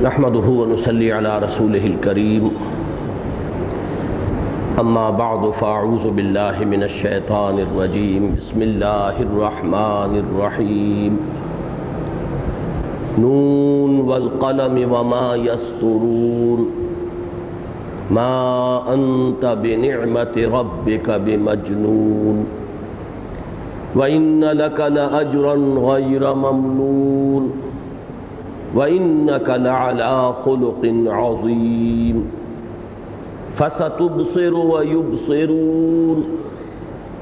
نحمده ونصلي على رسوله الكريم اما بعد فاعوذ بالله من الشيطان الرجيم بسم الله الرحمن الرحيم نون والقلم وما يسطرون ما انت بنعمة ربك بمجنون وإن لك لأجرا غير ممنون وإنك لعلى خلق عظيم فستبصر ويبصرون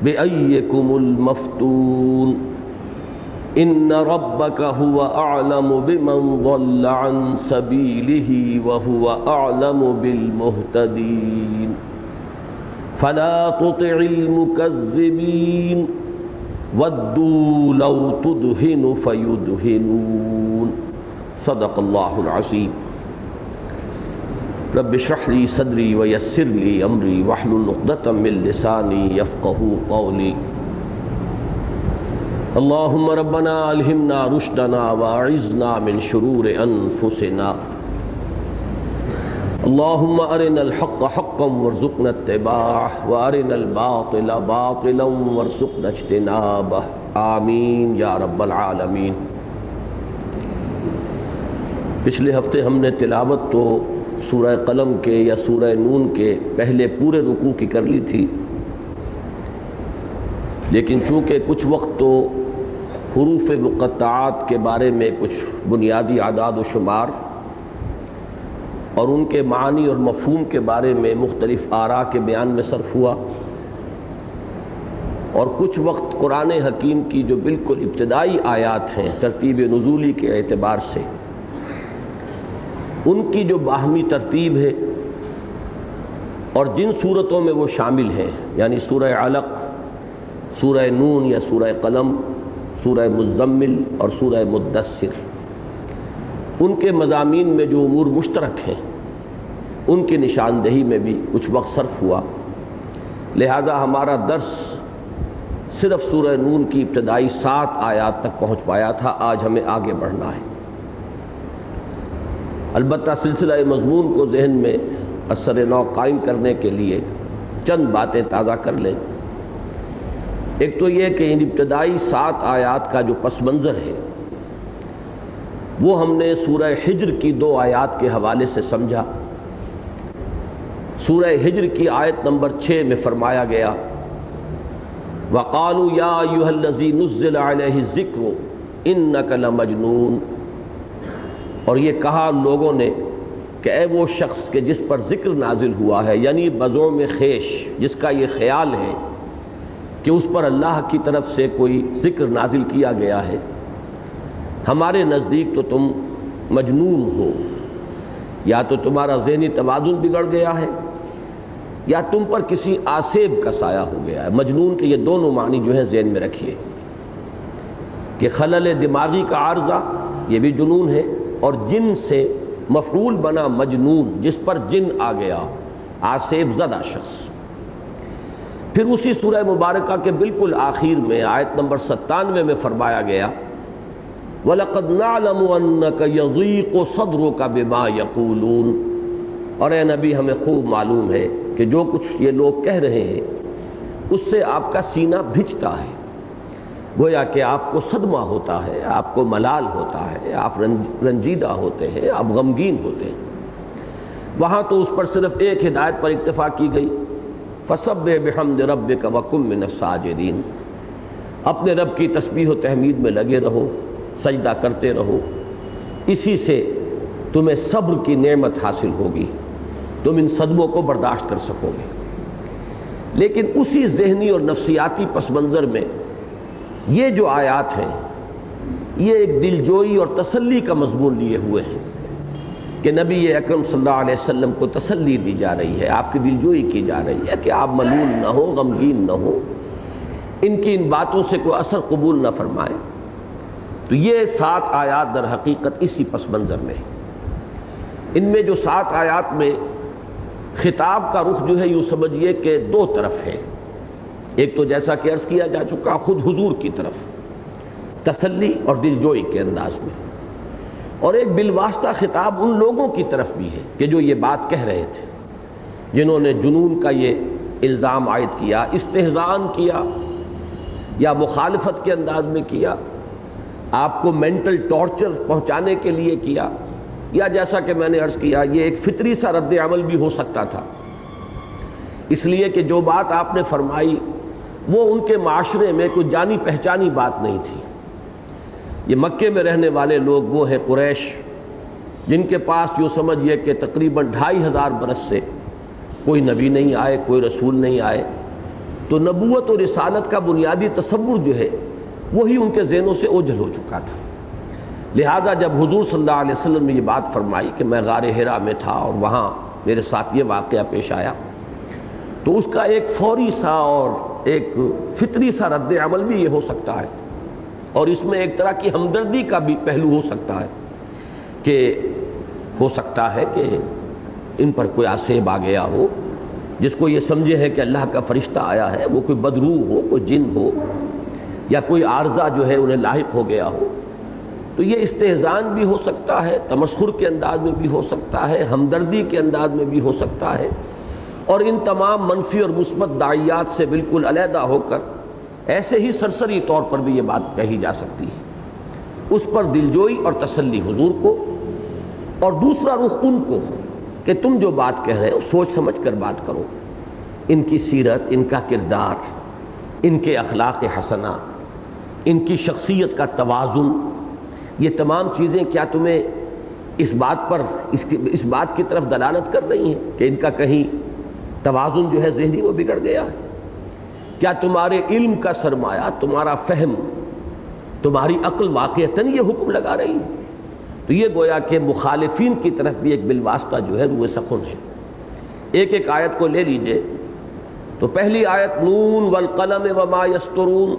بأيكم المفتون إن ربك هو أعلم بمن ضل عن سبيله وهو أعلم بالمهتدين فلا تطع المكذبين ودوا لو تدهن فيدهنون صدق اللہ العظیم رب اشرح لی صدری ویسر لی امری واحلل عقدۃ من لسانی یفقہوا قولی اللہم ربنا الہمنا رشدنا واعذنا من شرور انفسنا اللہم ارنا الحق حقا وارزقنا اتباعہ وارنا الباطل باطلا وارزقنا اجتنابہ آمین یا رب العالمین۔ پچھلے ہفتے ہم نے تلاوت تو سورہ قلم کے یا سورہ نون کے پہلے پورے رکوع کی کر لی تھی، لیکن چونکہ کچھ وقت تو حروف مقطعات کے بارے میں کچھ بنیادی اعداد و شمار اور ان کے معنی اور مفہوم کے بارے میں مختلف آراء کے بیان میں صرف ہوا، اور کچھ وقت قرآن حکیم کی جو بالکل ابتدائی آیات ہیں ترتیب نزولی کے اعتبار سے ان کی جو باہمی ترتیب ہے اور جن صورتوں میں وہ شامل ہیں، یعنی سورہ علق، سورہ نون یا سورہ قلم، سورہ مزمل اور سورہ مدثر، ان کے مضامین میں جو امور مشترک ہیں ان کی نشاندہی میں بھی کچھ وقت صرف ہوا، لہذا ہمارا درس صرف سورہ نون کی ابتدائی 7 آیات تک پہنچ پایا تھا۔ آج ہمیں آگے بڑھنا ہے، البتہ سلسلہ مضمون کو ذہن میں اثر نو قائم کرنے کے لیے چند باتیں تازہ کر لیں۔ ایک تو یہ کہ ان ابتدائی 7 آیات کا جو پس منظر ہے وہ ہم نے سورہ حجر کی 2 آیات کے حوالے سے سمجھا۔ سورہ حجر کی آیت نمبر 6 میں فرمایا گیا وَقَالُوا يَا أَيُّهَا الَّذِي نُزِّلَ عَلَيْهِ الذِّكْرُ إِنَّكَ لَمَجْنُونَ، اور یہ کہا لوگوں نے کہ اے وہ شخص کہ جس پر ذکر نازل ہوا ہے، یعنی بزوم خیش، جس کا یہ خیال ہے کہ اس پر اللہ کی طرف سے کوئی ذکر نازل کیا گیا ہے، ہمارے نزدیک تو تم مجنون ہو، یا تو تمہارا ذہنی توازن بگڑ گیا ہے یا تم پر کسی آسیب کا سایہ ہو گیا ہے۔ مجنون کے یہ دونوں معنی جو ہیں ذہن میں رکھیے کہ خلل دماغی کا عارضہ یہ بھی جنون ہے، اور جن سے مفعول بنا مجنون، جس پر جن آ گیا، آسیب زدہ شخص۔ پھر اسی سورہ مبارکہ کے بالکل آخر میں آیت نمبر 97 میں فرمایا گیا وَلَقَدْ نَعْلَمُ أَنَّكَ يَضِيقُ صَدْرُكَ بِمَا يَقُولُونَ، اور اے نبی ہمیں خوب معلوم ہے کہ جو کچھ یہ لوگ کہہ رہے ہیں اس سے آپ کا سینہ بھجتا ہے، گویا کہ آپ کو صدمہ ہوتا ہے، آپ کو ملال ہوتا ہے، آپ رنجیدہ ہوتے ہیں، آپ غمگین ہوتے ہیں۔ وہاں تو اس پر صرف ایک ہدایت پر اکتفا کی گئی فَسَبِّحْ بِحَمْدِ رَبِّكَ وَكُن مِّنَ السَّاجِدِينَ، اپنے رب کی تسبیح و تحمید میں لگے رہو، سجدہ کرتے رہو، اسی سے تمہیں صبر کی نعمت حاصل ہوگی، تم ان صدموں کو برداشت کر سکو گے۔ لیکن اسی ذہنی اور نفسیاتی پس منظر میں یہ جو آیات ہیں یہ ایک دلجوئی اور تسلی کا مضمون لیے ہوئے ہیں کہ نبی اکرم صلی اللہ علیہ وسلم کو تسلی دی جا رہی ہے، آپ کی دلجوئی کی جا رہی ہے کہ آپ ملول نہ ہو، غمگین نہ ہو، ان کی ان باتوں سے کوئی اثر قبول نہ فرمائیں۔ تو یہ 7 آیات در حقیقت اسی پس منظر میں ہیں۔ ان میں جو 7 آیات میں خطاب کا رخ جو ہے یوں سمجھیے کہ 2 طرف ہے، ایک تو جیسا کہ عرض کیا جا چکا خود حضور کی طرف تسلی اور دلجوئی کے انداز میں، اور ایک بالواسطہ خطاب ان لوگوں کی طرف بھی ہے کہ جو یہ بات کہہ رہے تھے، جنہوں نے جنون کا یہ الزام عائد کیا، استہزان کیا یا مخالفت کے انداز میں کیا، آپ کو مینٹل ٹارچر پہنچانے کے لیے کیا، یا جیسا کہ میں نے عرض کیا یہ ایک فطری سا رد عمل بھی ہو سکتا تھا، اس لیے کہ جو بات آپ نے فرمائی وہ ان کے معاشرے میں کوئی جانی پہچانی بات نہیں تھی۔ یہ مکے میں رہنے والے لوگ وہ ہیں قریش، جن کے پاس یوں سمجھئے کہ تقریباً 2500 برس سے کوئی نبی نہیں آئے، کوئی رسول نہیں آئے، تو نبوت اور رسالت کا بنیادی تصور جو ہے وہی ان کے ذہنوں سے اوجھل ہو چکا تھا۔ لہذا جب حضور صلی اللہ علیہ وسلم نے یہ بات فرمائی کہ میں غار حرا میں تھا اور وہاں میرے ساتھ یہ واقعہ پیش آیا، تو اس کا ایک فوری سا اور ایک فطری سا رد عمل بھی یہ ہو سکتا ہے، اور اس میں ایک طرح کی ہمدردی کا بھی پہلو ہو سکتا ہے کہ ہو سکتا ہے کہ ان پر کوئی آسیب آ گیا ہو، جس کو یہ سمجھے ہے کہ اللہ کا فرشتہ آیا ہے، وہ کوئی بدروح ہو، کوئی جن ہو، یا کوئی عارضہ جو ہے انہیں لاحق ہو گیا ہو۔ تو یہ استہزان بھی ہو سکتا ہے، تمسخر کے انداز میں بھی ہو سکتا ہے، ہمدردی کے انداز میں بھی ہو سکتا ہے، اور ان تمام منفی اور مثبت داعیات سے بالکل علیحدہ ہو کر ایسے ہی سرسری طور پر بھی یہ بات کہی جا سکتی ہے۔ اس پر دلجوئی اور تسلی حضور کو، اور دوسرا رخ ان کو کہ تم جو بات کہہ رہے ہو سوچ سمجھ کر بات کرو، ان کی سیرت، ان کا کردار، ان کے اخلاق حسنہ، ان کی شخصیت کا توازن، یہ تمام چیزیں کیا تمہیں اس بات کی طرف دلالت کر رہی ہیں کہ ان کا کہیں توازن جو ہے ذہنی وہ بگڑ گیا ہے؟ کیا تمہارے علم کا سرمایہ، تمہارا فہم، تمہاری عقل واقعتاً یہ حکم لگا رہی ہے؟ تو یہ گویا کہ مخالفین کی طرف بھی ایک بالواسطہ جو ہے روئے سخن ہے۔ ایک ایک آیت کو لے لیجئے تو پہلی آیت نون والقلم وما یسطرون،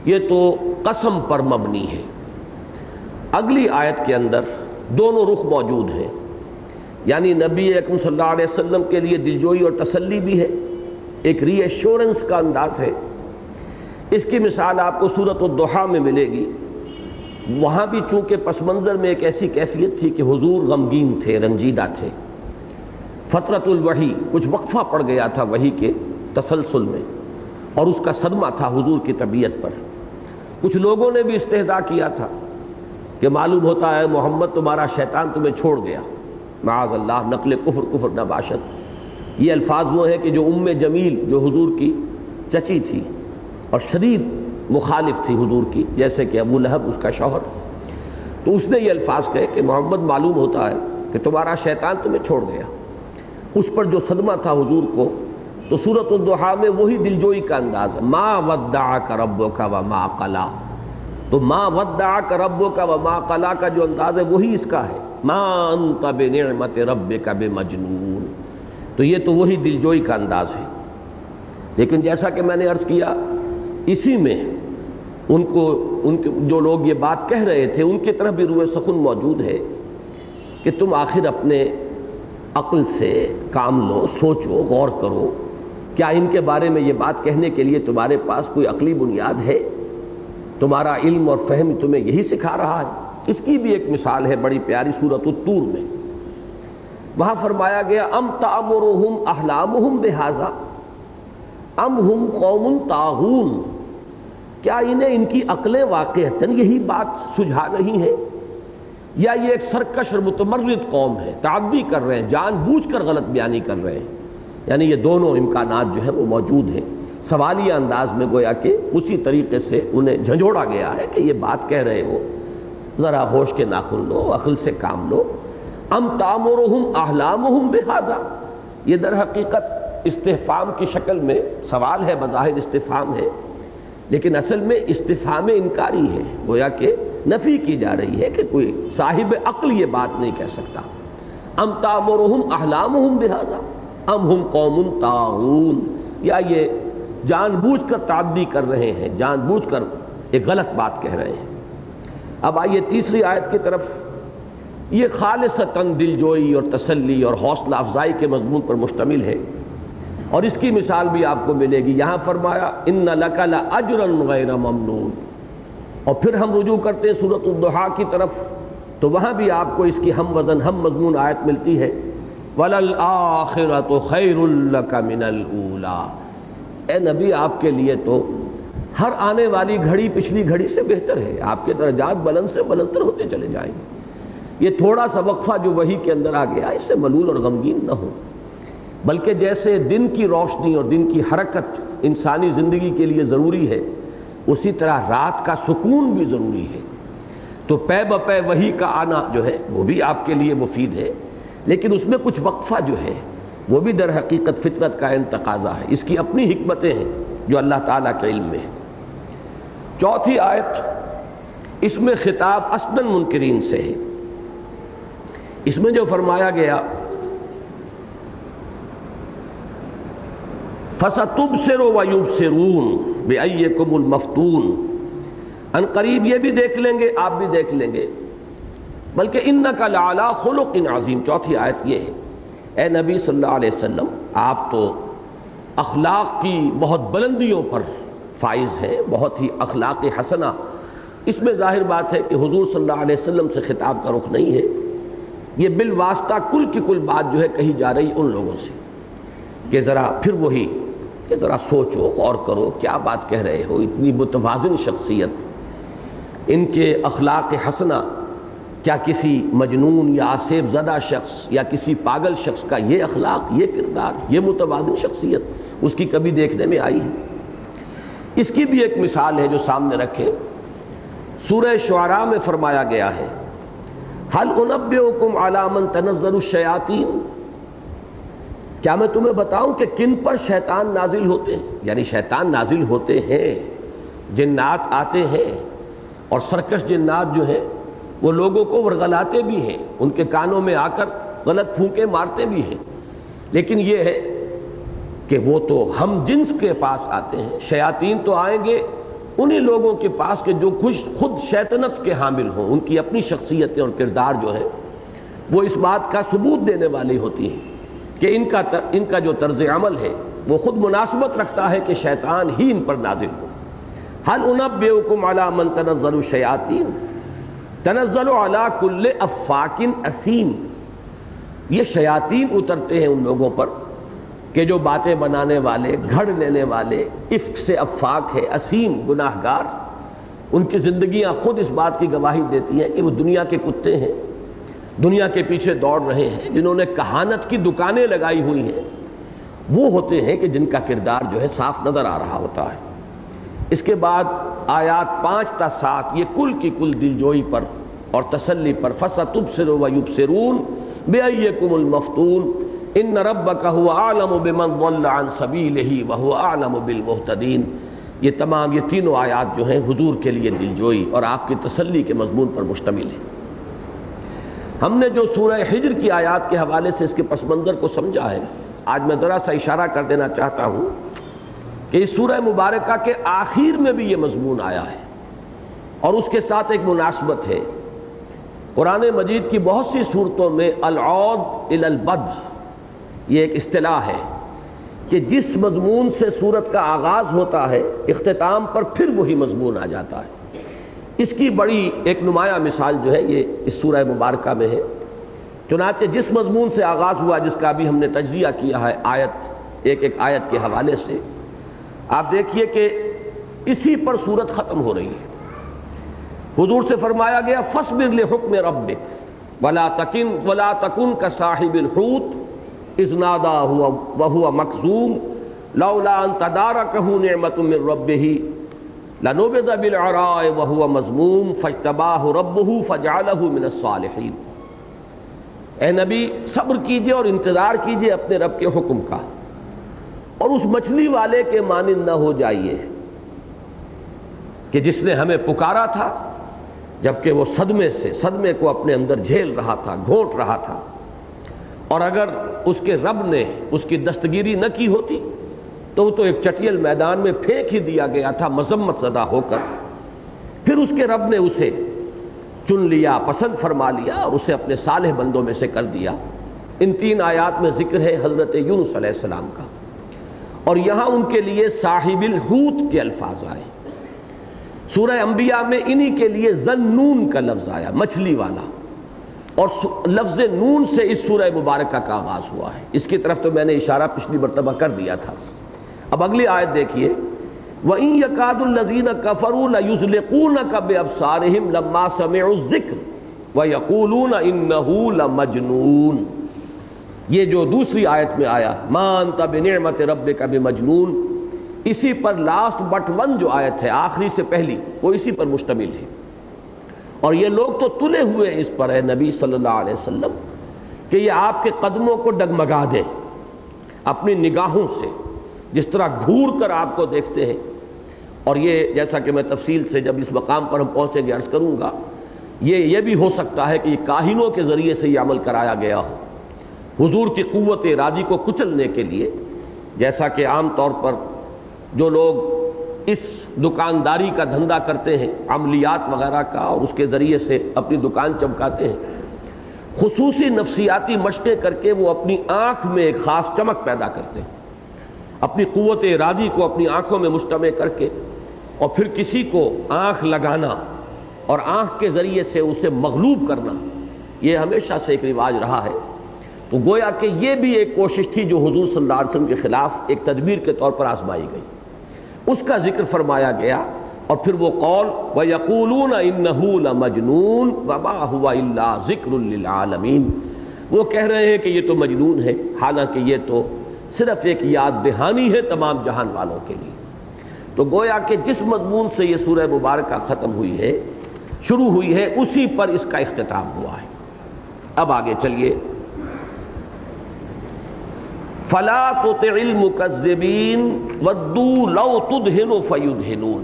یہ تو قسم پر مبنی ہے۔ اگلی آیت کے اندر دونوں رخ موجود ہیں، یعنی نبی اکرم صلی اللہ علیہ وسلم کے لیے دلجوئی اور تسلی بھی ہے، ایک ری ایشورنس کا انداز ہے۔ اس کی مثال آپ کو سورۃ الضحیٰ میں ملے گی۔ وہاں بھی چونکہ پس منظر میں ایک ایسی کیفیت تھی کہ حضور غمگین تھے، رنجیدہ تھے، فترۃ الوحی، کچھ وقفہ پڑ گیا تھا وحی کے تسلسل میں، اور اس کا صدمہ تھا حضور کی طبیعت پر۔ کچھ لوگوں نے بھی استہزاء کیا تھا کہ معلوم ہوتا ہے محمد تمہارا شیطان تمہیں چھوڑ گیا، معاذ اللہ، نقل کفر نباشت۔ یہ الفاظ وہ ہیں کہ جو جمیل جو حضور کی چچی تھی اور شدید مخالف تھی حضور کی، جیسے کہ ابو لہب اس کا شوہر، تو اس نے یہ الفاظ کہے کہ محمد معلوم ہوتا ہے کہ تمہارا شیطان تمہیں چھوڑ گیا۔ اس پر جو صدمہ تھا حضور کو، تو سورۃ الضحیٰ میں وہی دلجوئی کا انداز ہے، ما ودعک ربک وما قلی۔ تو ما ودعک ربک وما قلی کا جو انداز ہے وہی اس کا ہے، ما انت بنعمت ربک بمجنون۔ تو یہ تو وہی دلجوئی کا انداز ہے۔ لیکن جیسا کہ میں نے عرض کیا، اسی میں ان کے جو لوگ یہ بات کہہ رہے تھے ان کی طرف بھی روح سخن موجود ہے کہ تم آخر اپنے عقل سے کام لو، سوچو، غور کرو، کیا ان کے بارے میں یہ بات کہنے کے لیے تمہارے پاس کوئی عقلی بنیاد ہے؟ تمہارا علم اور فہم تمہیں یہی سکھا رہا ہے؟ اس کی بھی ایک مثال ہے بڑی پیاری سورۃ الطور میں۔ وہاں فرمایا گیا ام تأمرہم احلامہم بہذا ام ہم قوم طاغون، کیا انہیں ان کی عقلیں واقعتاً یہی بات سجھا رہی ہیں، یا یہ ایک سرکش اور متمرد قوم ہے، تعدی کر رہے ہیں، جان بوجھ کر غلط بیانی کر رہے ہیں؟ یعنی یہ دونوں امکانات جو ہیں وہ موجود ہیں۔ سوالیہ انداز میں گویا کہ اسی طریقے سے انہیں جھنجھوڑا گیا ہے کہ یہ بات کہہ رہے ہو، ذرا ہوش کے ناخن لو، عقل سے کام لو۔ ام تأمرہم احلامہم بہذا، یہ در حقیقت استفہام کی شکل میں سوال ہے، بظاہر استفہام ہے، لیکن اصل میں استفہام انکاری ہے، گویا کہ نفی کی جا رہی ہے کہ کوئی صاحب عقل یہ بات نہیں کہہ سکتا۔ ام تأمرہم احلامہم بہذا ام ہم قوم طاغون، یا یہ جان بوجھ کر تعدی کر رہے ہیں، جان بوجھ کر ایک غلط بات کہہ رہے ہیں۔ اب آئیے تیسری آیت کی طرف۔ یہ خالصتاً دلجوئی اور تسلی اور حوصلہ افزائی کے مضمون پر مشتمل ہے، اور اس کی مثال بھی آپ کو ملے گی۔ یہاں فرمایا ان لک لاجرا غیر ممنون، اور پھر ہم رجوع کرتے ہیں سورۃ الضحیٰ کی طرف تو وہاں بھی آپ کو اس کی ہم وزن ہم مضمون آیت ملتی ہے وَلَلْآخِرَةُ خَيْرٌ لَكَ مِنَ الْأُولَىٰ۔ اے نبی آپ کے لیے تو ہر آنے والی گھڑی پچھلی گھڑی سے بہتر ہے، آپ کے درجات بلند سے بلندتر ہوتے چلے جائیں گے۔ یہ تھوڑا سا وقفہ جو وحی کے اندر آ گیا، اس سے ملول اور غمگین نہ ہو، بلکہ جیسے دن کی روشنی اور دن کی حرکت انسانی زندگی کے لیے ضروری ہے، اسی طرح رات کا سکون بھی ضروری ہے۔ تو پے بپے وحی کا آنا جو ہے وہ بھی آپ کے لیے مفید ہے، لیکن اس میں کچھ وقفہ جو ہے وہ بھی در حقیقت فطرت کا تقاضا ہے، اس کی اپنی حکمتیں ہیں جو اللہ تعالیٰ کے علم میں ہیں۔ چوتھی آیت، اس میں خطاب اصلاً منکرین سے ہے۔ اس میں جو فرمایا گیا فَسَتُبْصِرُ وَيُبْصِرُونَ بِأَيِّكُمُ الْمَفْتُونُ، ان قریب یہ بھی دیکھ لیں گے، آپ بھی دیکھ لیں گے، بلکہ اِنَّكَ لَعَلَىٰ خُلُقٍ عَظِيمٍ۔ چوتھی آیت یہ ہے، اے نبی صلی اللہ علیہ وسلم آپ تو اخلاق کی بہت بلندیوں پر فائز ہیں، بہت ہی اخلاق حسنہ۔ اس میں ظاہر بات ہے کہ حضور صلی اللہ علیہ وسلم سے خطاب کا رخ نہیں ہے، یہ بالواسطہ کل کی کل بات جو ہے کہی جا رہی ان لوگوں سے کہ ذرا پھر وہی کہ ذرا سوچو، غور کرو، کیا بات کہہ رہے ہو، اتنی متوازن شخصیت، ان کے اخلاق حسنہ، کیا کسی مجنون یا آسیب زدہ شخص یا کسی پاگل شخص کا یہ اخلاق، یہ کردار، یہ متوازن شخصیت اس کی کبھی دیکھنے میں آئی ہے؟ اس کی بھی ایک مثال ہے جو سامنے رکھیں۔ سورہ شعراء میں فرمایا گیا ہے هل انبئکم علی من تنزل الشیاطین، کیا میں تمہیں بتاؤں کہ کن پر شیطان نازل ہوتے ہیں؟ یعنی شیطان نازل ہوتے ہیں، جنات آتے ہیں، اور سرکش جنات جو ہیں وہ لوگوں کو ورغلاتے بھی ہیں، ان کے کانوں میں آ کر غلط پھونکے مارتے بھی ہیں، لیکن یہ ہے کہ وہ تو ہم جنس کے پاس آتے ہیں۔ شیاطین تو آئیں گے انہی لوگوں کے پاس کہ جو خود شیطنت کے حامل ہوں، ان کی اپنی شخصیتیں اور کردار جو ہے وہ اس بات کا ثبوت دینے والی ہوتی ہیں کہ ان کا جو طرز عمل ہے وہ خود مناسبت رکھتا ہے کہ شیطان ہی ان پر نازل ہو۔ هل انبئکم علی من تنزل الشیاطین تنزل علی کل افاک اثیم، یہ شیاطین اترتے ہیں ان لوگوں پر کہ جو باتیں بنانے والے، گھڑ لینے والے، افک سے افاک ہے، اسیم گناہگار، ان کی زندگیاں خود اس بات کی گواہی دیتی ہیں کہ وہ دنیا کے کتے ہیں، دنیا کے پیچھے دوڑ رہے ہیں، جنہوں نے کہانت کی دکانیں لگائی ہوئی ہیں، وہ ہوتے ہیں کہ جن کا کردار جو ہے صاف نظر آ رہا ہوتا ہے۔ اس کے بعد آیات 5 تا 7 یہ کل کی کل دلجوئی پر اور تسلی پر، فَسَتُبْصِرُ وَيُبْصِرُونَ بِأَيِّكُمُ الْمَفْتُونَ ان ربک هو اعلم بمن ضل عن سبیلہ وهو اعلم بالمہتدین۔ یہ تمام یہ تینوں آیات جو ہیں حضور کے لیے دلجوئی اور آپ کی تسلی کے مضمون پر مشتمل ہیں۔ ہم نے جو سورہ حجر کی آیات کے حوالے سے اس کے پس منظر کو سمجھا ہے، آج میں ذرا سا اشارہ کر دینا چاہتا ہوں کہ اس سورہ مبارکہ کے آخر میں بھی یہ مضمون آیا ہے، اور اس کے ساتھ ایک مناسبت ہے۔ قرآن مجید کی بہت سی صورتوں میں العود الی البدء یہ ایک اصطلاح ہے کہ جس مضمون سے سورت کا آغاز ہوتا ہے اختتام پر پھر وہی مضمون آ جاتا ہے۔ اس کی بڑی ایک نمایاں مثال جو ہے یہ اس سورہ مبارکہ میں ہے۔ چنانچہ جس مضمون سے آغاز ہوا، جس کا بھی ہم نے تجزیہ کیا ہے آیت ایک آیت کے حوالے سے، آپ دیکھیے کہ اسی پر سورت ختم ہو رہی ہے۔ حضور سے فرمایا گیا فاصبر لحکم ربک ولا تکن کصاحب الحوت اذ نادى وهو مكظوم لولا ان تداركه نعمة من ربه لنبذ بالعراء وهو مذموم فاجتباه ربه فجعله من الصالحين۔ اے نبی صبر کیجئے اور انتظار کیجئے اپنے رب کے حکم کا، اور اس مچھلی والے کے مانند نہ ہو جائیے کہ جس نے ہمیں پکارا تھا جبکہ وہ صدمے کو اپنے اندر جھیل رہا تھا، گھونٹ رہا تھا، اور اگر اس کے رب نے اس کی دستگیری نہ کی ہوتی تو وہ تو ایک چٹیل میدان میں پھینک ہی دیا گیا تھا مذمت زدہ ہو کر۔ پھر اس کے رب نے اسے چن لیا، پسند فرما لیا اور اسے اپنے صالح بندوں میں سے کر دیا۔ ان 3 آیات میں ذکر ہے حضرت یونس علیہ السلام کا، اور یہاں ان کے لیے صاحب الحوت کے الفاظ آئے۔ سورہ انبیاء میں انہی کے لیے ذنون کا لفظ آیا، مچھلی والا۔ اور لفظ نون سے اس سورہ مبارکہ کا آغاز ہوا ہے. اس کی طرف تو میں نے اشارہ پچھلی مرتبہ کر دیا تھا. اب اگلی آیت دیکھیے، وَإِن يَكَادُ الَّذِينَ كَفَرُوا لَيُزْلِقُونَكَ بِأَبْصَارِهِمْ لَمَّا سَمِعُوا الذِّكْرَ وَيَقُولُونَ إِنَّهُ لَمَجْنُونٌ. یہ جو دوسری آیت میں آیا مَا أَنْتَ بِنِعْمَةِ رَبِّكَ بِمَجْنُونٍ، اسی پر لاسٹ بٹ ون جو آیت ہے آخری سے پہلی، وہ اسی پر مشتمل ہے. اور یہ لوگ تو تلے ہوئے اس پر ہے نبی صلی اللہ علیہ وسلم کہ یہ آپ کے قدموں کو ڈگمگا دیں اپنی نگاہوں سے، جس طرح گھور کر آپ کو دیکھتے ہیں. اور یہ جیسا کہ میں تفصیل سے جب اس مقام پر ہم پہنچیں گے عرض کروں گا، یہ بھی ہو سکتا ہے کہ یہ کاہنوں کے ذریعے سے یہ عمل کرایا گیا ہو حضور کی قوت ارادی کو کچلنے کے لیے. جیسا کہ عام طور پر جو لوگ اس دکانداری کا دھندا کرتے ہیں، عملیات وغیرہ کا، اور اس کے ذریعے سے اپنی دکان چمکاتے ہیں، خصوصی نفسیاتی مشقیں کر کے وہ اپنی آنکھ میں ایک خاص چمک پیدا کرتے ہیں، اپنی قوت ارادی کو اپنی آنکھوں میں مجتمع کر کے، اور پھر کسی کو آنکھ لگانا اور آنکھ کے ذریعے سے اسے مغلوب کرنا، یہ ہمیشہ سے ایک رواج رہا ہے. تو گویا کہ یہ بھی ایک کوشش تھی جو حضور صلی اللہ علیہ وسلم کے خلاف ایک تدبیر کے طور پر آزمائی گئی. اس کا ذکر فرمایا گیا، اور پھر وہ قول وَيَقُولُونَ إِنَّهُ لَمَجْنُونٌ وَمَا هُوَ إِلَّا ذِكْرٌ لِّلْعَالَمِينَ. وہ کہہ رہے ہیں کہ یہ تو مجنون ہے، حالانکہ یہ تو صرف ایک یاد دہانی ہے تمام جہان والوں کے لیے. تو گویا کہ جس مضمون سے یہ سورہ مبارکہ ختم ہوئی ہے، شروع ہوئی ہے، اسی پر اس کا اختتام ہوا ہے. اب آگے چلیے، فَلَا تُطِعِ الْمُكَذِّبِينَ وَدُّوا لَوْ تُدْهِنُ فَيُدْهِنُونَ.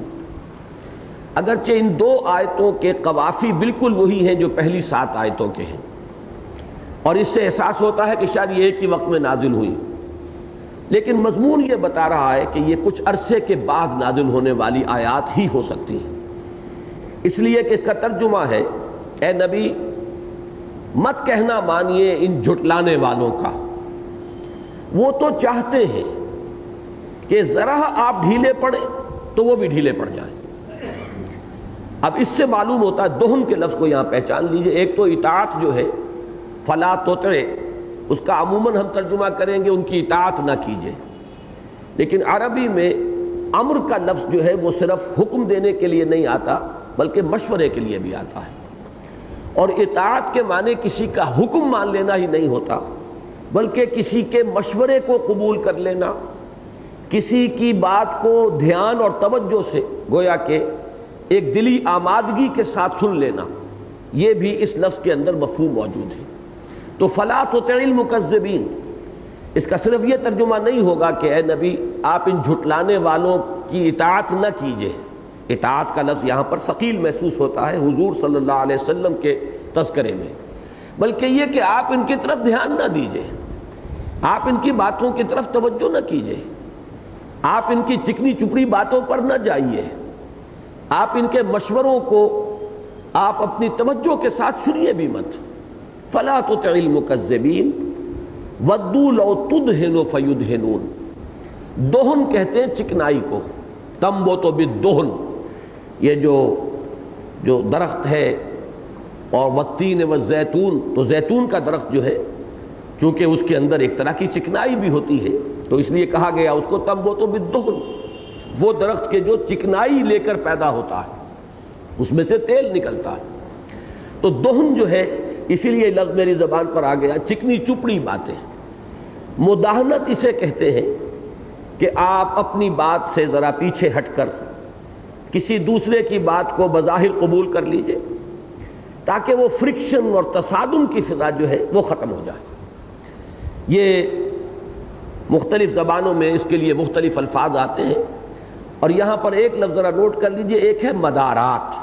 اگرچہ ان دو آیتوں کے قوافی بالکل وہی ہیں جو پہلی 7 آیتوں کے ہیں، اور اس سے احساس ہوتا ہے کہ شاید یہ ایک ہی وقت میں نازل ہوئی، لیکن مضمون یہ بتا رہا ہے کہ یہ کچھ عرصے کے بعد نازل ہونے والی آیات ہی ہو سکتی ہیں. اس لیے کہ اس کا ترجمہ ہے، اے نبی مت کہنا مانیے ان جھٹلانے والوں کا، وہ تو چاہتے ہیں کہ ذرا آپ ڈھیلے پڑیں تو وہ بھی ڈھیلے پڑ جائیں. اب اس سے معلوم ہوتا ہے، دہن کے لفظ کو یہاں پہچان لیجئے. ایک تو اطاعت جو ہے فلا تطع، اس کا عموماً ہم ترجمہ کریں گے ان کی اطاعت نہ کیجئے، لیکن عربی میں امر کا لفظ جو ہے وہ صرف حکم دینے کے لیے نہیں آتا بلکہ مشورے کے لیے بھی آتا ہے. اور اطاعت کے معنی کسی کا حکم مان لینا ہی نہیں ہوتا، بلکہ کسی کے مشورے کو قبول کر لینا، کسی کی بات کو دھیان اور توجہ سے گویا کہ ایک دلی آمادگی کے ساتھ سن لینا، یہ بھی اس لفظ کے اندر مفہوم موجود ہے. تو فلا تطع المکذبین، اس کا صرف یہ ترجمہ نہیں ہوگا کہ اے نبی آپ ان جھٹلانے والوں کی اطاعت نہ کیجئے. اطاعت کا لفظ یہاں پر ثقیل محسوس ہوتا ہے حضور صلی اللہ علیہ وسلم کے تذکرے میں، بلکہ یہ کہ آپ ان کی طرف دھیان نہ دیجئے، آپ ان کی باتوں کی طرف توجہ نہ کیجئے، آپ ان کی چکنی چپڑی باتوں پر نہ جائیے، آپ ان کے مشوروں کو آپ اپنی توجہ کے ساتھ سنیے بھی مت. فلا تطع المکذبین ودوا لو تدہن فیدہنون. دہن کہتے ہیں چکنائی کو، تنبت بالدہن، یہ جو درخت ہے، اور والتین والزیتون، تو زیتون کا درخت جو ہے چونکہ اس کے اندر ایک طرح کی چکنائی بھی ہوتی ہے تو اس لیے کہا گیا اس کو تنبت بالدہن. وہ درخت کے جو چکنائی لے کر پیدا ہوتا ہے، اس میں سے تیل نکلتا ہے. تو دہن جو ہے، اسی لیے لفظ میری زبان پر آ گیا، چکنی چپڑی باتیں. مداہنت اسے کہتے ہیں کہ آپ اپنی بات سے ذرا پیچھے ہٹ کر کسی دوسرے کی بات کو بظاہر قبول کر لیجئے، تاکہ وہ فرکشن اور تصادم کی فضا جو ہے وہ ختم ہو جائے. یہ مختلف زبانوں میں اس کے لیے مختلف الفاظ آتے ہیں، اور یہاں پر ایک لفظ ذرا نوٹ کر لیجئے، ایک ہے مدارات.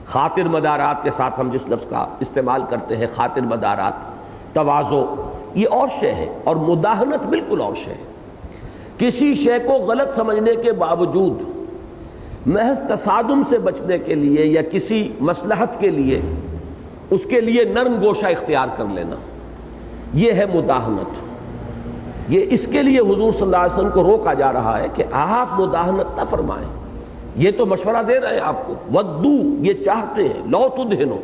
خاطر مدارات کے ساتھ ہم جس لفظ کا استعمال کرتے ہیں، خاطر مدارات، تواضع، یہ اور شے ہے، اور مداہنت بالکل اور شے ہے. کسی شے کو غلط سمجھنے کے باوجود محض تصادم سے بچنے کے لیے یا کسی مصلحت کے لیے اس کے لیے نرم گوشہ اختیار کر لینا، یہ ہے مداہنت. یہ اس کے لیے حضور صلی اللہ علیہ وسلم کو روکا جا رہا ہے کہ آپ مداہنت نہ فرمائیں. یہ تو مشورہ دے رہے ہیں آپ کو، ودو، یہ چاہتے ہیں، لو تدہنو،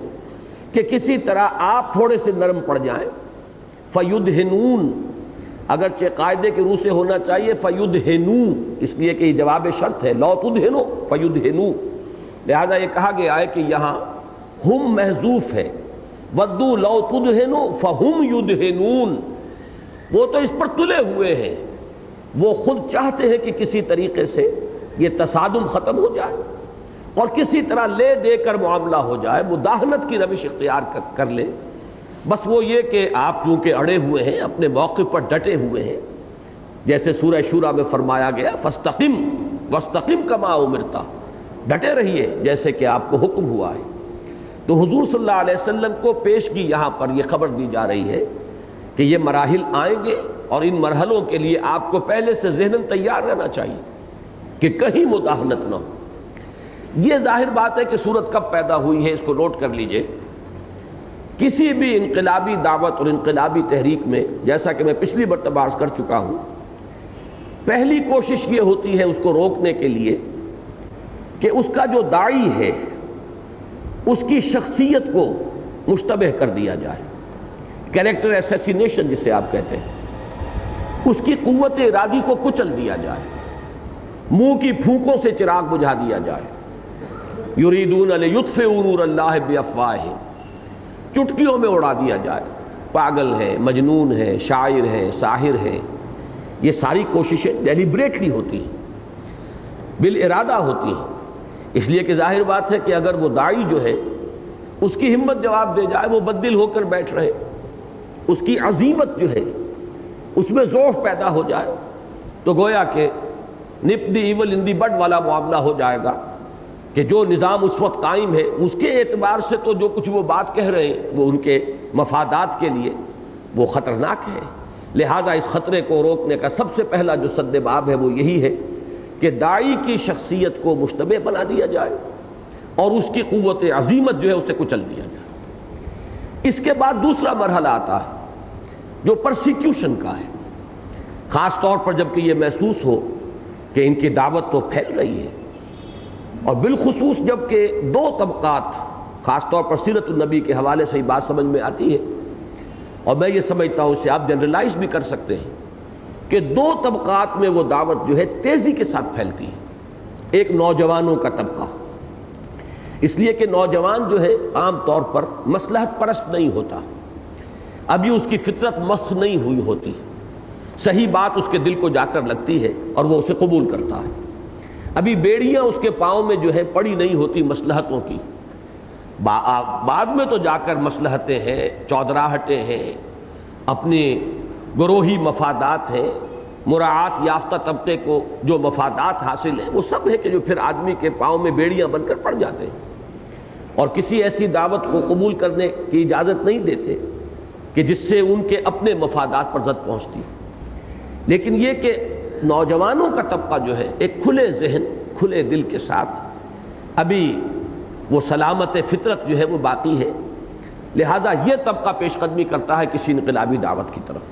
کہ کسی طرح آپ تھوڑے سے نرم پڑ جائیں. فیدہنون اگرچہ قاعدے کے روح سے ہونا چاہیے فیدہنو، اس لیے کہ یہ جواب شرط ہے، لو تدہنو فیدہنو، لہذا یہ کہا گیا ہے کہ یہاں ہم محذوف ہے، ودو لو تدہنو فہم یدہنون، وہ تو اس پر تلے ہوئے ہیں، وہ خود چاہتے ہیں کہ کسی طریقے سے یہ تصادم ختم ہو جائے اور کسی طرح لے دے کر معاملہ ہو جائے، مداہنت کی روش اختیار کر لیں. بس وہ یہ کہ آپ چونکہ اڑے ہوئے ہیں، اپنے موقف پر ڈٹے ہوئے ہیں، جیسے سورہ شورى میں فرمایا گیا فاستقم واستقم کما امرت، ڈٹے رہیے جیسے کہ آپ کو حکم ہوا ہے. تو حضور صلی اللہ علیہ وسلم کو پیشگی یہاں پر یہ خبر دی جا رہی ہے کہ یہ مراحل آئیں گے اور ان مرحلوں کے لیے آپ کو پہلے سے ذہناً تیار رہنا چاہیے کہ کہیں مداہنت نہ ہو. یہ ظاہر بات ہے کہ صورت کب پیدا ہوئی ہے، اس کو نوٹ کر لیجئے. کسی بھی انقلابی دعوت اور انقلابی تحریک میں، جیسا کہ میں پچھلی مرتبہ عرض کر چکا ہوں، پہلی کوشش یہ ہوتی ہے اس کو روکنے کے لیے کہ اس کا جو داعی ہے اس کی شخصیت کو مشتبہ کر دیا جائے، کیریکٹر ایسیسینیشن جسے آپ کہتے ہیں، اس کی قوت ارادی کو کچل دیا جائے، منہ کی پھونکوں سے چراغ بجھا دیا جائے. یریدون لیطفئوا نور اللہ بافواہہم، چٹکیوں میں اڑا دیا جائے، پاگل ہے، مجنون ہے، شاعر ہے، ساحر ہے. یہ ساری کوششیں ڈیلیبریٹلی ہوتی ہیں، بالارادہ ہوتی ہیں، اس لیے کہ ظاہر بات ہے کہ اگر وہ داعی جو ہے اس کی ہمت جواب دے جائے، وہ بددل ہو کر بیٹھ رہے، اس کی عزیمت جو ہے اس میں ضعف پیدا ہو جائے، تو گویا کہ نپ دی ایول ان دی بڈ والا معاملہ ہو جائے گا کہ جو نظام اس وقت قائم ہے اس کے اعتبار سے تو جو کچھ وہ بات کہہ رہے ہیں وہ ان کے مفادات کے لیے وہ خطرناک ہے. لہذا اس خطرے کو روکنے کا سب سے پہلا جو سد باب ہے وہ یہی ہے کہ داعی کی شخصیت کو مشتبہ بنا دیا جائے اور اس کی قوت عزیمت جو ہے اسے کچل دیا جائے. اس کے بعد دوسرا مرحلہ آتا ہے جو پرسیکیوشن کا ہے، خاص طور پر جب کہ یہ محسوس ہو کہ ان کی دعوت تو پھیل رہی ہے، اور بالخصوص جب کہ دو طبقات، خاص طور پر سیرت النبی کے حوالے سے یہ بات سمجھ میں آتی ہے، اور میں یہ سمجھتا ہوں اسے آپ جنرلائز بھی کر سکتے ہیں کہ دو طبقات میں وہ دعوت جو ہے تیزی کے ساتھ پھیلتی ہے. ایک نوجوانوں کا طبقہ، اس لیے کہ نوجوان جو ہے عام طور پر مصلحت پرست نہیں ہوتا، ابھی اس کی فطرت مسخ نہیں ہوئی ہوتی، صحیح بات اس کے دل کو جا کر لگتی ہے اور وہ اسے قبول کرتا ہے، ابھی بیڑیاں اس کے پاؤں میں جو ہے پڑی نہیں ہوتی مصلحتوں کی، بعد میں تو جا کر مصلحتیں ہیں، چودراہٹیں ہیں، اپنی گروہی مفادات ہیں، مراعات یافتہ طبقے کو جو مفادات حاصل ہیں وہ سب ہے کہ جو پھر آدمی کے پاؤں میں بیڑیاں بن کر پڑ جاتے ہیں اور کسی ایسی دعوت کو قبول کرنے کی اجازت نہیں دیتے کہ جس سے ان کے اپنے مفادات پر زد پہنچتی. لیکن یہ کہ نوجوانوں کا طبقہ جو ہے ایک کھلے ذہن کھلے دل کے ساتھ ابھی وہ سلامت فطرت جو ہے وہ باقی ہے، لہذا یہ طبقہ پیش قدمی کرتا ہے کسی انقلابی دعوت کی طرف.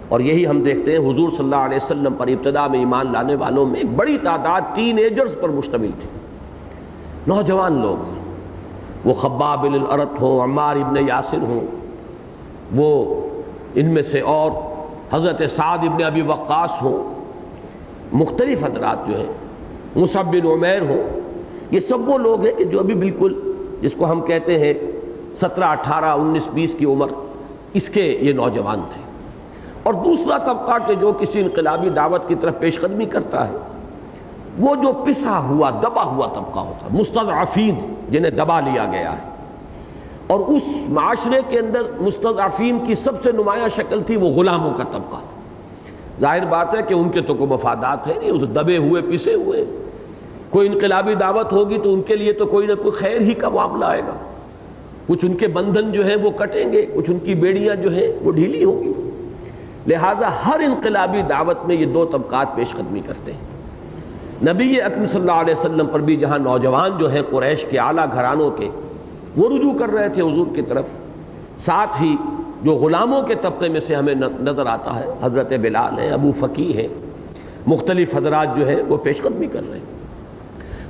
اور یہی ہم دیکھتے ہیں حضور صلی اللہ علیہ وسلم پر ابتدا میں ایمان لانے والوں میں ایک بڑی تعداد ٹین ایجرز پر مشتمل تھی، نوجوان لوگ، وہ خباب بن الارت ہوں، عمار ابن یاسر ہوں، وہ ان میں سے اور حضرت سعد ابن ابی وقاص ہوں، مختلف حضرات جو ہیں، مصعب بن عمیر ہوں، یہ سب وہ لوگ ہیں کہ جو ابھی بالکل جس کو ہم کہتے ہیں 17 18 19 20 کی عمر، اس کے یہ نوجوان تھے. اور دوسرا طبقہ کہ جو کسی انقلابی دعوت کی طرف پیش قدمی کرتا ہے وہ جو پسا ہوا دبا ہوا طبقہ ہوتا ہے، مستضعفین جنہیں دبا لیا گیا ہے. اور اس معاشرے کے اندر مستضعفین کی سب سے نمایاں شکل تھی وہ غلاموں کا طبقہ. ظاہر بات ہے کہ ان کے تو کوئی مفادات ہے نہیں، وہ تو دبے ہوئے پسے ہوئے، کوئی انقلابی دعوت ہوگی تو ان کے لیے تو کوئی نہ کوئی خیر ہی کا معاملہ آئے گا، کچھ ان کے بندھن جو ہیں وہ کٹیں گے، کچھ ان کی بیڑیاں جو ہیں وہ ڈھیلی ہوں گی. لہذا ہر انقلابی دعوت میں یہ دو طبقات پیش قدمی کرتے ہیں. نبی اکرم صلی اللہ علیہ وسلم پر بھی جہاں نوجوان جو ہیں قریش کے اعلیٰ گھرانوں کے وہ رجوع کر رہے تھے حضور کی طرف، ساتھ ہی جو غلاموں کے طبقے میں سے ہمیں نظر آتا ہے حضرت بلال ہیں، ابو فقی ہیں، مختلف حضرات جو ہیں وہ پیش قدمی کر رہے ہیں.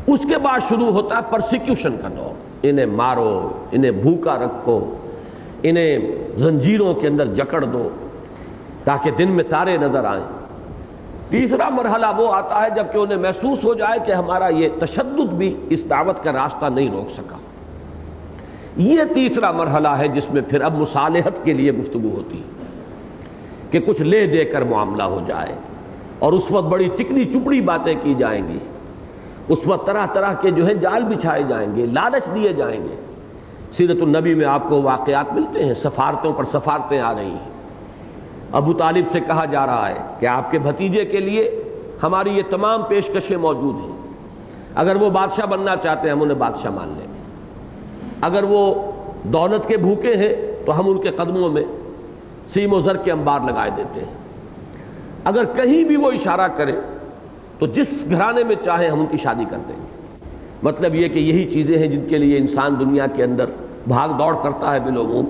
اس کے بعد شروع ہوتا ہے پرسیکیوشن کا دور. انہیں مارو، انہیں بھوکا رکھو، انہیں زنجیروں کے اندر جکڑ دو تاکہ دن میں تارے نظر آئیں۔ تیسرا مرحلہ وہ آتا ہے جب کہ انہیں محسوس ہو جائے کہ ہمارا یہ تشدد بھی اس دعوت کا راستہ نہیں روک سکا۔ یہ تیسرا مرحلہ ہے جس میں پھر اب مصالحت کے لیے گفتگو ہوتی ہے کہ کچھ لے دے کر معاملہ ہو جائے، اور اس وقت بڑی چکنی چپڑی باتیں کی جائیں گی، اس وقت طرح طرح کے جو ہے جال بچھائے جائیں گے، لالچ دیے جائیں گے۔ سیرت النبی میں آپ کو واقعات ملتے ہیں، سفارتوں پر سفارتیں آ رہی ہیں۔ ابو طالب سے کہا جا رہا ہے کہ آپ کے بھتیجے کے لیے ہماری یہ تمام پیشکشیں موجود ہیں، اگر وہ بادشاہ بننا چاہتے ہیں ہم انہیں بادشاہ مان لیں گے، اگر وہ دولت کے بھوکے ہیں تو ہم ان کے قدموں میں سیم و زر کے انبار لگائے دیتے ہیں، اگر کہیں بھی وہ اشارہ کرے تو جس گھرانے میں چاہے ہم ان کی شادی کر دیں گے۔ مطلب یہ کہ یہی چیزیں ہیں جن کے لیے انسان دنیا کے اندر بھاگ دوڑ کرتا ہے بالعموم،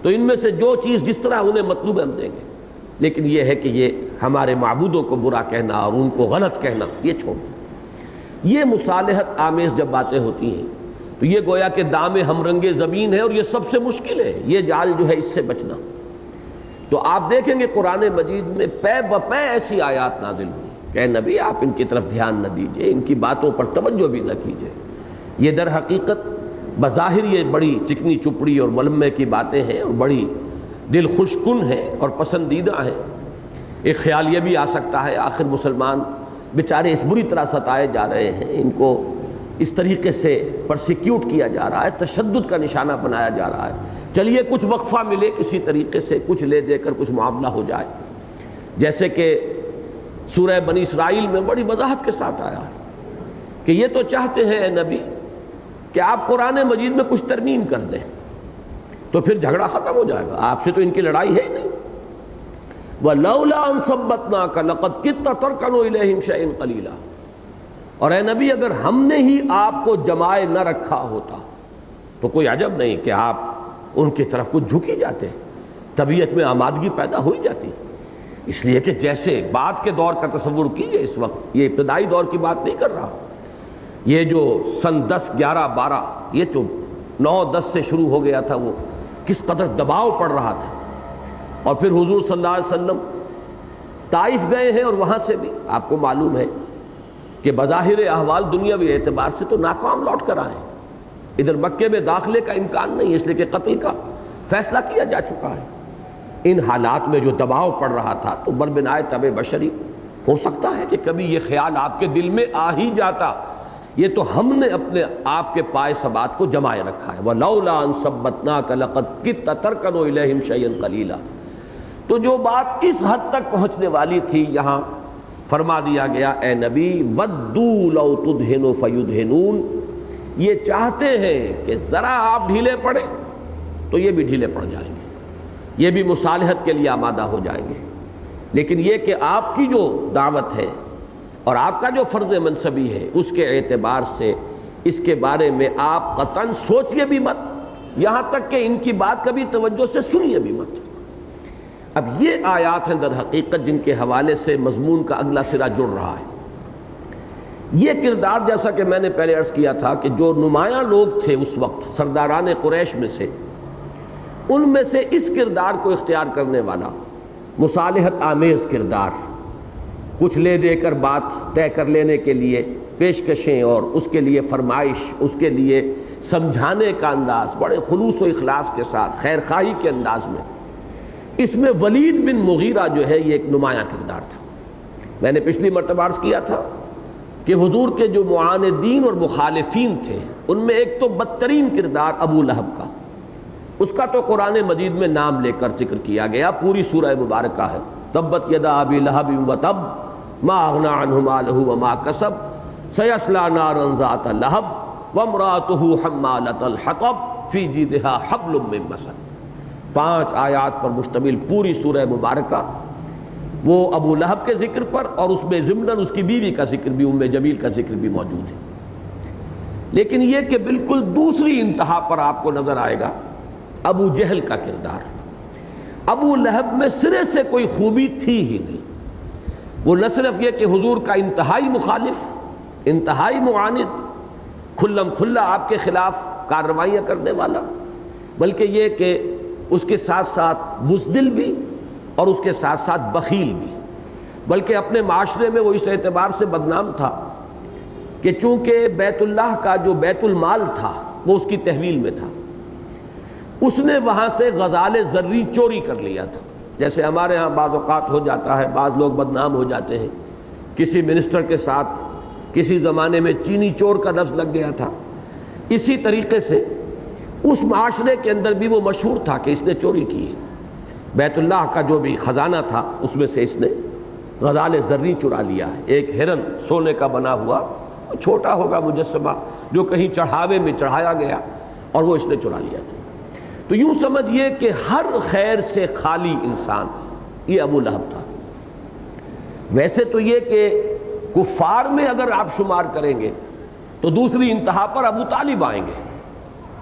تو ان میں سے جو چیز جس طرح انہیں مطلوب ہے ہم دیں گے، لیکن یہ ہے کہ یہ ہمارے معبودوں کو برا کہنا اور ان کو غلط کہنا یہ چھوڑ دیں۔ یہ مصالحت آمیز جب باتیں ہوتی ہیں تو یہ گویا کہ دام ہم رنگ زمین ہے، اور یہ سب سے مشکل ہے یہ جال جو ہے اس سے بچنا۔ تو آپ دیکھیں گے قرآن مجید میں پے بپے ایسی آیات نازل ہوئی کہ اے نبی آپ ان کی طرف دھیان نہ دیجئے، ان کی باتوں پر توجہ بھی نہ کیجئے۔ یہ در حقیقت بظاہر یہ بڑی چکنی چپڑی اور ملمے کی باتیں ہیں اور بڑی دل خوش کن ہیں اور پسندیدہ ہیں۔ ایک خیال یہ بھی آ سکتا ہے آخر مسلمان بیچارے اس بری طرح ستائے جا رہے ہیں، ان کو اس طریقے سے پرسیکیوٹ کیا جا رہا ہے، تشدد کا نشانہ بنایا جا رہا ہے، چلیے کچھ وقفہ ملے، کسی طریقے سے کچھ لے دے کر کچھ معاملہ ہو جائے۔ جیسے کہ سورہ بنی اسرائیل میں بڑی وضاحت کے ساتھ آیا ہے کہ یہ تو چاہتے ہیں اے نبی کہ آپ قرآن مجید میں کچھ ترمیم کر دیں تو پھر جھگڑا ختم ہو جائے گا، آپ سے تو ان کی لڑائی ہے ہی نہیں۔ وَلَوْلَا أَن ثَبَّتْنَاكَ لَقَدْ كِدتَّ تَرْكَنُ إِلَيْهِمْ شَيْئًا قَلِيلًا، اور اے نبی اگر ہم نے ہی آپ کو جمائے نہ رکھا ہوتا تو کوئی عجب نہیں کہ آپ ان کی طرف کچھ جھکی جاتے، طبیعت میں آمادگی پیدا ہوئی جاتی۔ اس لیے کہ جیسے بعد کے دور کا تصور کیجئے، اس وقت یہ ابتدائی دور کی بات نہیں کر رہا، یہ جو سن 10 11 12 یہ تو 9 10 سے شروع ہو گیا تھا، وہ کس قدر دباؤ پڑ رہا تھا۔ اور پھر حضور صلی اللہ علیہ وسلم طائف گئے ہیں اور وہاں سے بھی آپ کو معلوم ہے کہ بظاہر احوال دنیاوی اعتبار سے تو ناکام لوٹ کر آئے، ادھر مکے میں داخلے کا امکان نہیں، اس لیے کہ قتل کا فیصلہ کیا جا چکا ہے۔ ان حالات میں جو دباؤ پڑ رہا تھا تو بربنائے طبع بشری ہو سکتا ہے کہ کبھی یہ خیال آپ کے دل میں آ ہی جاتا، یہ تو ہم نے اپنے آپ کے پائے ثبات کو جمائے رکھا ہے۔ وَلَوْلَا أَن ثَبَّتْنَاكَ لَقَدْ كِدتَّ تَرْكَنُ إِلَيْهِمْ شَيْئًا قَلِيلًا۔ تو جو بات اس حد تک پہنچنے والی تھی یہاں فرما دیا گیا اے نبی وَدُّوا لَوْ تُدْهِنُ فَيُدْهِنُونَ، یہ چاہتے ہیں کہ ذرا آپ ڈھیلے پڑیں تو یہ بھی ڈھیلے پڑ جائیں گے، یہ بھی مصالحت کے لیے آمادہ ہو جائیں گے۔ لیکن یہ کہ آپ کی جو دعوت ہے اور آپ کا جو فرض منصبی ہے اس کے اعتبار سے اس کے بارے میں آپ قطعاً سوچئے بھی مت، یہاں تک کہ ان کی بات کبھی توجہ سے سنیے بھی مت۔ اب یہ آیات ہیں در حقیقت جن کے حوالے سے مضمون کا اگلا سرا جڑ رہا ہے۔ یہ کردار جیسا کہ میں نے پہلے عرض کیا تھا کہ جو نمایاں لوگ تھے اس وقت سرداران قریش میں سے، ان میں سے اس کردار کو اختیار کرنے والا مصالحت آمیز کردار، کچھ لے دے کر بات طے کر لینے کے لیے پیشکشیں اور اس کے لیے فرمائش، اس کے لیے سمجھانے کا انداز بڑے خلوص و اخلاص کے ساتھ خیر خواہی کے انداز میں، اس میں ولید بن مغیرہ جو ہے یہ ایک نمایاں کردار تھا۔ میں نے پچھلی مرتبہ عرض کیا تھا کہ حضور کے جو معاندین اور مخالفین تھے ان میں ایک تو بدترین کردار ابو لہب کا، اس کا تو قرآن مجید میں نام لے کر ذکر کیا گیا، پوری سورہ مبارکہ ہے تبت یدا ابی لہب وتب ما اغنی عنہ مالہ وما کسب سیصلی نارا ذات لہب وامرأتہ حمالۃ الحطب فی جیدہا حبل من مسد۔ 5 آیات پر مشتمل پوری سورہ مبارکہ وہ ابو لہب کے ذکر پر، اور اس میں ضمناً اس کی بیوی کا ذکر بھی، ام جمیل کا ذکر بھی موجود ہے۔ لیکن یہ کہ بالکل دوسری انتہا پر آپ کو نظر آئے گا ابو جہل کا کردار۔ ابو لہب میں سرے سے کوئی خوبی تھی ہی نہیں، وہ نہ صرف یہ کہ حضور کا انتہائی مخالف، انتہائی معاند، کھلم کھلا آپ کے خلاف کارروائیاں کرنے والا، بلکہ یہ کہ اس کے ساتھ ساتھ بزدل بھی اور اس کے ساتھ ساتھ بخیل بھی، بلکہ اپنے معاشرے میں وہ اس اعتبار سے بدنام تھا کہ چونکہ بیت اللہ کا جو بیت المال تھا وہ اس کی تحویل میں تھا، اس نے وہاں سے غزال زرعی چوری کر لیا تھا۔ جیسے ہمارے ہاں بعض اوقات ہو جاتا ہے، بعض لوگ بدنام ہو جاتے ہیں، کسی منسٹر کے ساتھ کسی زمانے میں چینی چور کا لفظ لگ گیا تھا، اسی طریقے سے اس معاشرے کے اندر بھی وہ مشہور تھا کہ اس نے چوری کی ہے۔ بیت اللہ کا جو بھی خزانہ تھا اس میں سے اس نے غزال زرعی چرا لیا ہے، ایک ہرن سونے کا بنا ہوا، چھوٹا ہوگا مجسمہ جو کہیں چڑھاوے میں چڑھایا گیا، اور وہ اس نے چرا لیا تھا۔ تو یوں سمجھیے کہ ہر خیر سے خالی انسان یہ ابو لہب تھا۔ ویسے تو یہ کہ کفار میں اگر آپ شمار کریں گے تو دوسری انتہا پر ابو طالب آئیں گے،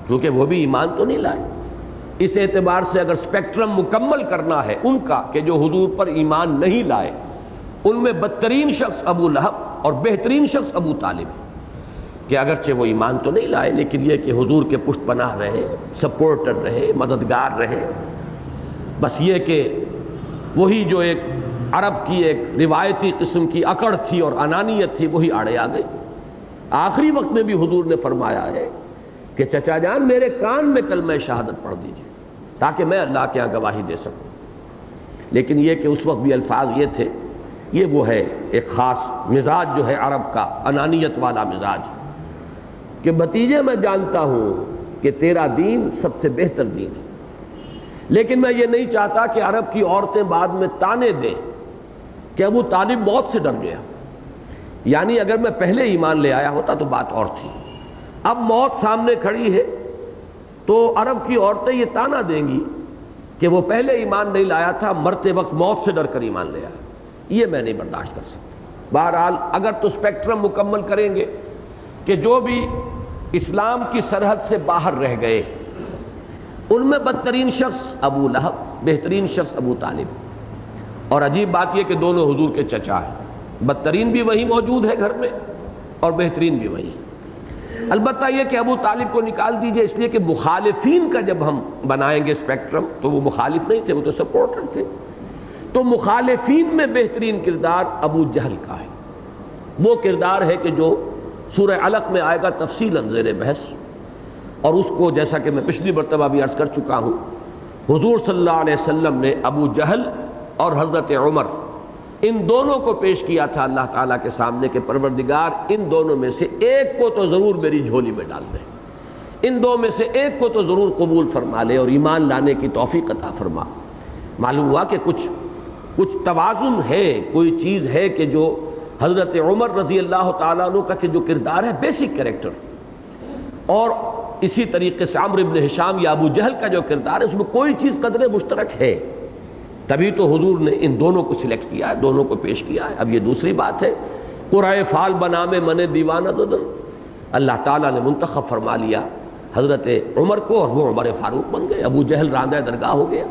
کیونکہ وہ بھی ایمان تو نہیں لائے۔ اس اعتبار سے اگر سپیکٹرم مکمل کرنا ہے ان کا کہ جو حضور پر ایمان نہیں لائے، ان میں بدترین شخص ابو لہب اور بہترین شخص ابو طالب، کہ اگرچہ وہ ایمان تو نہیں لائے لیکن یہ کہ حضور کے پشت پناہ رہے، سپورٹر رہے، مددگار رہے۔ بس یہ کہ وہی جو ایک عرب کی ایک روایتی قسم کی اکڑ تھی اور انانیت تھی وہی آڑے آ گئی۔ آخری وقت میں بھی حضور نے فرمایا ہے کہ چچا جان میرے کان میں کلمہ شہادت پڑھ دیجیے تاکہ میں اللہ کے یہاں گواہی دے سکوں۔ لیکن یہ کہ اس وقت بھی الفاظ یہ تھے، یہ وہ ہے ایک خاص مزاج جو ہے عرب کا، انانیت والا مزاج، کہ بھتیجے میں جانتا ہوں کہ تیرا دین سب سے بہتر دین ہے، لیکن میں یہ نہیں چاہتا کہ عرب کی عورتیں بعد میں تانے دیں کہ ابو طالب موت سے ڈر گیا۔ یعنی اگر میں پہلے ایمان لے آیا ہوتا تو بات اور تھی، اب موت سامنے کھڑی ہے تو عرب کی عورتیں یہ تانا دیں گی کہ وہ پہلے ایمان نہیں لایا تھا، مرتے وقت موت سے ڈر کر ایمان لے آیا۔ یہ میں نہیں برداشت کر سکتا۔ بہرحال اگر تو اسپیکٹرم مکمل کریں گے کہ جو بھی اسلام کی سرحد سے باہر رہ گئے ان میں بدترین شخص ابو لہب، بہترین شخص ابو طالب، اور عجیب بات یہ کہ دونوں حضور کے چچا ہیں، بدترین بھی وہی موجود ہے گھر میں اور بہترین بھی وہی۔ البتہ یہ کہ ابو طالب کو نکال دیجئے اس لیے کہ مخالفین کا جب ہم بنائیں گے اسپیکٹرم تو وہ مخالف نہیں تھے، وہ تو سپورٹر تھے۔ تو مخالفین میں بہترین کردار ابو جہل کا ہے، وہ کردار ہے کہ جو سورہ علق میں آئے گا تفصیلاً زیر بحث، اور اس کو جیسا کہ میں پچھلی مرتبہ بھی عرض کر چکا ہوں، حضور صلی اللہ علیہ وسلم نے ابو جہل اور حضرت عمر ان دونوں کو پیش کیا تھا اللہ تعالیٰ کے سامنے کہ پروردگار ان دونوں میں سے ایک کو تو ضرور میری جھولی میں ڈال دے، ان دو میں سے ایک کو تو ضرور قبول فرما لے اور ایمان لانے کی توفیق عطا فرما۔ معلوم ہوا کہ کچھ توازن ہے، کوئی چیز ہے کہ جو حضرت عمر رضی اللہ تعالیٰ عنہ کا کہ جو کردار ہے بیسک کریکٹر، اور اسی طریقے سے عمرو بن ہشام یا ابو جہل کا جو کردار ہے اس میں کوئی چیز قدر مشترک ہے، تبھی تو حضور نے ان دونوں کو سلیکٹ کیا ہے، دونوں کو پیش کیا ہے۔ اب یہ دوسری بات ہے، قرائے فال بنا میں من دیوانہ زدن، اللہ تعالیٰ نے منتخب فرما لیا حضرت عمر کو اور وہ عمر فاروق بن گئے، ابو جہل راندہ درگاہ ہو گیا۔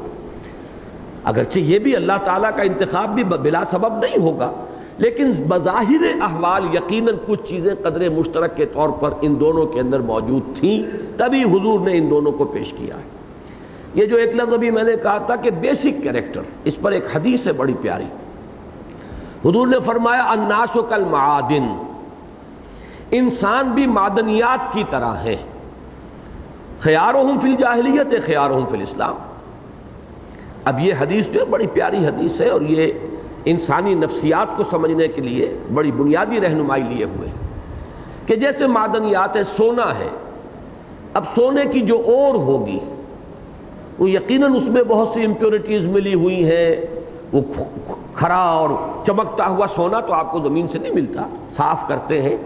اگرچہ یہ بھی اللہ تعالیٰ کا انتخاب بھی بلا سبب نہیں ہوگا، لیکن بظاہر احوال یقیناً کچھ چیزیں قدر مشترک کے طور پر ان دونوں کے اندر موجود تھیں، تبھی حضور نے ان دونوں کو پیش کیا ہے۔ یہ جو ایک لفظ ابھی میں نے کہا تھا کہ بیسک کریکٹر، اس پر ایک حدیث ہے بڑی پیاری، حضور نے فرمایا الناس کالمعادن، انسان بھی معدنیات کی طرح ہے، خیارہم فی الجاہلیت خیارہم فی الاسلام۔ اب یہ حدیث جو ہے بڑی پیاری حدیث ہے، اور یہ انسانی نفسیات کو سمجھنے کے لیے بڑی بنیادی رہنمائی لیے ہوئے کہ جیسے معدنیات ہے، سونا ہے، اب سونے کی جو اور ہوگی وہ یقیناً اس میں بہت سی امپیورٹیز ملی ہوئی ہیں، وہ کھرا اور چمکتا ہوا سونا تو آپ کو زمین سے نہیں ملتا، صاف کرتے ہیں،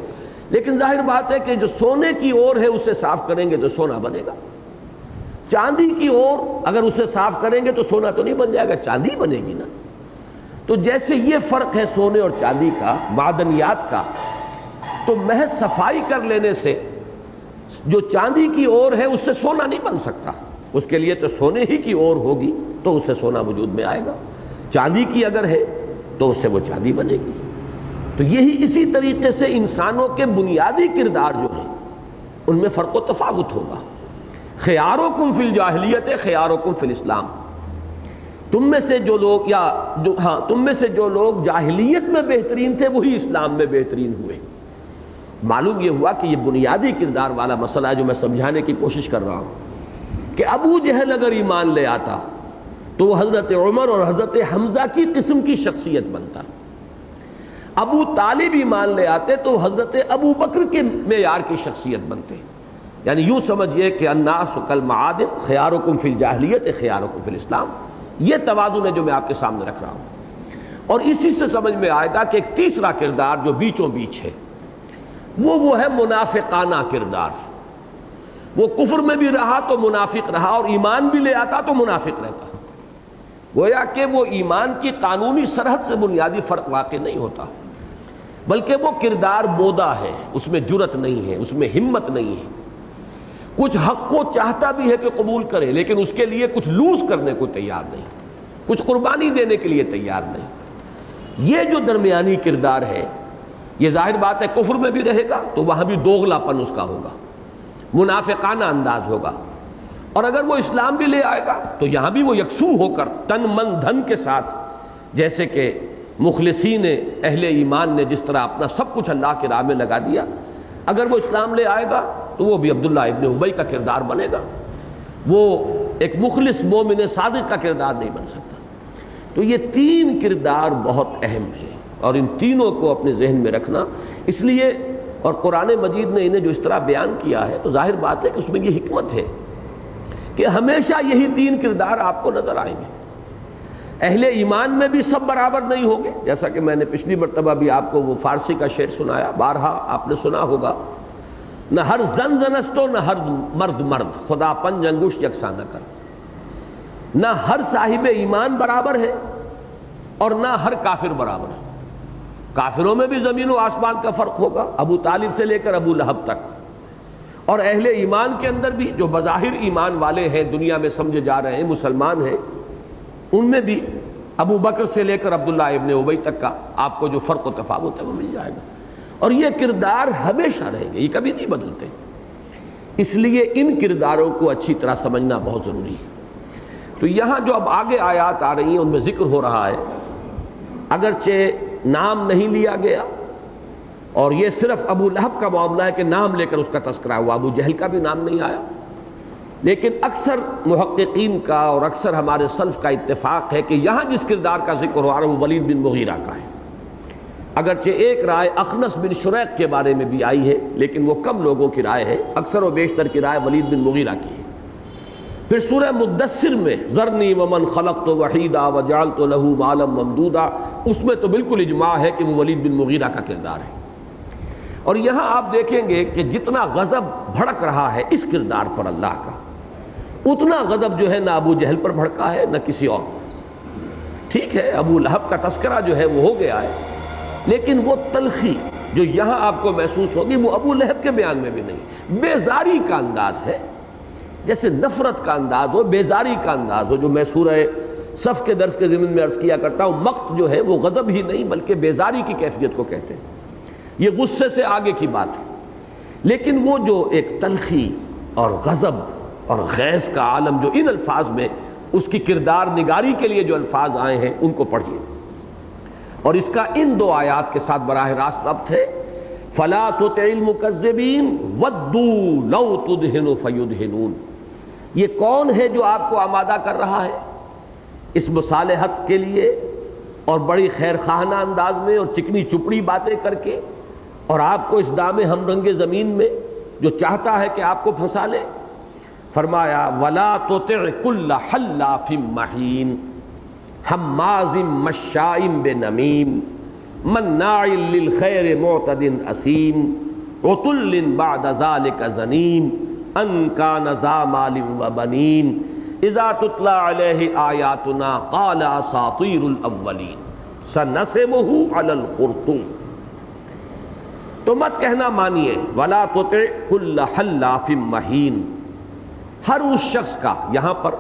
لیکن ظاہر بات ہے کہ جو سونے کی اور ہے اسے صاف کریں گے تو سونا بنے گا۔ چاندی کی اور اگر اسے صاف کریں گے تو سونا تو نہیں بن جائے گا، چاندی بنے گی نا۔ تو جیسے یہ فرق ہے سونے اور چاندی کا، معدنیات کا، تو محض صفائی کر لینے سے جو چاندی کی اور ہے اس سے سونا نہیں بن سکتا، اس کے لیے تو سونے ہی کی اور ہوگی تو اس سے سونا وجود میں آئے گا، چاندی کی اگر ہے تو اس سے وہ چاندی بنے گی۔ تو یہی اسی طریقے سے انسانوں کے بنیادی کردار جو ہیں ان میں فرق و تفاوت ہوگا۔ خیارکم فی الجاہلیت خیارکم فی الاسلام، تم میں سے جو لوگ جاہلیت میں بہترین تھے وہی اسلام میں بہترین ہوئے۔ معلوم یہ ہوا کہ یہ بنیادی کردار والا مسئلہ ہے جو میں سمجھانے کی کوشش کر رہا ہوں کہ ابو جہل اگر ایمان لے آتا تو وہ حضرت عمر اور حضرت حمزہ کی قسم کی شخصیت بنتا، ابو طالب ایمان لے آتے تو حضرت ابو بکر کے معیار کی شخصیت بنتے۔ یعنی یوں سمجھئے کہ الناس کالمعادن خیارکم فی الجاہلیت خیارکم فی الاسلام، یہ توازن ہے جو میں آپ کے سامنے رکھ رہا ہوں۔ اور اسی سے سمجھ میں آئے گا کہ ایک تیسرا کردار جو بیچوں بیچ ہے وہ ہے منافقانہ کردار۔ وہ کفر میں بھی رہا تو منافق رہا، اور ایمان بھی لے آتا تو منافق رہتا۔ گویا کہ وہ ایمان کی قانونی سرحد سے بنیادی فرق واقع نہیں ہوتا، بلکہ وہ کردار بودا ہے، اس میں جرت نہیں ہے، اس میں ہمت نہیں ہے۔ کچھ حق کو چاہتا بھی ہے کہ قبول کرے، لیکن اس کے لیے کچھ لوز کرنے کو تیار نہیں، کچھ قربانی دینے کے لیے تیار نہیں۔ یہ جو درمیانی کردار ہے، یہ ظاہر بات ہے کفر میں بھی رہے گا تو وہاں بھی دوغلاپن اس کا ہوگا، منافقانہ انداز ہوگا، اور اگر وہ اسلام بھی لے آئے گا تو یہاں بھی وہ یکسو ہو کر تن من دھن کے ساتھ، جیسے کہ مخلصین اہل ایمان نے جس طرح اپنا سب کچھ اللہ کی راہ میں لگا دیا، اگر وہ اسلام لے آئے گا تو وہ بھی عبداللہ ابن ابی کا کردار بنے گا، وہ ایک مخلص مومن صادق کا کردار نہیں بن سکتا۔ تو یہ تین کردار بہت اہم ہیں، اور ان تینوں کو اپنے ذہن میں رکھنا، اس لیے اور قرآن مجید نے انہیں جو اس طرح بیان کیا ہے تو ظاہر بات ہے کہ اس میں یہ حکمت ہے کہ ہمیشہ یہی تین کردار آپ کو نظر آئیں گے۔ اہل ایمان میں بھی سب برابر نہیں ہوں گے، جیسا کہ میں نے پچھلی مرتبہ بھی آپ کو وہ فارسی کا شعر سنایا، بارہا آپ نے سنا ہوگا، نہ ہر زن زنستو نہ ہر مرد مرد، خدا پنج انگشت یکساں نہ کر۔ نہ ہر صاحب ایمان برابر ہے اور نہ ہر کافر برابر ہے۔ کافروں میں بھی زمین و آسمان کا فرق ہوگا، ابو طالب سے لے کر ابو لہب تک، اور اہل ایمان کے اندر بھی جو بظاہر ایمان والے ہیں، دنیا میں سمجھے جا رہے ہیں، مسلمان ہیں، ان میں بھی ابو بکر سے لے کر عبداللہ ابن ابی تک کا آپ کو جو فرق و تفاوت ہے وہ مل جائے گا، اور یہ کردار ہمیشہ رہیں گے، یہ کبھی نہیں بدلتے۔ اس لیے ان کرداروں کو اچھی طرح سمجھنا بہت ضروری ہے۔ تو یہاں جو اب آگے آیات آ رہی ہیں ان میں ذکر ہو رہا ہے، اگرچہ نام نہیں لیا گیا، اور یہ صرف ابو لہب کا معاملہ ہے کہ نام لے کر اس کا تذکرہ ہوا، ابو جہل کا بھی نام نہیں آیا، لیکن اکثر محققین کا اور اکثر ہمارے سلف کا اتفاق ہے کہ یہاں جس کردار کا ذکر ہو رہا ہے وہ ولید بن مغیرہ کا ہے۔ اگرچہ ایک رائے اخنس بن شریق کے بارے میں بھی آئی ہے، لیکن وہ کم لوگوں کی رائے ہے، اکثر و بیشتر کی رائے ولید بن مغیرہ کی ہے۔ پھر سورہ مدثر میں ذرنی ومن خلقت وحیدا وجعلت له مالا ممدودا، اس میں تو بالکل اجماع ہے کہ وہ ولید بن مغیرہ کا کردار ہے۔ اور یہاں آپ دیکھیں گے کہ جتنا غضب بھڑک رہا ہے اس کردار پر اللہ کا، اتنا غضب جو ہے نہ ابو جہل پر بھڑکا ہے نہ کسی اور۔ ٹھیک ہے ابو لہب کا تذکرہ جو ہے وہ ہو گیا ہے، لیکن وہ تلخی جو یہاں آپ کو محسوس ہوگی وہ ابو لہب کے بیان میں بھی نہیں۔ بیزاری کا انداز ہے، جیسے نفرت کا انداز ہو، بیزاری کا انداز ہو، جو میں سورہ صف کے درس کے ضمن میں عرض کیا کرتا ہوں، مقت جو ہے وہ غضب ہی نہیں بلکہ بیزاری کی کیفیت کو کہتے ہیں، یہ غصے سے آگے کی بات ہے۔ لیکن وہ جو ایک تلخی اور غضب اور غیظ کا عالم جو ان الفاظ میں اس کی کردار نگاری کے لیے جو الفاظ آئے ہیں ان کو پڑھیے، اور اس کا ان دو آیات کے ساتھ براہ راست ربط ہے۔ فَلَا تُطِعِ الْمُكَذِّبِينَ وَدُّوا لَوْ تُدْهِنُ فَيُدْهِنُونَ۔ یہ کون ہے جو آپ کو آمادہ کر رہا ہے اس مصالحت کے لیے، اور بڑی خیر خواہانہ انداز میں اور چکنی چپڑی باتیں کر کے، اور آپ کو اس دام ہم رنگ زمین میں جو چاہتا ہے کہ آپ کو پھنسا لے؟ فرمایا وَلَا تُطِعْ كُلَّ حَلَّافٍ مَّهِينٍ حَمَّازٍ مَّشَّاءٍ بِنَمِيمٍ مَّنَّاعٍ لِّلْخَيْرِ مُعْتَدٍ أَثِيمٍ عُتُلٍّ بَعْدَ ذَلِكَ زَنِيمٍ أَن كَانَ ذَا مَالٍ وَبَنِينَ إِذَا تُتْلَىٰ عَلَيْهِ آيَاتُنَا قَالَ أَسَاطِيرُ الْأَوَّلِينَ سَنَسِمُهُ عَلَى الْخُرْطُومِ۔ تو مت کہنا مانیے وَلَا تُطِعْ كُلَّ حَلَّافٍ مَّهِينٍ، ہر اس شخص کا، یہاں پر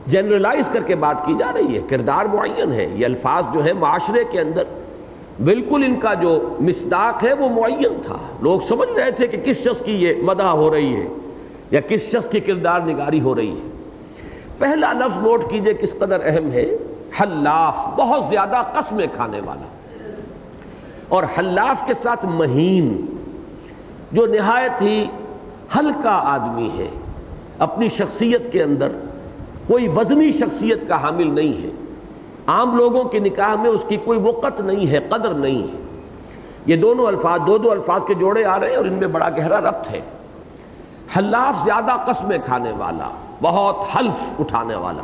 جنرلائز کر کے بات کی جا رہی ہے، کردار معین ہے، یہ الفاظ جو ہے معاشرے کے اندر بالکل ان کا جو مصداق ہے وہ معین تھا، لوگ سمجھ رہے تھے کہ کس شخص کی یہ مدح ہو رہی ہے یا کس شخص کی کردار نگاری ہو رہی ہے۔ پہلا لفظ نوٹ کیجئے کس قدر اہم ہے، حلاف، بہت زیادہ قسمیں کھانے والا، اور حلاف کے ساتھ مہین، جو نہایت ہی ہلکا آدمی ہے، اپنی شخصیت کے اندر کوئی وزنی شخصیت کا حامل نہیں ہے، عام لوگوں کی نکاح میں اس کی کوئی وقت نہیں ہے، قدر نہیں ہے۔ یہ دونوں الفاظ دو الفاظ کے جوڑے آ رہے ہیں اور ان میں بڑا گہرا ربط ہے۔ حلاف زیادہ قسمیں کھانے والا، بہت حلف اٹھانے والا،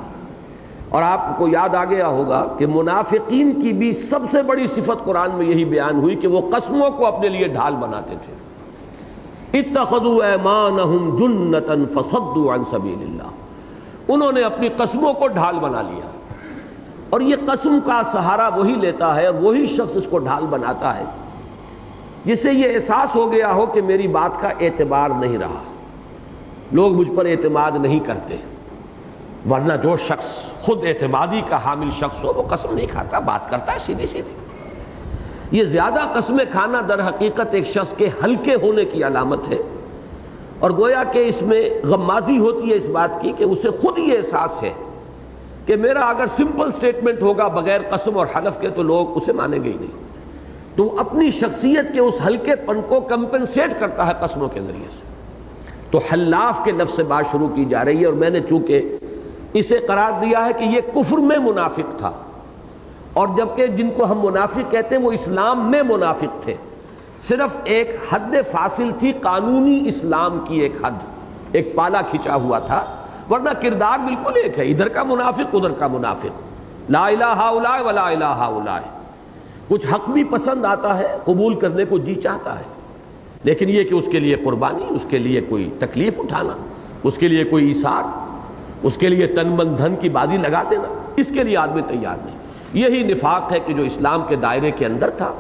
اور آپ کو یاد آ گیا ہوگا کہ منافقین کی بھی سب سے بڑی صفت قرآن میں یہی بیان ہوئی کہ وہ قسموں کو اپنے لیے ڈھال بناتے تھے۔ اتخذوا ایمانہم جنۃ فصدوا عن سبیل اللہ، انہوں نے اپنی قسموں کو ڈھال بنا لیا، اور یہ قسم کا سہارا وہی لیتا ہے اور وہی شخص اس کو ڈھال بناتا ہے جسے یہ احساس ہو گیا ہو کہ میری بات کا اعتبار نہیں رہا، لوگ مجھ پر اعتماد نہیں کرتے۔ ورنہ جو شخص خود اعتمادی کا حامل شخص ہو وہ قسم نہیں کھاتا، بات کرتا ہے سیدھی سیدھی۔ یہ زیادہ قسمیں کھانا در حقیقت ایک شخص کے ہلکے ہونے کی علامت ہے، اور گویا کہ اس میں غمازی ہوتی ہے اس بات کی کہ اسے خود یہ احساس ہے کہ میرا اگر سمپل سٹیٹمنٹ ہوگا بغیر قسم اور حلف کے تو لوگ اسے مانیں گے ہی نہیں، تو اپنی شخصیت کے اس ہلکے پن کو کمپنسیٹ کرتا ہے قسموں کے ذریعے سے۔ تو حلاف کے لفظ سے بات شروع کی جا رہی ہے، اور میں نے چونکہ اسے قرار دیا ہے کہ یہ کفر میں منافق تھا، اور جبکہ جن کو ہم منافق کہتے ہیں وہ اسلام میں منافق تھے، صرف ایک حد فاصل تھی، قانونی اسلام کی ایک حد، ایک پالا کھچا ہوا تھا، ورنہ کردار بالکل ایک ہے، ادھر کا منافق ادھر کا منافق، لا الہ ہؤلاء ولا الہ ہؤلاء۔ کچھ حق بھی پسند آتا ہے، قبول کرنے کو جی چاہتا ہے، لیکن یہ کہ اس کے لیے قربانی، اس کے لیے کوئی تکلیف اٹھانا، اس کے لیے کوئی ایثار، اس کے لیے تن من دھن کی بازی لگا دینا، اس کے لیے آدمی تیار نہیں۔ یہی نفاق ہے کہ جو اسلام کے دائرے کے اندر تھا،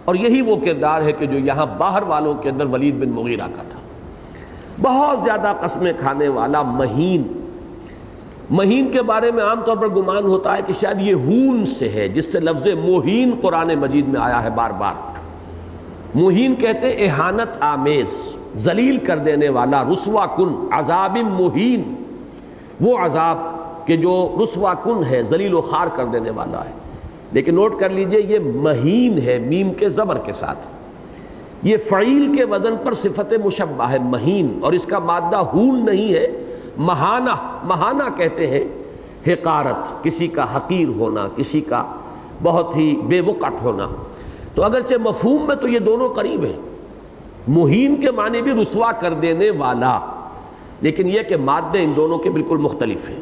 اور یہی وہ کردار ہے کہ جو یہاں باہر والوں کے اندر ولید بن مغیرہ کا تھا۔ بہت زیادہ قسمیں کھانے والا، مہین۔ مہین کے بارے میں عام طور پر گمان ہوتا ہے کہ شاید یہ ہون سے ہے، جس سے لفظ مہین قرآن مجید میں آیا ہے بار بار۔ مہین کہتے ہیں اہانت آمیز، ذلیل کر دینے والا، رسوا کن، عذاب مہین، وہ عذاب کہ جو رسوا کن ہے، ذلیل و خوار کر دینے والا ہے۔ لیکن نوٹ کر لیجئے یہ مہین ہے، میم کے زبر کے ساتھ، یہ فعیل کے وزن پر صفت مشبہ ہے، مہین، اور اس کا مادہ ہون نہیں ہے، مہانہ۔ مہانہ کہتے ہیں حقارت، کسی کا حقیر ہونا، کسی کا بہت ہی بے وقت ہونا۔ تو اگرچہ مفہوم میں تو یہ دونوں قریب ہیں، مہین کے معنی بھی رسوا کر دینے والا، لیکن یہ کہ مادے ان دونوں کے بالکل مختلف ہیں۔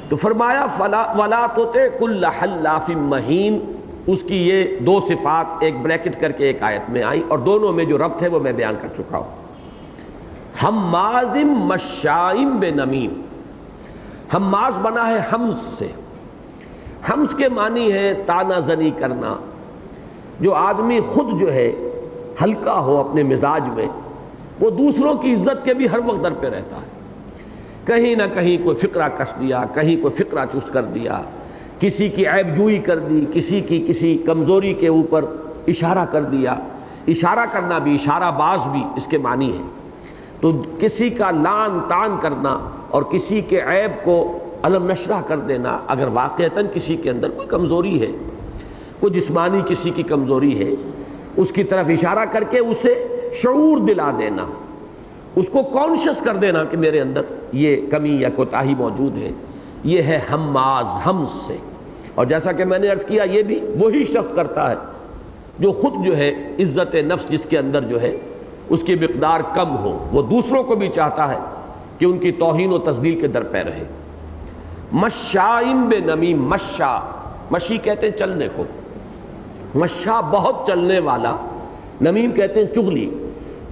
تو فرمایا وَلَا تُطِعْ كُلَّ حَلَّافٍ مَّہِین، اس کی یہ دو صفات ایک بریکٹ کر کے ایک آیت میں آئی، اور دونوں میں جو ربط ہے وہ میں بیان کر چکا ہوں۔ حماز مشاء بنمیم، حماز بنا ہے حمز سے، حمز کے معنی ہے تانا زنی کرنا، جو آدمی خود جو ہے ہلکا ہو اپنے مزاج میں، وہ دوسروں کی عزت کے بھی ہر وقت در پہ رہتا ہے، کہیں نہ کہیں کوئی فقرہ کس دیا، کہیں کوئی فقرہ چست کر دیا، کسی کی عیب جوئی کر دی، کسی کی کسی کمزوری کے اوپر اشارہ کر دیا۔ اشارہ کرنا بھی، اشارہ باز بھی اس کے معنی ہے۔ تو کسی کا لعن طعن کرنا اور کسی کے عیب کو علم نشرہ کر دینا، اگر واقعتاً کسی کے اندر کوئی کمزوری ہے، کوئی جسمانی کسی کی کمزوری ہے، اس کی طرف اشارہ کر کے اسے شعور دلا دینا، اس کو کانشس کر دینا کہ میرے اندر یہ کمی یا کوتاہی موجود ہے، یہ ہے حماز، حمز سے۔ اور جیسا کہ میں نے عرض کیا، یہ بھی وہی شخص کرتا ہے جو خود جو ہے عزت نفس جس کے اندر جو ہے اس کی مقدار کم ہو، وہ دوسروں کو بھی چاہتا ہے کہ ان کی توہین و تذلیل کے در پہ رہے۔ مشاء بنمیم، مشاء، مشی کہتے ہیں چلنے کو، مشاء بہت چلنے والا، نمیم کہتے ہیں چغلی،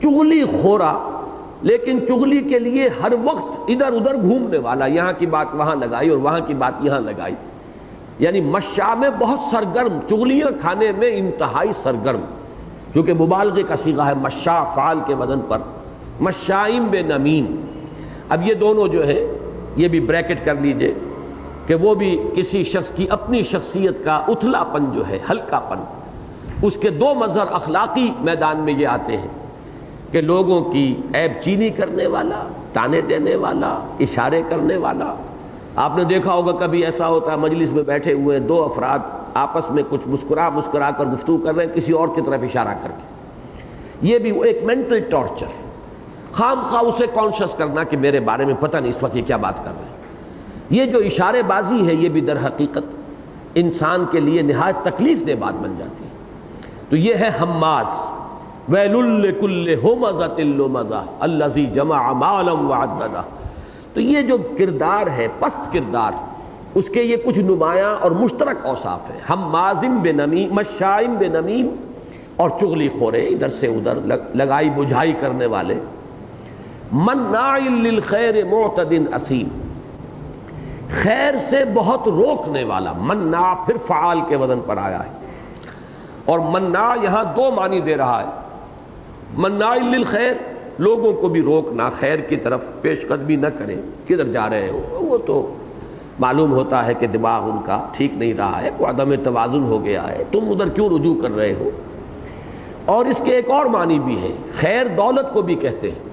چغلی خورا، لیکن چغلی کے لیے ہر وقت ادھر ادھر گھومنے والا، یہاں کی بات وہاں لگائی اور وہاں کی بات یہاں لگائی، یعنی مشاء میں بہت سرگرم، چغلیاں کھانے میں انتہائی سرگرم، کیونکہ مبالغے کا صیغہ ہے مشاء، فعال کے وزن پر، مشاء بنمیم۔ اب یہ دونوں جو ہے یہ بھی بریکٹ کر لیجئے کہ وہ بھی کسی شخص کی اپنی شخصیت کا اتھلا پن جو ہے، ہلکا پن، اس کے دو مظہر اخلاقی میدان میں یہ آتے ہیں کہ لوگوں کی عیب چینی کرنے والا، تانے دینے والا، اشارے کرنے والا۔ آپ نے دیکھا ہوگا کبھی ایسا ہوتا ہے مجلس میں بیٹھے ہوئے دو افراد آپس میں کچھ مسکرا کر گفتگو کر رہے ہیں کسی اور کی طرف اشارہ کر کے، یہ بھی وہ ایک مینٹل ٹارچر، خام خواہ اسے کانشس کرنا کہ میرے بارے میں پتہ نہیں اس وقت یہ کیا بات کر رہے ہیں۔ یہ جو اشارے بازی ہے یہ بھی در حقیقت انسان کے لیے نہایت تکلیف دہ بات بن جاتی ہے۔ تو یہ ہے ہماز، ویل لکل ہمزۃ لمزہ الذی جمع مالا وعددہ۔ تو یہ جو کردار ہے پست کردار، اس کے یہ کچھ نمایاں اور مشترک اوصاف ہیں، ہماز بنمیم، مشاء بنمیم، اور چغلی خورے، ادھر سے ادھر لگائی بجھائی کرنے والے، مناع للخیر معتد اثیم، خیر سے بہت روکنے والا۔ مناع پھر فعال کے وزن پر آیا ہے، اور مناع یہاں دو معنی دے رہا ہے۔ مناع للخیر، لوگوں کو بھی روکنا، خیر کی طرف پیش قدمی نہ کریں، کدھر جا رہے ہو، وہ تو معلوم ہوتا ہے کہ دماغ ان کا ٹھیک نہیں رہا ہے، کوئی عدم توازن ہو گیا ہے، تم ادھر کیوں رجوع کر رہے ہو۔ اور اس کے ایک اور معنی بھی ہے، خیر دولت کو بھی کہتے ہیں،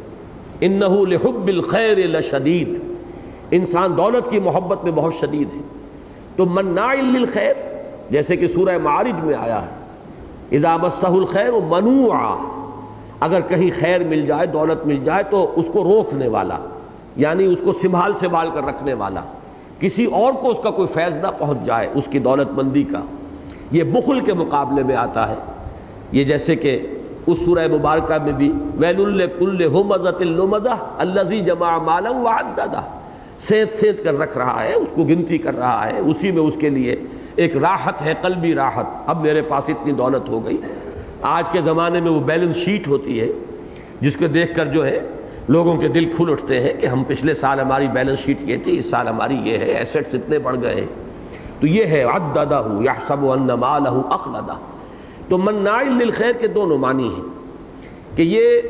انہ لحب الخیر لشدید، انسان دولت کی محبت میں بہت شدید ہے۔ تو مناع للخیر جیسے کہ سورہ معارج میں آیا ہے، اذا مسہ الخیر منوعا، اگر کہیں خیر مل جائے، دولت مل جائے تو اس کو روکنے والا، یعنی اس کو سنبھال کر رکھنے والا، کسی اور کو اس کا کوئی فیض نہ پہنچ جائے اس کی دولت مندی کا۔ یہ بخل کے مقابلے میں آتا ہے۔ یہ جیسے کہ اس سورہ مبارکہ میں بھی ویل لکل ہمزۃ لمزہ الذی جمع مالا وعددہ، سینت کر رکھ رہا ہے، اس کو گنتی کر رہا ہے، اسی میں اس کے لیے ایک راحت ہے، قلبی راحت، اب میرے پاس اتنی دولت ہو گئی۔ آج کے زمانے میں وہ بیلنس شیٹ ہوتی ہے جس کو دیکھ کر جو ہے لوگوں کے دل کھل اٹھتے ہیں کہ ہم پچھلے سال ہماری بیلنس شیٹ یہ تھی، اس سال ہماری یہ ہے، ایسٹس اتنے بڑھ گئے ہیں۔ تو یہ ہے عددہ یحسب ان مالہ اخلدہ۔ تو مناع للخیر کے دونوں معنی ہیں کہ یہ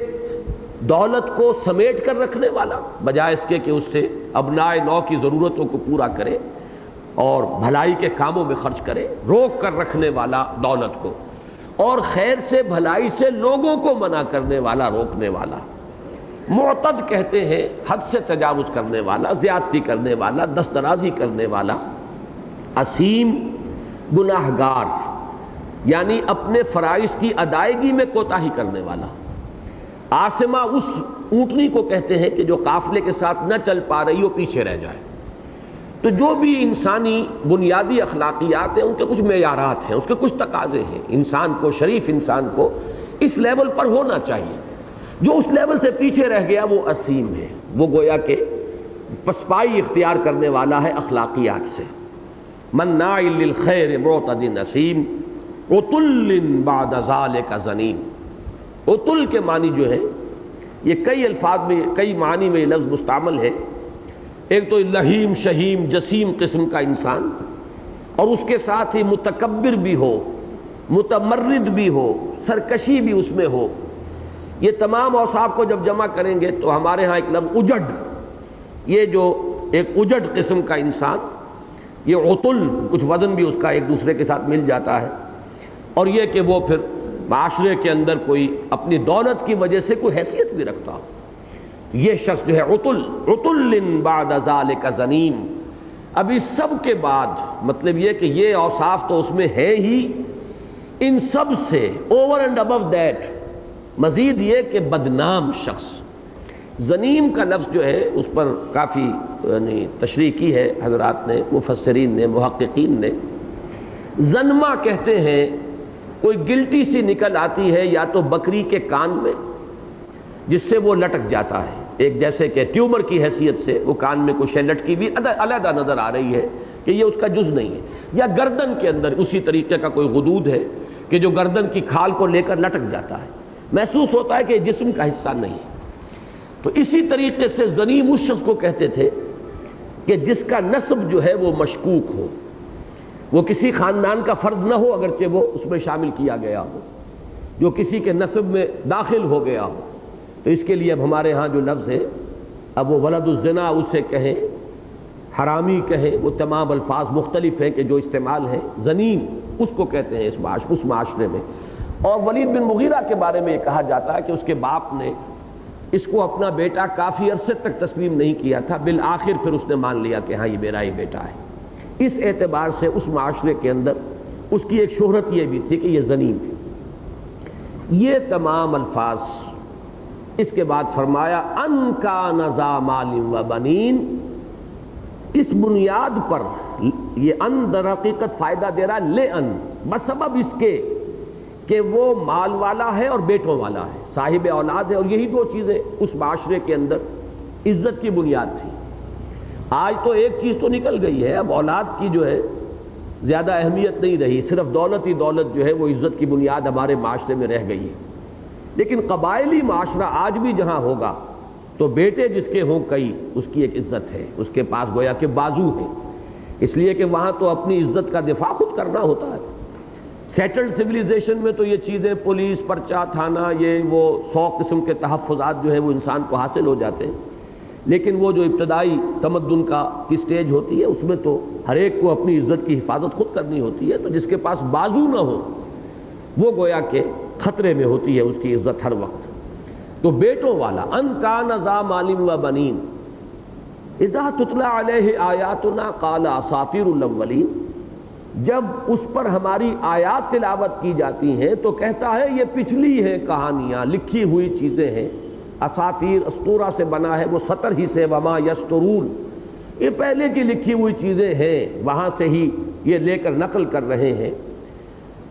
دولت کو سمیٹ کر رکھنے والا، بجائے اس کے کہ اس سے ابناء نو کی ضرورتوں کو پورا کرے اور بھلائی کے کاموں میں خرچ کرے، روک کر رکھنے والا دولت کو، اور خیر سے بھلائی سے لوگوں کو منع کرنے والا، روکنے والا۔ معتد کہتے ہیں حد سے تجاوز کرنے والا، زیادتی کرنے والا، دست درازی کرنے والا۔ اسیم گناہگار، یعنی اپنے فرائض کی ادائیگی میں کوتاہی کرنے والا۔ آسمہ اس اونٹنی کو کہتے ہیں کہ جو قافلے کے ساتھ نہ چل پا رہی ہو، پیچھے رہ جائے۔ تو جو بھی انسانی بنیادی اخلاقیات ہیں ان کے کچھ معیارات ہیں، اس کے کچھ تقاضے ہیں، انسان کو، شریف انسان کو اس لیول پر ہونا چاہیے۔ جو اس لیول سے پیچھے رہ گیا وہ اسیم ہے، وہ گویا کہ پسپائی اختیار کرنے والا ہے اخلاقیات سے۔ مناع للخیر معتد اسیم، عتل بعد ذلک زنیم۔ عتل کے معنی جو ہے یہ کئی الفاظ میں، کئی معنی میں یہ لفظ مستعمل ہے۔ ایک تو لہیم، شہیم، جسیم قسم کا انسان، اور اس کے ساتھ ہی متکبر بھی ہو، متمرد بھی ہو، سرکشی بھی اس میں ہو۔ یہ تمام اوصاف کو جب جمع کریں گے تو ہمارے ہاں ایک لفظ اجڑ، یہ جو ایک اجڑ قسم کا انسان، یہ عتل، کچھ وزن بھی اس کا ایک دوسرے کے ساتھ مل جاتا ہے، اور یہ کہ وہ پھر معاشرے کے اندر کوئی اپنی دولت کی وجہ سے کوئی حیثیت بھی رکھتا ہو، یہ شخص جو ہے عتل، عتل بعد ذلک زنیم۔ اب اس سب کے بعد مطلب یہ کہ یہ اوصاف تو اس میں ہے ہی، ان سب سے اوور اینڈ ابو دیٹ مزید یہ کہ بدنام شخص۔ زنیم کا لفظ جو ہے اس پر کافی یعنی تشریح کی ہے حضرات نے، مفسرین نے، محققین نے۔ زنما کہتے ہیں کوئی گلٹی سی نکل آتی ہے یا تو بکری کے کان میں جس سے وہ لٹک جاتا ہے، ایک جیسے کہ ٹیومر کی حیثیت سے وہ کان میں کچھ لٹکی ہوئی علیحدہ نظر آ رہی ہے کہ یہ اس کا جز نہیں ہے، یا گردن کے اندر اسی طریقے کا کوئی غدود ہے کہ جو گردن کی کھال کو لے کر لٹک جاتا ہے، محسوس ہوتا ہے کہ یہ جسم کا حصہ نہیں ہے۔ تو اسی طریقے سے زنیم اس شخص کو کہتے تھے کہ جس کا نسب جو ہے وہ مشکوک ہو، وہ کسی خاندان کا فرد نہ ہو اگرچہ وہ اس میں شامل کیا گیا ہو، جو کسی کے نسب میں داخل ہو گیا ہو۔ تو اس کے لیے اب ہمارے ہاں جو لفظ ہے، ب وہ ولد الزنا اسے کہیں، حرامی کہیں، وہ تمام الفاظ مختلف ہیں کہ جو استعمال ہیں۔ زنیم اس کو کہتے ہیں اس معاشرے میں۔ اور ولید بن مغیرہ کے بارے میں یہ کہا جاتا ہے کہ اس کے باپ نے اس کو اپنا بیٹا کافی عرصے تک تسلیم نہیں کیا تھا، بالآخر پھر اس نے مان لیا کہ ہاں یہ میرا ہی بیٹا ہے۔ اس اعتبار سے اس معاشرے کے اندر اس کی ایک شہرت یہ بھی تھی کہ یہ ذنیم ہے۔ یہ تمام الفاظ، اس کے بعد فرمایا ان کان ذا مال و بنین، اس بنیاد پر یہ ان در حقیقت فائدہ دے رہا ہے لے ان، بسبب اس کے کہ وہ مال والا ہے اور بیٹوں والا ہے، صاحب اولاد ہے، اور یہی دو چیزیں اس معاشرے کے اندر عزت کی بنیاد تھی۔ آج تو ایک چیز تو نکل گئی ہے، اب اولاد کی جو ہے زیادہ اہمیت نہیں رہی، صرف دولت ہی دولت جو ہے وہ عزت کی بنیاد ہمارے معاشرے میں رہ گئی ہے۔ لیکن قبائلی معاشرہ آج بھی جہاں ہوگا تو بیٹے جس کے ہوں کئی، اس کی ایک عزت ہے، اس کے پاس گویا کہ بازو ہے، اس لیے کہ وہاں تو اپنی عزت کا دفاع خود کرنا ہوتا ہے۔ سیٹلڈ سویلائزیشن میں تو یہ چیزیں پولیس، پرچہ، تھانہ، یہ وہ 100 قسم کے تحفظات جو ہیں وہ انسان کو حاصل ہو جاتے ہیں، لیکن وہ جو ابتدائی تمدن کی سٹیج ہوتی ہے اس میں تو ہر ایک کو اپنی عزت کی حفاظت خود کرنی ہوتی ہے، تو جس کے پاس بازو نہ ہو وہ گویا کہ خطرے میں ہوتی ہے اس کی عزت ہر وقت۔ تو بیٹوں والا ان کان ذا مال و بنین اذا تتلی علیہ آیاتنا قال اساطیر الاولین، جب اس پر ہماری آیات تلاوت کی جاتی ہیں تو کہتا ہے یہ پچھلی ہیں کہانیاں، لکھی ہوئی چیزیں ہیں۔ اساطیر اسطورہ سے بنا ہے، وہ سطر ہی سے، وما یسترون، یہ پہلے کی لکھی ہوئی چیزیں ہیں، وہاں سے ہی یہ لے کر نقل کر رہے ہیں۔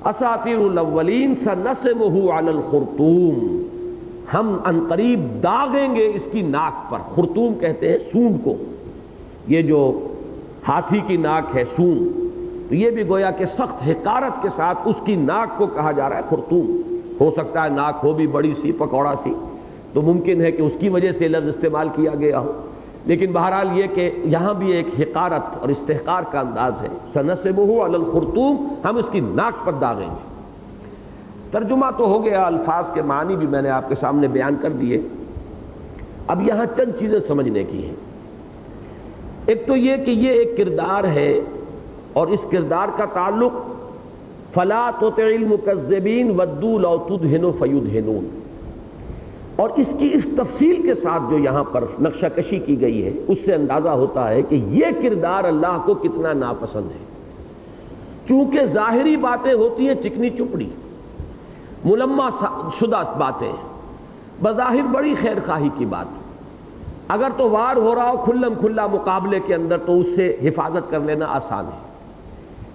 اساطیر الاولین سنسمہ علی الخرطوم، ہم عنقریب داغیں گے اس کی ناک پر۔ خرطوم کہتے ہیں سونڈ کو، یہ جو ہاتھی کی ناک ہے سونڈ، تو یہ بھی گویا کہ سخت حقارت کے ساتھ اس کی ناک کو کہا جا رہا ہے خرطوم۔ ہو سکتا ہے ناک ہو بھی بڑی سی، پکوڑا سی، تو ممکن ہے کہ اس کی وجہ سے لفظ استعمال کیا گیا ہو، لیکن بہرحال یہ کہ یہاں بھی ایک حقارت اور استحقار کا انداز ہے۔ سنسمہ علی الخرطوم، ہم اس کی ناک پر داغیں گے۔ ترجمہ تو ہو گیا، الفاظ کے معنی بھی میں نے آپ کے سامنے بیان کر دیے۔ اب یہاں چند چیزیں سمجھنے کی ہیں۔ ایک تو یہ کہ یہ ایک کردار ہے، اور اس کردار کا تعلق فلا تطع المکذبین ودوا لو تدہن فیدہنون، اور اس کی اس تفصیل کے ساتھ جو یہاں پر نقشہ کشی کی گئی ہے اس سے اندازہ ہوتا ہے کہ یہ کردار اللہ کو کتنا ناپسند ہے۔ چونکہ ظاہری باتیں ہوتی ہیں چکنی چپڑی، ملمہ شدہ باتیں، بظاہر بڑی خیر خواہی کی بات، اگر تو وار ہو رہا ہو کھلم کھلا مقابلے کے اندر تو اس سے حفاظت کر لینا آسان ہے،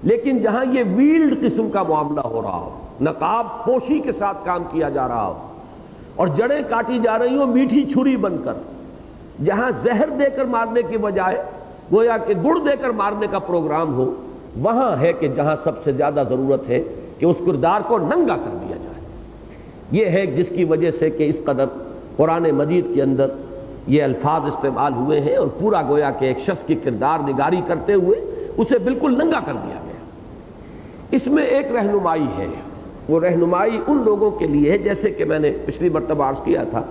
لیکن جہاں یہ ویلڈ قسم کا معاملہ ہو رہا ہو، نقاب پوشی کے ساتھ کام کیا جا رہا ہو اور جڑیں کاٹی جا رہی ہوں میٹھی چھری بن کر، جہاں زہر دے کر مارنے کی بجائے گویا کہ گڑ دے کر مارنے کا پروگرام ہو، وہاں ہے کہ جہاں سب سے زیادہ ضرورت ہے کہ اس کردار کو ننگا کر دیا جائے۔ یہ ہے جس کی وجہ سے کہ اس قدر قرآن مجید کے اندر یہ الفاظ استعمال ہوئے ہیں، اور پورا گویا کہ ایک شخص کی کردار نگاری کرتے ہوئے اسے بالکل ننگا کر دیا گیا۔ اس میں ایک رہنمائی ہے، وہ رہنمائی ان لوگوں کے لیے ہے، جیسے کہ میں نے پچھلی مرتبہ عرض کیا تھا،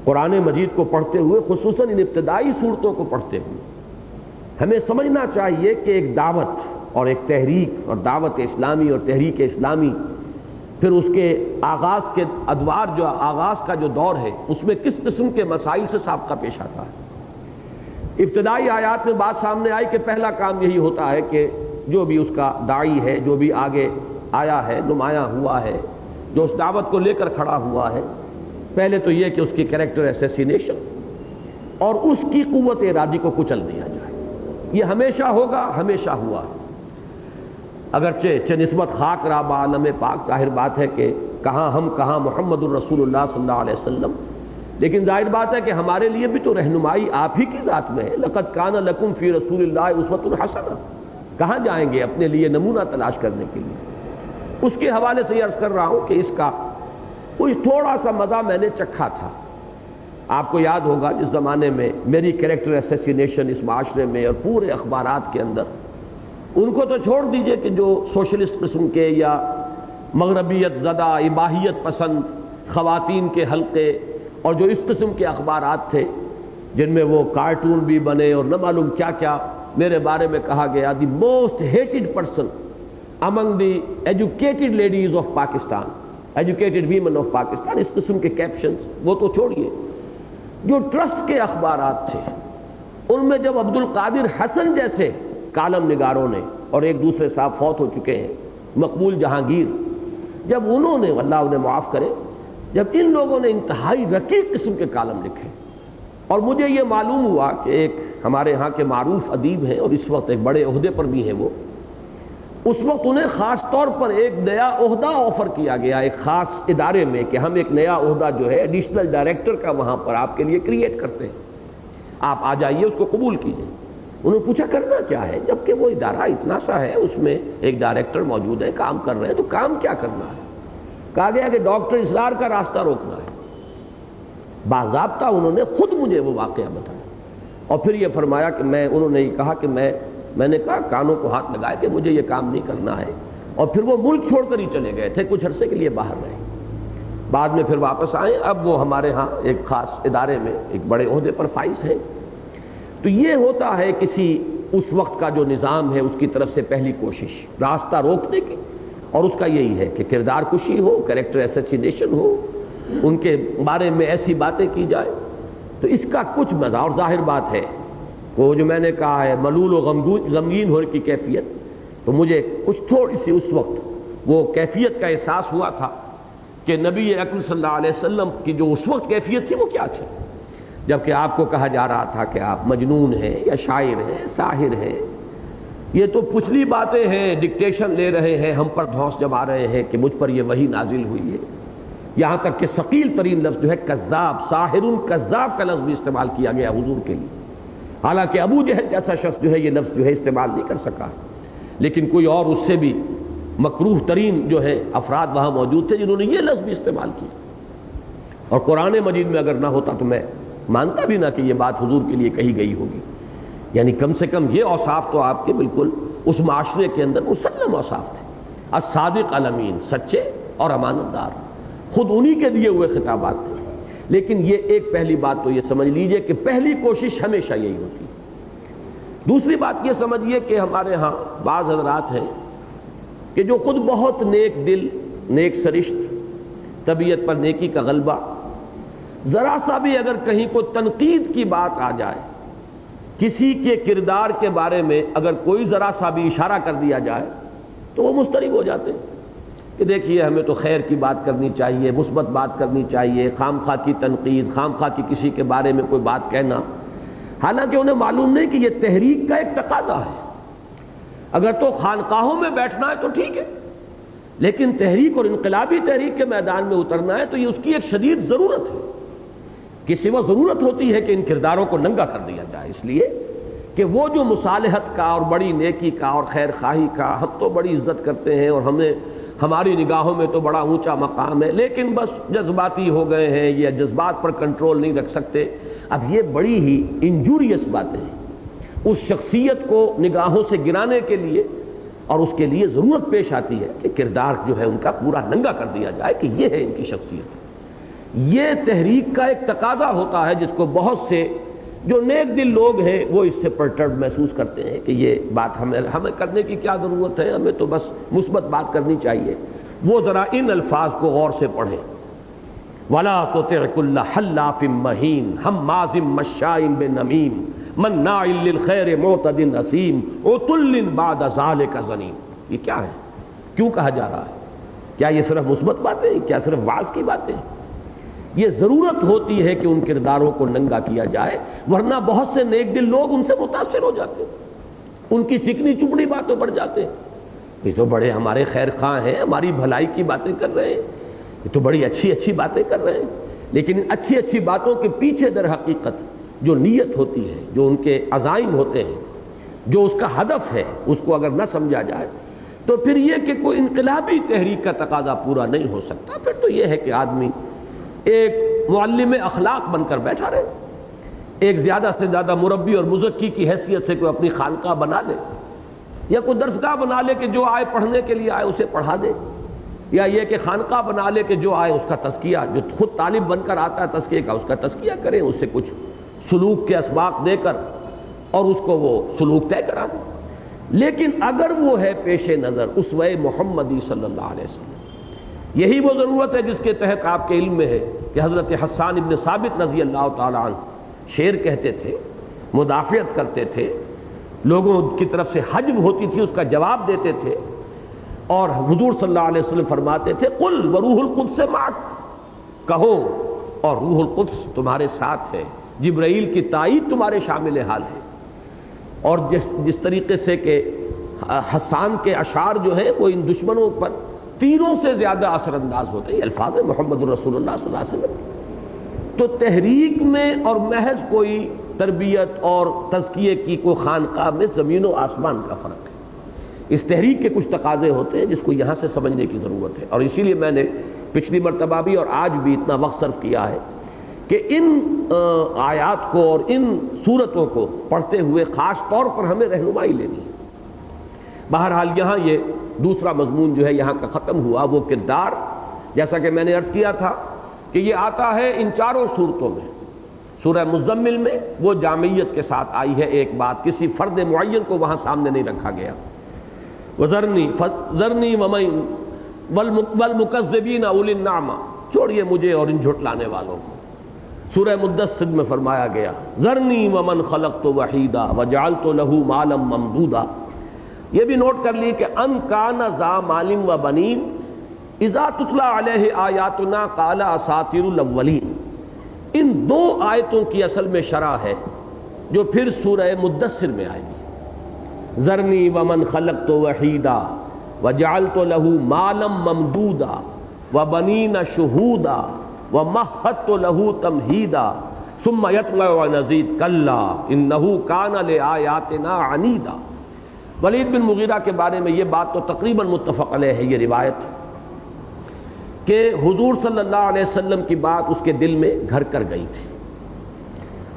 قرآن مجید کو پڑھتے ہوئے، خصوصاً ان ابتدائی صورتوں کو پڑھتے ہوئے ہمیں سمجھنا چاہیے کہ ایک دعوت اور ایک تحریک، اور دعوت اسلامی اور تحریک اسلامی، پھر اس کے آغاز کے ادوار، جو آغاز کا جو دور ہے اس میں کس قسم کے مسائل سے سابقہ پیش آتا ہے۔ ابتدائی آیات میں بات سامنے آئی کہ پہلا کام یہی ہوتا ہے کہ جو بھی اس کا داعی ہے، جو بھی آگے آیا ہے، نمایاں ہوا ہے، جو اس دعوت کو لے کر کھڑا ہوا ہے، پہلے تو یہ کہ اس کی کریکٹر اسیسینیشن اور اس کی قوت ارادی کو کچل دیا جائے۔ یہ ہمیشہ ہوگا، ہمیشہ ہوا، اگرچہ نسبت خاک را با عالم پاک، ظاہر بات ہے کہ کہاں ہم، کہاں محمد الرسول اللہ صلی اللہ علیہ وسلم، لیکن ظاہر بات ہے کہ ہمارے لیے بھی تو رہنمائی آپ ہی کی ذات میں ہے۔ لقد کان لکم فی رسول اللہ اسوۃ حسنہ، کہاں جائیں گے اپنے لیے نمونہ تلاش کرنے کے لیے؟ اس کے حوالے سے یہ عرض کر رہا ہوں کہ اس کا کوئی تھوڑا سا مزہ میں نے چکھا تھا۔ آپ کو یاد ہوگا جس زمانے میں میری کریکٹر اسیسینیشن اس معاشرے میں اور پورے اخبارات کے اندر، ان کو تو چھوڑ دیجئے کہ جو سوشلسٹ قسم کے یا مغربیت زدہ، اباحیت پسند خواتین کے حلقے اور جو اس قسم کے اخبارات تھے جن میں وہ کارٹون بھی بنے اور نہ معلوم کیا کیا میرے بارے میں کہا گیا، the most hated person among the educated ladies of Pakistan, educated women of Pakistan. اس قسم کے کیپشنز وہ تو چھوڑیے، جو ٹرسٹ کے اخبارات تھے ان میں جب عبد القادر حسن جیسے کالم نگاروں نے، اور ایک دوسرے صاحب فوت ہو چکے ہیں، مقبول جہانگیر، جب انہوں نے، اللہ انہیں معاف کرے، جب ان لوگوں نے انتہائی رقیق قسم کے کالم لکھے، اور مجھے یہ معلوم ہوا کہ ایک ہمارے ہاں کے معروف ادیب ہیں اور اس وقت ایک بڑے عہدے پر بھی ہیں وہ، اس وقت انہیں خاص طور پر ایک نیا عہدہ آفر کیا گیا ایک خاص ادارے میں، کہ ہم ایک نیا عہدہ جو ہے ایڈیشنل ڈائریکٹر کا وہاں پر آپ کے لیے کریٹ کرتے ہیں، آپ آ جائیے، اس کو قبول کیجیے۔ انہوں نے پوچھا کرنا کیا ہے، جبکہ وہ ادارہ اتنا سا ہے، اس میں ایک ڈائریکٹر موجود ہے، کام کر رہے ہیں، تو کام کیا کرنا ہے؟ کہا گیا کہ ڈاکٹر اسرار کا راستہ روکنا ہے۔ باضابطہ انہوں نے خود مجھے وہ واقعہ بتایا، اور پھر یہ فرمایا کہ انہوں نے یہ کہا کہ میں نے کہا کانوں کو ہاتھ لگائے کہ مجھے یہ کام نہیں کرنا ہے، اور پھر وہ ملک چھوڑ کر ہی چلے گئے تھے، کچھ عرصے کے لیے باہر رہے، بعد میں پھر واپس آئے، اب وہ ہمارے ہاں ایک خاص ادارے میں ایک بڑے عہدے پر فائز ہیں۔ تو یہ ہوتا ہے کسی اس وقت کا جو نظام ہے اس کی طرف سے پہلی کوشش راستہ روکنے کی، اور اس کا یہی ہے کہ کردار کشی ہو، کریکٹر ایسیسینیشن ہو، ان کے بارے میں ایسی باتیں کی جائے۔ تو اس کا کچھ مزہ، اور ظاہر بات ہے وہ جو میں نے کہا ہے ملول و غمگین ہونے کی کیفیت، تو مجھے کچھ تھوڑی سی اس وقت وہ کیفیت کا احساس ہوا تھا کہ نبی اکرم صلی اللہ علیہ وسلم کی جو اس وقت کیفیت تھی وہ کیا تھی، جبکہ آپ کو کہا جا رہا تھا کہ آپ مجنون ہیں یا شاعر ہیں، ساحر ہیں، یہ تو پچھلی باتیں ہیں، ڈکٹیشن لے رہے ہیں، ہم پر دھونس جما رہے ہیں کہ مجھ پر یہ وحی نازل ہوئی ہے، یہاں تک کہ ثقیل ترین لفظ جو ہے کذاب، ساحر کذاب کا لفظ بھی استعمال کیا گیا حضور کے لیے، حالانکہ ابو جہل جیسا شخص جو ہے یہ لفظ جو ہے استعمال نہیں کر سکا، لیکن کوئی اور اس سے بھی مکروہ ترین جو ہے افراد وہاں موجود تھے جنہوں نے یہ لفظ بھی استعمال کیا، اور قرآن مجید میں اگر نہ ہوتا تو میں مانتا بھی نہ کہ یہ بات حضور کے لیے کہی گئی ہوگی، یعنی کم سے کم یہ اوصاف تو آپ کے بالکل اس معاشرے کے اندر مسلم اوصاف تھے، الصادق الامین، سچے اور امانت دار، خود انہی کے دیے ہوئے خطابات تھے۔ لیکن یہ ایک پہلی بات تو یہ سمجھ لیجئے کہ پہلی کوشش ہمیشہ یہی ہوتی ہے۔ دوسری بات یہ سمجھیے کہ ہمارے ہاں بعض حضرات ہیں کہ جو خود بہت نیک دل، نیک سرشت، طبیعت پر نیکی کا غلبہ، ذرا سا بھی اگر کہیں کو تنقید کی بات آ جائے، کسی کے کردار کے بارے میں اگر کوئی ذرا سا بھی اشارہ کر دیا جائے تو وہ مضطرب ہو جاتے ہیں کہ دیکھیے ہمیں تو خیر کی بات کرنی چاہیے، مثبت بات کرنی چاہیے، خام خواہ کی تنقید، خام خواہ کی کسی کے بارے میں کوئی بات کہنا، حالانکہ انہیں معلوم نہیں کہ یہ تحریک کا ایک تقاضا ہے۔ اگر تو خانقاہوں میں بیٹھنا ہے تو ٹھیک ہے، لیکن تحریک اور انقلابی تحریک کے میدان میں اترنا ہے تو یہ اس کی ایک شدید ضرورت ہے، کسی وقت ضرورت ہوتی ہے کہ ان کرداروں کو ننگا کر دیا جائے، اس لیے کہ وہ جو مصالحت کا اور بڑی نیکی کا اور خیر خواہی کا ہم تو بڑی عزت کرتے ہیں اور ہماری نگاہوں میں تو بڑا اونچا مقام ہے، لیکن بس جذباتی ہو گئے ہیں یا جذبات پر کنٹرول نہیں رکھ سکتے، اب یہ بڑی ہی انجوریس باتیں ہیں، اس شخصیت کو نگاہوں سے گرانے کے لیے، اور اس کے لیے ضرورت پیش آتی ہے کہ کردار جو ہے ان کا پورا ننگا کر دیا جائے کہ یہ ہے ان کی شخصیت۔ یہ تحریک کا ایک تقاضا ہوتا ہے جس کو بہت سے جو نیک دل لوگ ہیں وہ اس سے پرٹرب محسوس کرتے ہیں کہ یہ بات ہمیں کرنے کی کیا ضرورت ہے، ہمیں تو بس مثبت بات کرنی چاہیے۔ وہ ذرا ان الفاظ کو غور سے پڑھیں، وَلَا تُطِعْ كُلَّ حَلَّافٍ مَّهِينٍ ہَمَّازٍ مَّشَّاءٍ بِنَمِيمٍ مَّنَّاعٍ لِّلْخَيْرِ مُعْتَدٍ أَثِيمٍ عُتُلٍّ بَعْدَ ذَلِكَ زَنِيمٍ۔ یہ کیا ہے؟ کیوں کہا جا رہا ہے؟ کیا یہ صرف مثبت باتیں ہیں؟ کیا صرف وعظ کی باتیں ہیں؟ یہ ضرورت ہوتی ہے کہ ان کرداروں کو ننگا کیا جائے، ورنہ بہت سے نیک دل لوگ ان سے متاثر ہو جاتے ہیں، ان کی چکنی چپڑی باتوں پر جاتے ہیں، یہ تو بڑے ہمارے خیر خواہ ہیں، ہماری بھلائی کی باتیں کر رہے ہیں، یہ تو بڑی اچھی اچھی باتیں کر رہے ہیں، لیکن ان اچھی اچھی باتوں کے پیچھے در حقیقت جو نیت ہوتی ہے، جو ان کے عزائم ہوتے ہیں، جو اس کا ہدف ہے، اس کو اگر نہ سمجھا جائے تو پھر یہ کہ کوئی انقلابی تحریک کا تقاضا پورا نہیں ہو سکتا، پھر تو یہ ہے کہ آدمی ایک معلم اخلاق بن کر بیٹھا رہے، ایک زیادہ سے زیادہ مربی اور مزکی کی حیثیت سے کوئی اپنی خانقاہ بنا لے، یا کوئی درسگاہ بنا لے کہ جو آئے پڑھنے کے لیے آئے اسے پڑھا دے، یا یہ کہ خانقاہ بنا لے کہ جو آئے اس کا تزکیہ، جو خود طالب بن کر آتا ہے تزکیے کا اس کا تزکیہ کریں، اس سے کچھ سلوک کے اسباق دے کر اور اس کو وہ سلوک طے کرا دیں۔ لیکن اگر وہ ہے پیش نظر اسوہ محمدی صلی اللہ علیہ وسلم، یہی وہ ضرورت ہے جس کے تحت آپ کے علم میں ہے کہ حضرت حسان ابن ثابت رضی اللہ تعالیٰ عنہ شعر کہتے تھے، مدافعت کرتے تھے، لوگوں کی طرف سے حجب ہوتی تھی اس کا جواب دیتے تھے، اور حضور صلی اللہ علیہ وسلم فرماتے تھے قل وروح القدس معک، کہو اور روح القدس تمہارے ساتھ ہے، جبرائیل کی تائید تمہارے شامل حال ہے۔ اور جس طریقے سے کہ حسان کے اشعار جو ہیں وہ ان دشمنوں پر تیروں سے زیادہ اثر انداز ہوتے ہیں، یہ الفاظ ہیں محمد الرسول اللہ صلی اللہ علیہ وسلم۔ تو تحریک میں اور محض کوئی تربیت اور تزکیے کی کوئی خانقاہ میں زمین و آسمان کا فرق ہے۔ اس تحریک کے کچھ تقاضے ہوتے ہیں جس کو یہاں سے سمجھنے کی ضرورت ہے، اور اسی لیے میں نے پچھلی مرتبہ بھی اور آج بھی اتنا وقت صرف کیا ہے کہ ان آیات کو اور ان صورتوں کو پڑھتے ہوئے خاص طور پر ہمیں رہنمائی لینی ہے۔ بہرحال یہاں یہ دوسرا مضمون جو ہے یہاں کا ختم ہوا، وہ کردار، جیسا کہ میں نے عرض کیا تھا کہ یہ آتا ہے ان چاروں صورتوں میں۔ سورہ مزمل میں وہ جامعیت کے ساتھ آئی ہے، ایک بات کسی فرد معین کو وہاں سامنے نہیں رکھا گیا۔ وَذَرْنِي وَمَن وَالْمُكَذِّبِينَ أُولِي النَّعْمَةِ، چھوڑیے مجھے اور ان جھٹلانے والوں کو۔ سورہ مدثر میں فرمایا گیا ذرنی ومن خلقت وحیدا وجعلت له مالا ممدودا۔ یہ بھی نوٹ کر لی کہ ان کان ذا مال و بنین اذا تتلی علیہ آیاتنا قال اساطیر الاولین۔ ان دو آیتوں کی اصل میں شرح ہے جو پھر سورہ مدثر میں آئے گی۔ ذرنی ومن خلقت وحیدا وجعلت له مالا ممدودا وبنین شہودا وَمَحَّدْتُ لَهُ تَمْهِيدًا ثُمَّ يَطْمَعُ أَنْ أَزِيدَ كَلَّا إِنَّهُ كَانَ لِآيَاتِنَا عَنِيدًا۔ ولید بن مغیرہ کے بارے میں یہ بات تو تقریباً متفق علیہ ہے، یہ روایت کہ حضور صلی اللہ علیہ وسلم کی بات اس کے دل میں گھر کر گئی تھی،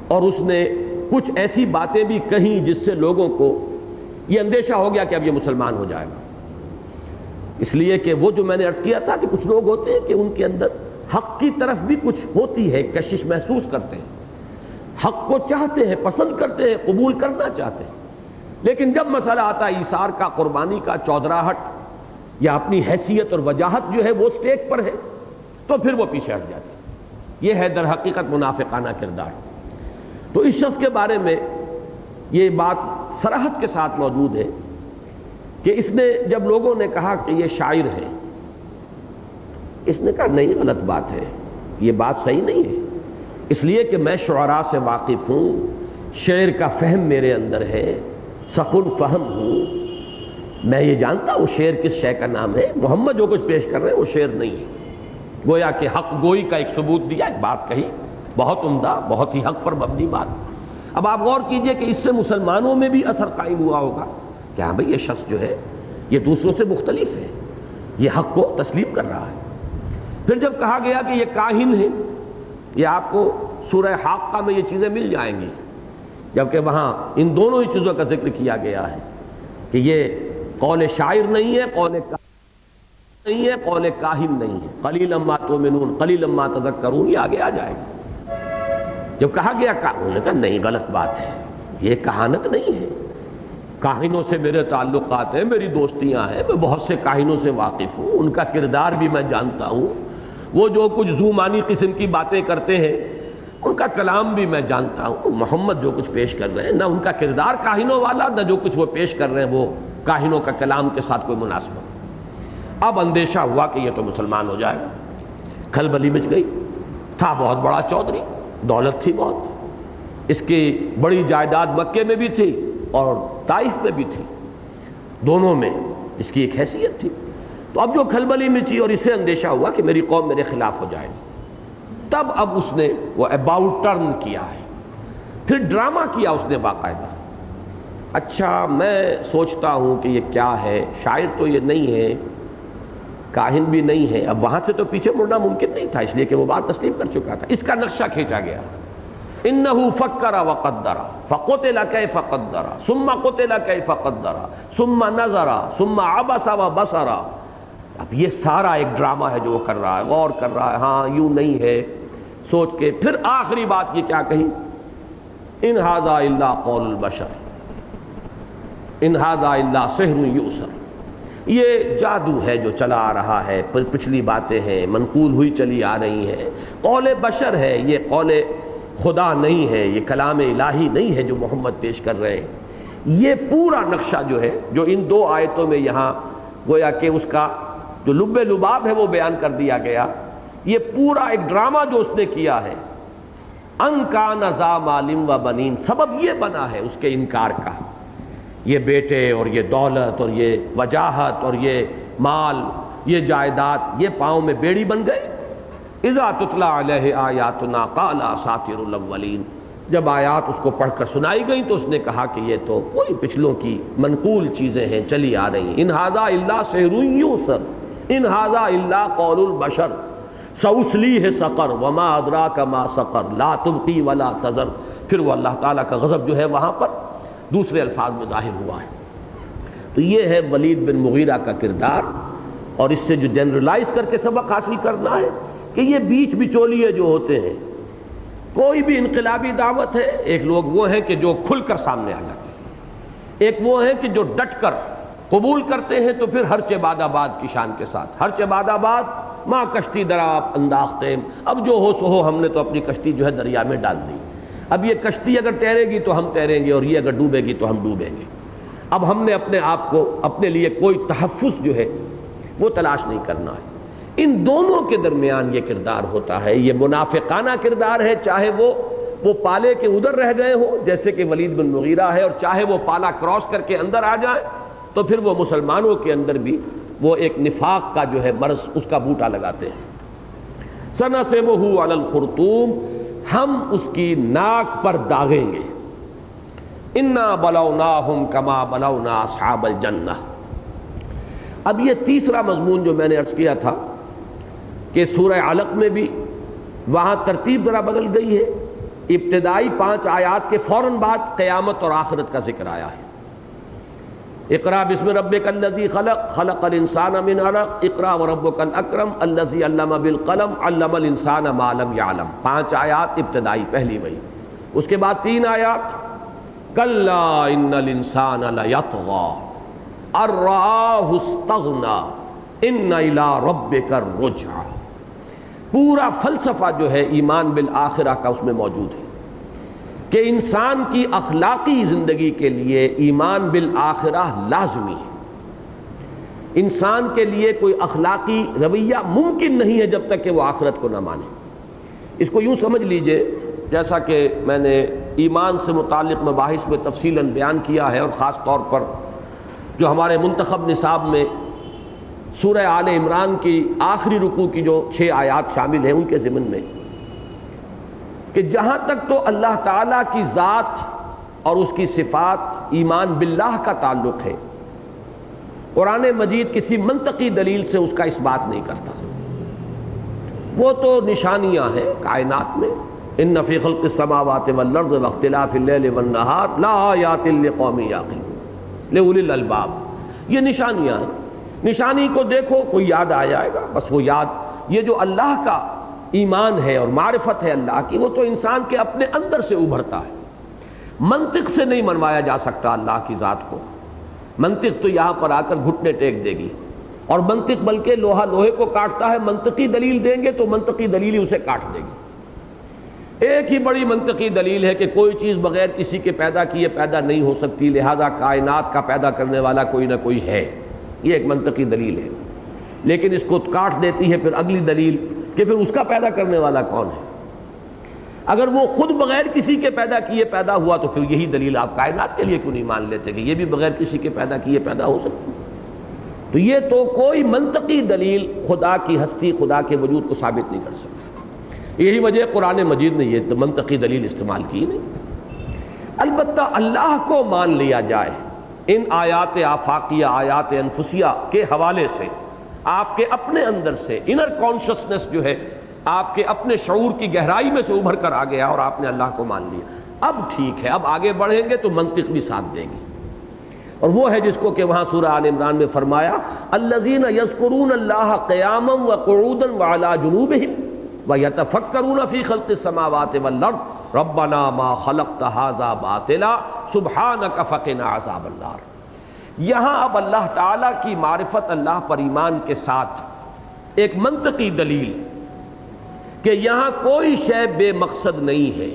اور اس نے کچھ ایسی باتیں بھی کہیں جس سے لوگوں کو یہ اندیشہ ہو گیا کہ اب یہ مسلمان ہو جائے گا۔ اس لیے کہ وہ جو میں نے عرض کیا تھا کہ کچھ لوگ ہوتے ہیں کہ ان کے اندر حق کی طرف بھی کچھ ہوتی ہے، کشش محسوس کرتے ہیں، حق کو چاہتے ہیں، پسند کرتے ہیں، قبول کرنا چاہتے ہیں، لیکن جب مسئلہ آتا ہے ایثار کا، قربانی کا، چودراہٹ یا اپنی حیثیت اور وجاہت جو ہے وہ سٹیک پر ہے تو پھر وہ پیچھے ہٹ جاتے ہیں۔ یہ ہے در حقیقت منافقانہ کردار۔ تو اس شخص کے بارے میں یہ بات صراحت کے ساتھ موجود ہے کہ اس نے جب لوگوں نے کہا کہ یہ شاعر ہے، اس نے کہا نہیں، غلط بات ہے، یہ بات صحیح نہیں ہے، اس لیے کہ میں شعراء سے واقف ہوں، شعر کا فہم میرے اندر ہے، سخن فہم ہوں، میں یہ جانتا ہوں شعر کس شے کا نام ہے، محمد جو کچھ پیش کر رہے ہیں وہ شعر نہیں ہے۔ گویا کہ حق گوئی کا ایک ثبوت دیا، ایک بات کہی، بہت عمدہ، بہت ہی حق پر مبنی بات۔ اب آپ غور کیجئے کہ اس سے مسلمانوں میں بھی اثر قائم ہوا ہوگا کہ ہاں بھئی یہ شخص جو ہے یہ دوسروں سے مختلف ہے، یہ حق کو تسلیم کر رہا ہے۔ پھر جب کہا گیا کہ یہ کاہن ہے، یہ آپ کو سورہ حاقہ میں یہ چیزیں مل جائیں گی، جبکہ وہاں ان دونوں ہی چیزوں کا ذکر کیا گیا ہے کہ یہ قول شاعر نہیں ہے، قول نہیں ہے، قول کاہن نہیں ہے، قلیلا ما تؤمنون قلیلا ما تذکرون، یہ آگے آ جائے گا۔ جب کہا گیا انہوں نے کہا نہیں، غلط بات ہے، یہ کہانت نہیں ہے، کاہنوں سے میرے تعلقات ہیں، میری دوستیاں ہیں، میں بہت سے کاہنوں سے واقف ہوں، ان کا کردار بھی میں جانتا ہوں، وہ جو کچھ زومانی قسم کی باتیں کرتے ہیں ان کا کلام بھی میں جانتا ہوں، محمد جو کچھ پیش کر رہے ہیں نہ ان کا کردار کاہنوں والا، نہ جو کچھ وہ پیش کر رہے ہیں وہ کاہنوں کا کلام کے ساتھ کوئی مناسبت۔ اب اندیشہ ہوا کہ یہ تو مسلمان ہو جائے گا، کھلبلی مچ گئی، تھا بہت بڑا چودھری، دولت تھی بہت، اس کی بڑی جائیداد مکے میں بھی تھی اور طائف میں بھی تھی، دونوں میں اس کی ایک حیثیت تھی۔ تو اب جو کھلبلی مچی اور اسے اندیشہ ہوا کہ میری قوم میرے خلاف ہو جائے گی، تب اب اس نے وہ اباؤٹ ٹرن کیا ہے، پھر ڈرامہ کیا اس نے باقاعدہ۔ اچھا میں سوچتا ہوں کہ یہ کیا ہے، شاعر تو یہ نہیں ہے، کاہن بھی نہیں ہے، اب وہاں سے تو پیچھے مڑنا ممکن نہیں تھا، اس لیے کہ وہ بات تسلیم کر چکا تھا۔ اس کا نقشہ کھینچا گیا، انہو فکر وقدر فقتل کیف قدر ثم قتل کیف قدر ثم نظر ثم عبس وبصر۔ اب یہ سارا ایک ڈرامہ ہے جو وہ کر رہا ہے، غور کر رہا ہے، ہاں یوں نہیں ہے، سوچ کے پھر آخری بات یہ کیا کہی، ان ھذا الا قول البشر، ان ھذا الا سحر یؤثر، یہ جادو ہے جو چلا آ رہا ہے، پچھلی باتیں ہیں منقول ہوئی چلی آ رہی ہیں، قول بشر ہے، یہ قول خدا نہیں ہے، یہ کلام الہی نہیں ہے جو محمد پیش کر رہے ہیں۔ یہ پورا نقشہ جو ہے، جو ان دو آیتوں میں یہاں گویا کہ اس کا جو لب لباب ہے وہ بیان کر دیا گیا، یہ پورا ایک ڈرامہ جو اس نے کیا ہے، ان کان ذا مال و بنین، سبب یہ بنا ہے اس کے انکار کا، یہ بیٹے اور یہ دولت اور یہ وجاہت اور یہ مال، یہ جائیداد، یہ پاؤں میں بیڑی بن گئے۔ اذا تتلی علیہ آیاتنا قال اساطیر الاولین، جب آیات اس کو پڑھ کر سنائی گئیں تو اس نے کہا کہ یہ تو وہی پچھلوں کی منقول چیزیں ہیں، چلی آ رہی ہیں۔ ان ھذا الا سحر یؤثر ان ھذا الا قول البشر سأصلیہ سقر وما ادراک ما سقر لا تبقی ولا تذر۔ پھر وہ اللہ تعالیٰ کا غضب جو ہے وہاں پر دوسرے الفاظ میں ظاہر ہوا ہے۔ تو یہ ہے ولید بن مغیرہ کا کردار، اور اس سے جو جنرلائز کر کے سبق حاصل کرنا ہے کہ یہ بیچ بچولیے جو ہوتے ہیں، کوئی بھی انقلابی دعوت ہے، ایک لوگ وہ ہیں کہ جو کھل کر سامنے آ جاتے ہیں، ایک وہ ہیں کہ جو ڈٹ کر قبول کرتے ہیں، تو پھر ہرچ باد آباد کی شان کے ساتھ، ہرچ باد آباد ماں کشتی درا انداختیں، اب جو ہو سو ہو، ہم نے تو اپنی کشتی جو ہے دریا میں ڈال دی، اب یہ کشتی اگر تیرے گی تو ہم تیریں گے، اور یہ اگر ڈوبے گی تو ہم ڈوبیں گے۔ اب ہم نے اپنے آپ کو، اپنے لیے کوئی تحفظ جو ہے وہ تلاش نہیں کرنا ہے۔ ان دونوں کے درمیان یہ کردار ہوتا ہے، یہ منافقانہ کردار ہے، چاہے وہ پالے کے ادھر رہ گئے ہوں جیسے کہ ولید بن مغیرہ ہے، اور چاہے وہ پالا کراس کر کے اندر آ جائیں، تو پھر وہ مسلمانوں کے اندر بھی وہ ایک نفاق کا جو ہے مرض، اس کا بوٹا لگاتے ہیں۔ سنسمہ علی الخرطوم، ہم اس کی ناک پر داغیں گے۔ انا بلوناہم کما بلونا اصحاب الجنہ۔ اب یہ تیسرا مضمون جو میں نے عرض کیا تھا کہ سورہ علق میں بھی وہاں ترتیب ذرا بدل گئی ہے، ابتدائی 5 آیات کے فوراً بعد قیامت اور آخرت کا ذکر آیا ہے۔ اقرا بسم ربک الذی خلق خلق الانسان من علق اقرا وربک الاکرم الذی علم بالقلم علم الانسان ما لم یعلم۔ 5 آیات ابتدائی پہلی وہی، اس کے بعد 3 آیات کلا ان الانسان لیطغی ان رآہ استغنی ان الی ربک الرجعی۔ پورا فلسفہ جو ہے ایمان بالآخرہ کا اس میں موجود ہے کہ انسان کی اخلاقی زندگی کے لیے ایمان بالآخرہ لازمی ہے۔ انسان کے لیے کوئی اخلاقی رویہ ممکن نہیں ہے جب تک کہ وہ آخرت کو نہ مانے۔ اس کو یوں سمجھ لیجئے، جیسا کہ میں نے ایمان سے متعلق مباحث میں تفصیلاً بیان کیا ہے، اور خاص طور پر جو ہمارے منتخب نصاب میں سورہ آل عمران کی آخری رکوع کی جو 6 آیات شامل ہیں ان کے ضمن میں، کہ جہاں تک تو اللہ تعالیٰ کی ذات اور اس کی صفات ایمان باللہ کا تعلق ہے، قرآن مجید کسی منطقی دلیل سے اس کا اس بات نہیں کرتا۔ وہ تو نشانیاں ہیں کائنات میں، ان فی خلق السماوات والارض واختلاف اللیل والنہار لآیات لقوم یعقلون لأولی الالباب، یہ نشانیاں ہیں۔ نشانی کو دیکھو، کوئی یاد آ جائے گا، بس وہ یاد، یہ جو اللہ کا ایمان ہے اور معرفت ہے اللہ کی، وہ تو انسان کے اپنے اندر سے ابھرتا ہے، منطق سے نہیں منوایا جا سکتا اللہ کی ذات کو۔ منطق تو یہاں پر آ کر گھٹنے ٹیک دے گی، اور منطق بلکہ لوہا لوہے کو کاٹتا ہے، منطقی دلیل دیں گے تو منطقی دلیل ہی اسے کاٹ دے گی۔ ایک ہی بڑی منطقی دلیل ہے کہ کوئی چیز بغیر کسی کے پیدا کیے پیدا نہیں ہو سکتی، لہذا کائنات کا پیدا کرنے والا کوئی نہ کوئی ہے، یہ ایک منطقی دلیل ہے۔ لیکن اس کو کاٹ دیتی ہے پھر اگلی دلیل کہ پھر اس کا پیدا کرنے والا کون ہے؟ اگر وہ خود بغیر کسی کے پیدا کیے پیدا ہوا تو پھر یہی دلیل آپ کائنات کے لیے کیوں نہیں مان لیتے کہ یہ بھی بغیر کسی کے پیدا کیے پیدا ہو سکتی؟ تو یہ تو کوئی منطقی دلیل خدا کی ہستی، خدا کے وجود کو ثابت نہیں کر سکتی۔ یہی وجہ قرآن مجید نے یہ منطقی دلیل استعمال کی نہیں۔ البتہ اللہ کو مان لیا جائے ان آیات آفاقیہ، آیات انفسیہ کے حوالے سے، آپ کے اپنے اندر سے انر کانشسنس جو ہے آپ کے اپنے شعور کی گہرائی میں سے ابھر کر آ گیا اور آپ نے اللہ کو مان لیا، اب ٹھیک ہے، اب آگے بڑھیں گے تو منطق بھی ساتھ دے گی۔ اور وہ ہے جس کو کہ وہاں سورہ آل عمران میں فرمایا الذین یذکرون اللہ قیاما وقعودا وعلی جنوبہم ویتفکرون فی خلق السماوات والارض ربنا ما خلقت ھذا باطلا سبحانک فقنا عذاب النار۔ یہاں اب اللہ تعالیٰ کی معرفت، اللہ پر ایمان کے ساتھ ایک منطقی دلیل کہ یہاں کوئی شے بے مقصد نہیں ہے،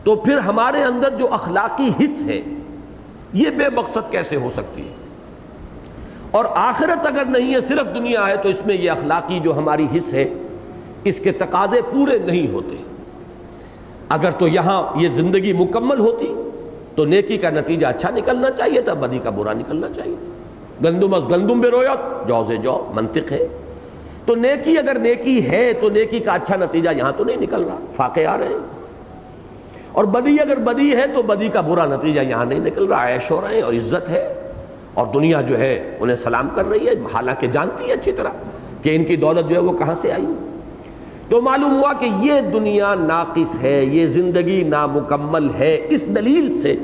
تو پھر ہمارے اندر جو اخلاقی حس ہے یہ بے مقصد کیسے ہو سکتی ہے؟ اور آخرت اگر نہیں ہے، صرف دنیا ہے، تو اس میں یہ اخلاقی جو ہماری حس ہے اس کے تقاضے پورے نہیں ہوتے۔ اگر تو یہاں یہ زندگی مکمل ہوتی تو نیکی کا نتیجہ اچھا نکلنا چاہیے تھا، بدی کا برا نکلنا چاہیے تھا۔ گندم از گندم بے رویت، جو سے جو منطق ہے۔ تو نیکی اگر نیکی ہے تو نیکی کا اچھا نتیجہ یہاں تو نہیں نکل رہا، فاقے آ رہے ہیں۔ اور بدی اگر بدی ہے تو بدی کا برا نتیجہ یہاں نہیں نکل رہا، عیش ہو رہے ہیں اور عزت ہے، اور دنیا جو ہے انہیں سلام کر رہی ہے، حالانکہ جانتی ہے اچھی طرح کہ ان کی دولت جو ہے وہ کہاں سے آئی۔ تو معلوم ہوا کہ یہ دنیا ناقص ہے، یہ زندگی نامکمل ہے۔ اس دلیل سے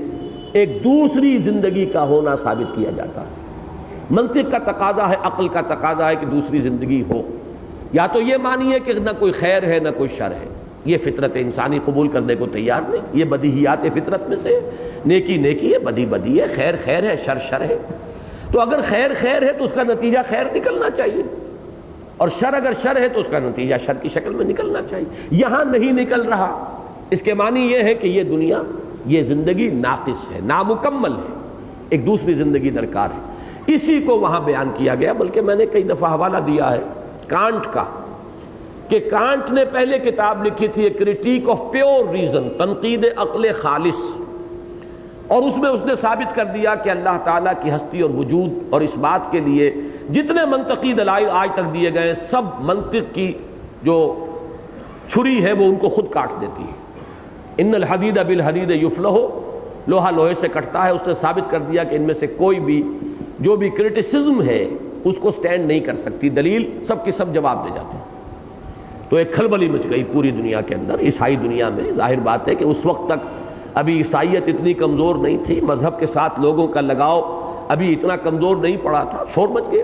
ایک دوسری زندگی کا ہونا ثابت کیا جاتا ہے۔ منطق کا تقاضا ہے، عقل کا تقاضا ہے کہ دوسری زندگی ہو۔ یا تو یہ مانیے کہ نہ کوئی خیر ہے نہ کوئی شر ہے، یہ فطرت انسانی قبول کرنے کو تیار نہیں، یہ بدیہیات فطرت میں سے نیکی نیکی ہے، بدی بدی ہے، خیر خیر ہے، شر شر ہے۔ تو اگر خیر خیر ہے تو اس کا نتیجہ خیر نکلنا چاہیے، اور شر اگر شر ہے تو اس کا نتیجہ شر کی شکل میں نکلنا چاہیے۔ یہاں نہیں نکل رہا، اس کے معنی یہ ہے کہ یہ دنیا، یہ زندگی ناقص ہے، نامکمل ہے، ایک دوسری زندگی درکار ہے۔ اسی کو وہاں بیان کیا گیا، بلکہ میں نے کئی دفعہ حوالہ دیا ہے کانٹ کا، کہ کانٹ نے پہلے کتاب لکھی تھی کرٹیک آف پیور ریزن، تنقید عقل خالص، اور اس میں اس نے ثابت کر دیا کہ اللہ تعالیٰ کی ہستی اور وجود، اور اس بات کے لیے جتنے منطقی دلائل آج تک دیے گئے ہیں، سب منطق کی جو چھری ہے وہ ان کو خود کاٹ دیتی ہے۔ ان الحدید بالحدید یفلح، لوہا لوہے سے کٹتا ہے۔ اس نے ثابت کر دیا کہ ان میں سے کوئی بھی جو بھی کرٹیسزم ہے اس کو سٹینڈ نہیں کر سکتی، دلیل سب کی سب جواب دے جاتے ہیں۔ تو ایک کھلبلی مچ گئی پوری دنیا کے اندر، عیسائی دنیا میں۔ ظاہر بات ہے کہ اس وقت تک ابھی عیسائیت اتنی کمزور نہیں تھی، مذہب کے ساتھ لوگوں کا لگاؤ ابھی اتنا کمزور نہیں پڑا تھا، شور مچ گیا۔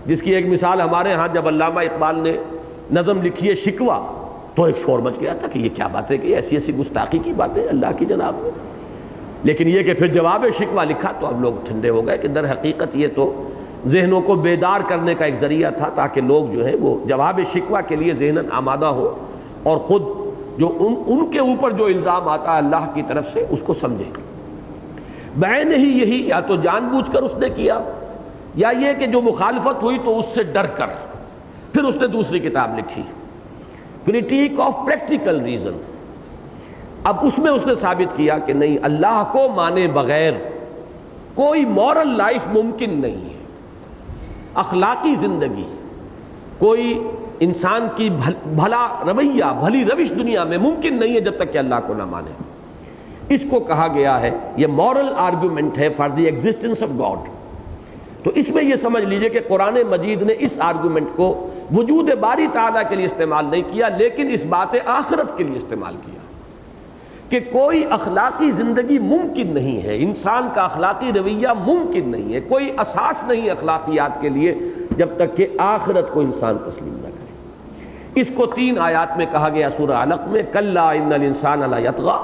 جس کی ایک مثال ہمارے ہاں جب علامہ اقبال نے نظم لکھی ہے شکوہ، تو ایک شور مچ گیا تھا کہ یہ کیا باتیں کہ ایسی ایسی گستاخی کی باتیں اللہ کی جناب میں۔ لیکن یہ کہ پھر جواب شکوہ لکھا تو اب لوگ ٹھنڈے ہو گئے کہ در حقیقت یہ تو ذہنوں کو بیدار کرنے کا ایک ذریعہ تھا، تاکہ لوگ جو ہے وہ جواب شکوہ کے لیے ذہناً آمادہ ہو، اور خود جو ان کے اوپر جو الزام آتا ہے اللہ کی طرف سے اس کو سمجھے۔ بعین ہی یہی یا تو جان بوجھ کر اس نے کیا، یا یہ کہ جو مخالفت ہوئی تو اس سے ڈر کر پھر اس نے دوسری کتاب لکھی کرٹیک آف پریکٹیکل ریزن۔ اب اس میں اس نے ثابت کیا کہ نہیں، اللہ کو مانے بغیر کوئی مورل لائف ممکن نہیں ہے، اخلاقی زندگی، کوئی انسان کی بھلا رویہ، بھلی روش دنیا میں ممکن نہیں ہے جب تک کہ اللہ کو نہ مانے۔ اس کو کہا گیا ہے، یہ مورل آرگومنٹ ہے for the existence of God. تو اس میں یہ سمجھ لیجئے کہ قرآن مجید نے اس آرگومنٹ کو وجود باری تعالیٰ کے لیے استعمال نہیں کیا، لیکن اس بات آخرت کے لیے استعمال کیا کہ کوئی اخلاقی زندگی ممکن نہیں ہے، انسان کا اخلاقی رویہ ممکن نہیں ہے، کوئی اساس نہیں اخلاقیات کے لیے جب تک کہ آخرت کو انسان تسلیم نہ کرے۔ اس کو 3 آیات میں کہا گیا سورہ علق میں، کلا ان الانسان لیطغی،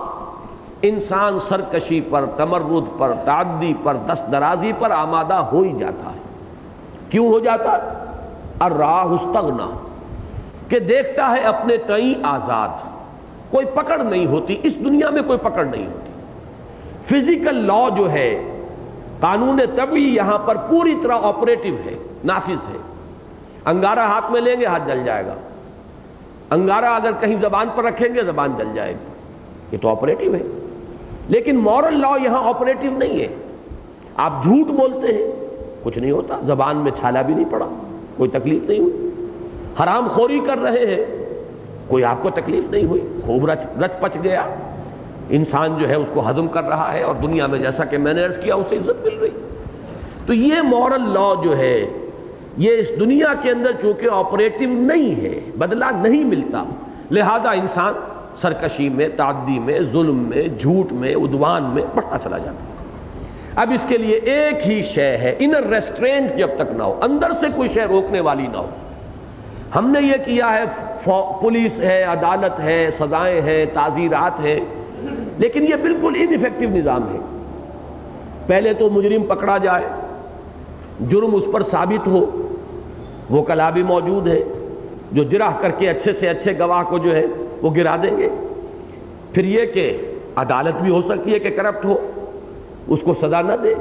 انسان سرکشی پر، تمرد پر، تعدی پر، دست درازی پر آمادہ ہو ہی جاتا ہے۔ کیوں ہو جاتا ہے؟ الراہ استغنا، کہ دیکھتا ہے اپنے تئیں آزاد، کوئی پکڑ نہیں ہوتی، اس دنیا میں کوئی پکڑ نہیں ہوتی۔ فزیکل لا جو ہے، قانون طبعی یہاں پر پوری طرح آپریٹو ہے، نافذ ہے۔ انگارہ ہاتھ میں لیں گے ہاتھ جل جائے گا، انگارہ اگر کہیں زبان پر رکھیں گے زبان جل جائے گی، یہ تو آپریٹو ہے۔ لیکن مورل لا یہاں آپریٹو نہیں ہے۔ آپ جھوٹ بولتے ہیں کچھ نہیں ہوتا، زبان میں چھالا بھی نہیں پڑا، کوئی تکلیف نہیں ہوئی۔ حرام خوری کر رہے ہیں، کوئی آپ کو تکلیف نہیں ہوئی، خوب رچ پچ گیا، انسان جو ہے اس کو ہضم کر رہا ہے، اور دنیا میں جیسا کہ میں نے عرض کیا اسے عزت مل رہی۔ تو یہ مورل لا جو ہے یہ اس دنیا کے اندر چونکہ آپریٹو نہیں ہے، بدلہ نہیں ملتا، لہذا انسان سرکشی میں، تعدی میں، ظلم میں، جھوٹ میں، عدوان میں بڑھتا چلا جاتا ہے۔ اب اس کے لیے ایک ہی شے ہے، انر ریسٹرینٹ جب تک نہ ہو، اندر سے کوئی شے روکنے والی نہ ہو۔ ہم نے یہ کیا ہے، پولیس ہے، عدالت ہے، سزائیں ہیں، تعزیرات ہیں، لیکن یہ بالکل ان ایفیکٹو نظام ہے۔ پہلے تو مجرم پکڑا جائے، جرم اس پر ثابت ہو، وہ کلا بھی موجود ہے جو جرح کر کے اچھے سے اچھے گواہ کو جو ہے وہ گرا دیں گے۔ پھر یہ کہ عدالت بھی ہو سکتی ہے کہ کرپٹ ہو، اس کو سزا نہ دے۔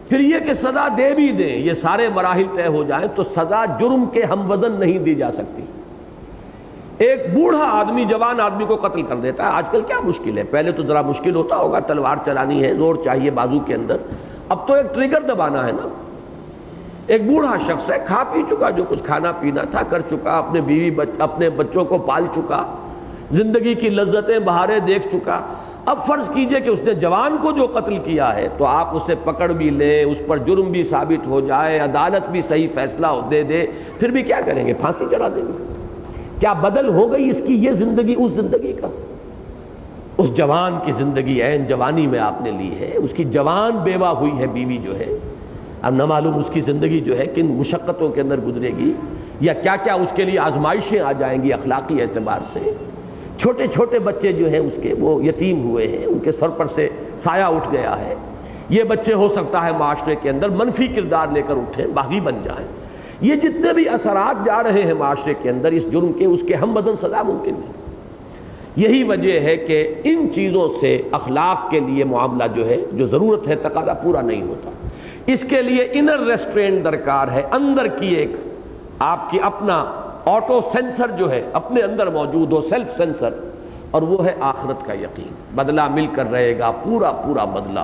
پھر یہ کہ سزا دے بھی دیں، یہ سارے مراحل طے ہو جائیں تو سزا جرم کے ہم وزن نہیں دی جا سکتی۔ ایک بوڑھا آدمی جوان آدمی کو قتل کر دیتا ہے، آج کل کیا مشکل ہے، پہلے تو ذرا مشکل ہوتا ہوگا، تلوار چلانی ہے، زور چاہیے بازو کے اندر، اب تو ایک ٹریگر دبانا ہے نا۔ ایک بوڑھا شخص ہے، کھا پی چکا، جو کچھ کھانا پینا تھا کر چکا، اپنے بچوں کو پال چکا، زندگی کی لذتیں بہاریں دیکھ چکا۔ اب فرض کیجئے کہ اس نے جوان کو جو قتل کیا ہے تو آپ اسے پکڑ بھی لیں، اس پر جرم بھی ثابت ہو جائے، عدالت بھی صحیح فیصلہ دے دے، پھر بھی کیا کریں گے؟ پھانسی چڑھا دیں گے۔ کیا بدل ہو گئی اس کی یہ زندگی اس زندگی کا؟ اس جوان کی زندگی عین جوانی میں آپ نے لی ہے، اس کی جوان بیوہ ہوئی ہے بیوی جو ہے، اب نہ معلوم اس کی زندگی جو ہے کن مشقتوں کے اندر گزرے گی، یا کیا کیا اس کے لیے آزمائشیں آ جائیں گی اخلاقی اعتبار سے۔ چھوٹے چھوٹے بچے جو ہیں اس کے وہ یتیم ہوئے ہیں، ان کے سر پر سے سایہ اٹھ گیا ہے۔ یہ بچے ہو سکتا ہے معاشرے کے اندر منفی کردار لے کر اٹھیں، باغی بن جائیں۔ یہ جتنے بھی اثرات جا رہے ہیں معاشرے کے اندر اس جرم کے، اس کے ہم بدن سزا ممکن نہیں۔ یہی وجہ ہے کہ ان چیزوں سے اخلاق کے لیے معاملہ جو ہے، جو ضرورت ہے تقاضا پورا نہیں ہوتا۔ اس کے لیے انر ریسٹرینٹ درکار ہے، اندر کی ایک آپ کی اپنا آٹو سینسر جو ہے اپنے اندر موجود ہو، سیلف سینسر، اور وہ ہے آخرت کا یقین۔ بدلہ مل کر رہے گا، پورا پورا بدلہ۔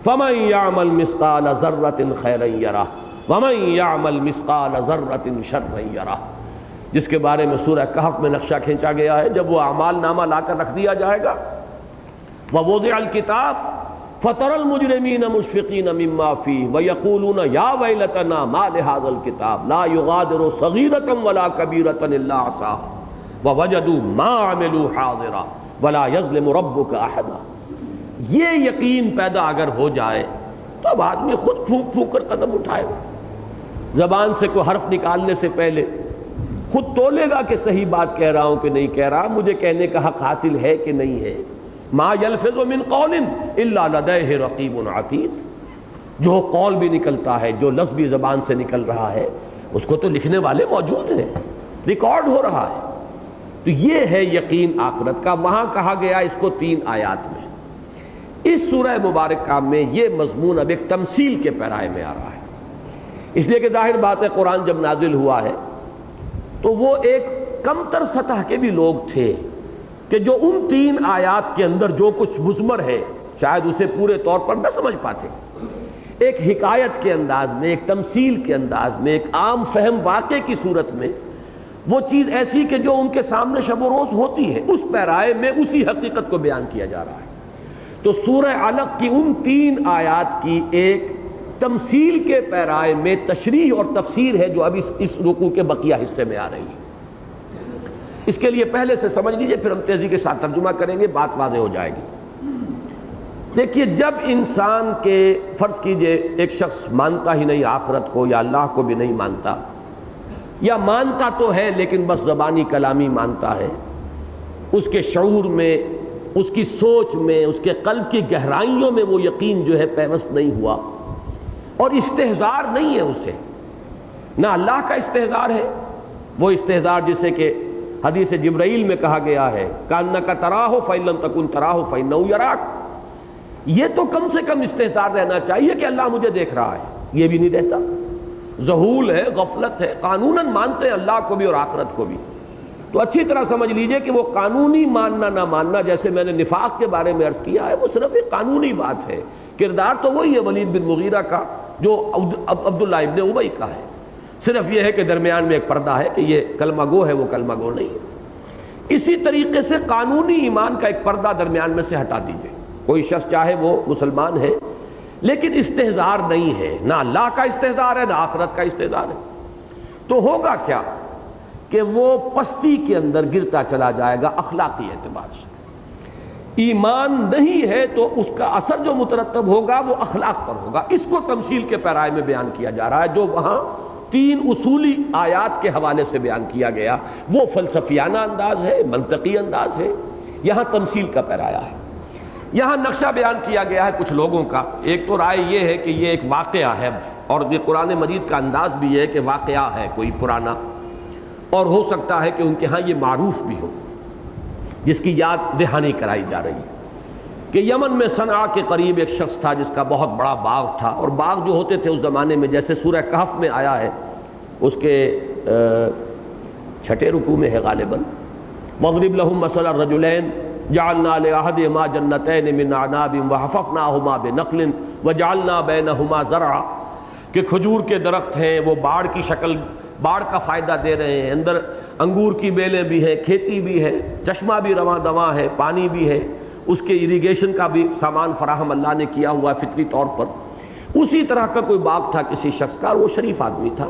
فَمَن يَعْمَلْ مِثْقَالَ ذَرَّةٍ خَيْرًا يَرَهُ وَمَن يَعْمَلْ مِثْقَالَ ذَرَّةٍ شَرًّا يَرَهُ، جس کے بارے میں سورہ کہف میں نقشہ کھینچا گیا ہے۔ جب وہ اعمال نامہ لا کر رکھ دیا جائے گا، وَوُضِعَ الْكِتَابُ فَتَرَى الْمُجْرِمِينَ مُشْفِقِينَ مِمَّا فِيهِ وَيَقُولُونَ يَا وَيْلَتَنَا مَا لِهَذَا الْكِتَابِ لَا يُغَادِرُ صَغِيرَةً وَلَا كَبِيرَةً إِلَّا أَحْصَاهَا وَوَجَدُوا مَا عَمِلُوا حَاضِرًا وَلَا يَظْلِمُ رَبُّكَ أَحَدًا۔ یہ یقین پیدا اگر ہو جائے تو اب آدمی خود پھونک پھونک کر قدم اٹھائے گا، زبان سے کوئی حرف نکالنے سے پہلے خود تولے گا کہ صحیح بات کہہ رہا ہوں کہ نہیں کہہ رہا، مجھے کہنے کا حق حاصل ہے کہ نہیں ہے۔ ما یلفظ من قول الا لدیہ رقیب عتید، جو قول بھی نکلتا ہے، جو لفظ بھی زبان سے نکل رہا ہے، اس کو تو لکھنے والے موجود ہیں، ریکارڈ ہو رہا ہے۔ تو یہ ہے یقین آخرت کا۔ وہاں کہا گیا اس کو 3 آیات میں۔ اس سورہ مبارکہ میں یہ مضمون اب ایک تمثیل کے پیرائے میں آ رہا ہے، اس لیے کہ ظاہر بات ہے قرآن جب نازل ہوا ہے تو وہ ایک کمتر سطح کے بھی لوگ تھے کہ جو ان 3 آیات کے اندر جو کچھ مضمر ہے شاید اسے پورے طور پر نہ سمجھ پاتے۔ ایک حکایت کے انداز میں، ایک تمثیل کے انداز میں، ایک عام فہم واقعے کی صورت میں وہ چیز ایسی کہ جو ان کے سامنے شب و روز ہوتی ہے، اس پیرائے میں اسی حقیقت کو بیان کیا جا رہا ہے۔ تو سورہ علق کی ان 3 آیات کی ایک تمثیل کے پیرائے میں تشریح اور تفسیر ہے جو اب اس رکوع کے بقیہ حصے میں آ رہی ہے۔ اس کے لیے پہلے سے سمجھ لیجئے، پھر ہم تیزی کے ساتھ ترجمہ کریں گے، بات واضح ہو جائے گی۔ دیکھیے، جب انسان کے فرض کیجئے ایک شخص مانتا ہی نہیں آخرت کو، یا اللہ کو بھی نہیں مانتا، یا مانتا تو ہے لیکن بس زبانی کلامی مانتا ہے، اس کے شعور میں، اس کی سوچ میں، اس کے قلب کی گہرائیوں میں وہ یقین جو ہے پیوست نہیں ہوا، اور استحضار نہیں ہے اسے، نہ اللہ کا استحضار ہے، وہ استحضار جسے کہ حدیث جبرائیل میں کہا گیا ہے کأنک تراہ فإن لم تکن تراہ فإنہ یراک، یہ تو کم سے کم استحضار رہنا چاہیے کہ اللہ مجھے دیکھ رہا ہے، یہ بھی نہیں رہتا، ذہول ہے، غفلت ہے۔ قانوناً مانتے ہیں اللہ کو بھی اور آخرت کو بھی، تو اچھی طرح سمجھ لیجئے کہ وہ قانونی ماننا نہ ماننا، جیسے میں نے نفاق کے بارے میں عرض کیا ہے، وہ صرف ایک قانونی بات ہے، کردار تو وہی ہے ولید بن مغیرہ کا جو عبداللہ ابن ابی کا ہے، صرف یہ ہے کہ درمیان میں ایک پردہ ہے کہ یہ کلمہ گو ہے، وہ کلمہ گو نہیں ہے۔ اسی طریقے سے قانونی ایمان کا ایک پردہ درمیان میں سے ہٹا دیجئے، کوئی شخص چاہے وہ مسلمان ہے لیکن استحضار نہیں ہے، نہ اللہ کا استحضار ہے نہ آخرت کا استحضار ہے، تو ہوگا کیا کہ وہ پستی کے اندر گرتا چلا جائے گا اخلاقی اعتبار سے۔ ایمان نہیں ہے تو اس کا اثر جو مترتب ہوگا وہ اخلاق پر ہوگا۔ اس کو تمثیل کے پیرائے میں بیان کیا جا رہا ہے، جو وہاں 3 اصولی آیات کے حوالے سے بیان کیا گیا، وہ فلسفیانہ انداز ہے، منطقی انداز ہے، یہاں تمثیل کا پیرایا ہے۔ یہاں نقشہ بیان کیا گیا ہے کچھ لوگوں کا. ایک تو رائے یہ ہے کہ یہ ایک واقعہ ہے، اور یہ قرآن مجید کا انداز بھی یہ ہے کہ واقعہ ہے کوئی پرانا، اور ہو سکتا ہے کہ ان کے ہاں یہ معروف بھی ہو، جس کی یاد دہانی کرائی جا رہی ہے کہ یمن میں صنعاء کے قریب ایک شخص تھا جس کا بہت بڑا باغ تھا. اور باغ جو ہوتے تھے اس زمانے میں، جیسے سورہ کہف میں آیا ہے، اس کے 6 رکوع میں ہے غالباً، وَاضْرِبْ لَهُم مَثَلَ الرَّجُلَيْنِ جَعَلْنَا لِأَحَدِهِمَا جَنَّتَيْنِ مِنْ أَعْنَابٍ وَحَفَفْنَاهُمَا بِنَخْلٍ وَجَعَلْنَا بَيْنَهُمَا زَرْعًا، کہ کھجور کے درخت ہیں، وہ باڑ کی شکل، باڑ کا فائدہ دے رہے ہیں، اندر انگور کی بیلیں بھی ہیں، کھیتی بھی ہے، چشمہ بھی رواں دواں ہے، پانی بھی ہے، اس کے اریگیشن کا بھی سامان فراہم اللہ نے کیا ہوا ہے فطری طور پر. اسی طرح کا کوئی باغ تھا کسی شخص کا، اور وہ شریف آدمی تھا.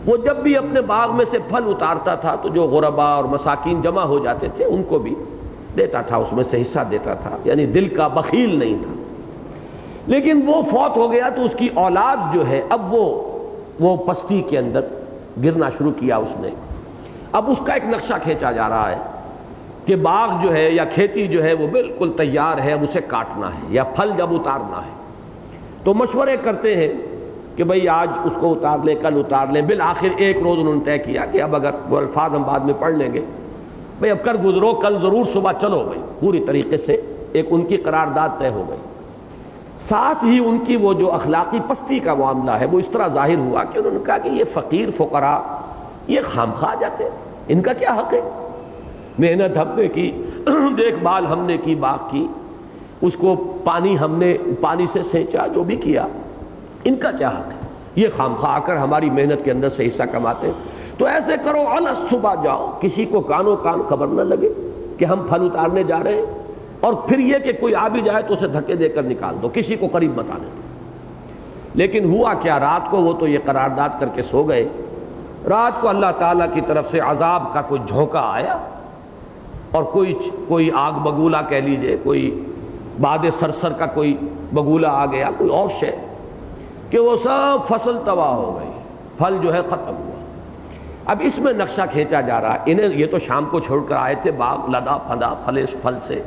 وہ جب بھی اپنے باغ میں سے پھل اتارتا تھا تو جو غرباء اور مساکین جمع ہو جاتے تھے ان کو بھی دیتا تھا، اس میں سے حصہ دیتا تھا، یعنی دل کا بخیل نہیں تھا. لیکن وہ فوت ہو گیا تو اس کی اولاد جو ہے اب وہ پستی کے اندر گرنا شروع کیا اس نے. اب اس کا ایک نقشہ کھینچا جا رہا ہے کہ باغ جو ہے یا کھیتی جو ہے وہ بالکل تیار ہے، اب اسے کاٹنا ہے یا پھل جب اتارنا ہے. تو مشورے کرتے ہیں کہ بھئی آج اس کو اتار لیں، کل اتار لیں. بالآخر ایک روز انہوں نے طے کیا کہ اب اگر وہ الفاظ ہم بعد میں پڑھ لیں گے، بھئی اب کر گزرو، کل ضرور صبح چلو. بھئی پوری طریقے سے ایک ان کی قرارداد طے ہو گئی. ساتھ ہی ان کی وہ جو اخلاقی پستی کا معاملہ ہے وہ اس طرح ظاہر ہوا کہ انہوں نے کہا کہ یہ فقیر فقراء یہ خامخواہ جاتے ہیں، ان کا کیا حق ہے؟ محنت ہم نے کی، دیکھ بھال ہم نے کی باغ کی، اس کو ہم نے پانی سے سینچا، جو بھی کیا، ان کا کیا حق ہے؟ یہ خامخواہ آ کر ہماری محنت کے اندر سے حصہ کماتے ہیں. تو ایسے کرو علی صبح جاؤ، کسی کو کانوں کان خبر نہ لگے کہ ہم پھل اتارنے جا رہے ہیں، اور پھر یہ کہ کوئی آ بھی جائے تو اسے دھکے دے کر نکال دو، کسی کو قریب مت آنے دو. لیکن ہوا کیا، رات کو وہ تو یہ قرارداد کر کے سو گئے. رات کو اللہ تعالیٰ کی طرف سے عذاب کا کوئی جھونکا آیا، اور کوئی آگ بگولا کہہ لیجئے، کوئی باد سرسر کا کوئی بگولا آ گیا، کوئی اور شے، کہ وہ سب فصل تباہ ہو گئی، پھل جو ہے ختم ہوا. اب اس میں نقشہ کھینچا جا رہا ہے. انہیں یہ تو شام کو چھوڑ کر آئے تھے، باغ لدا پھدا پھل سے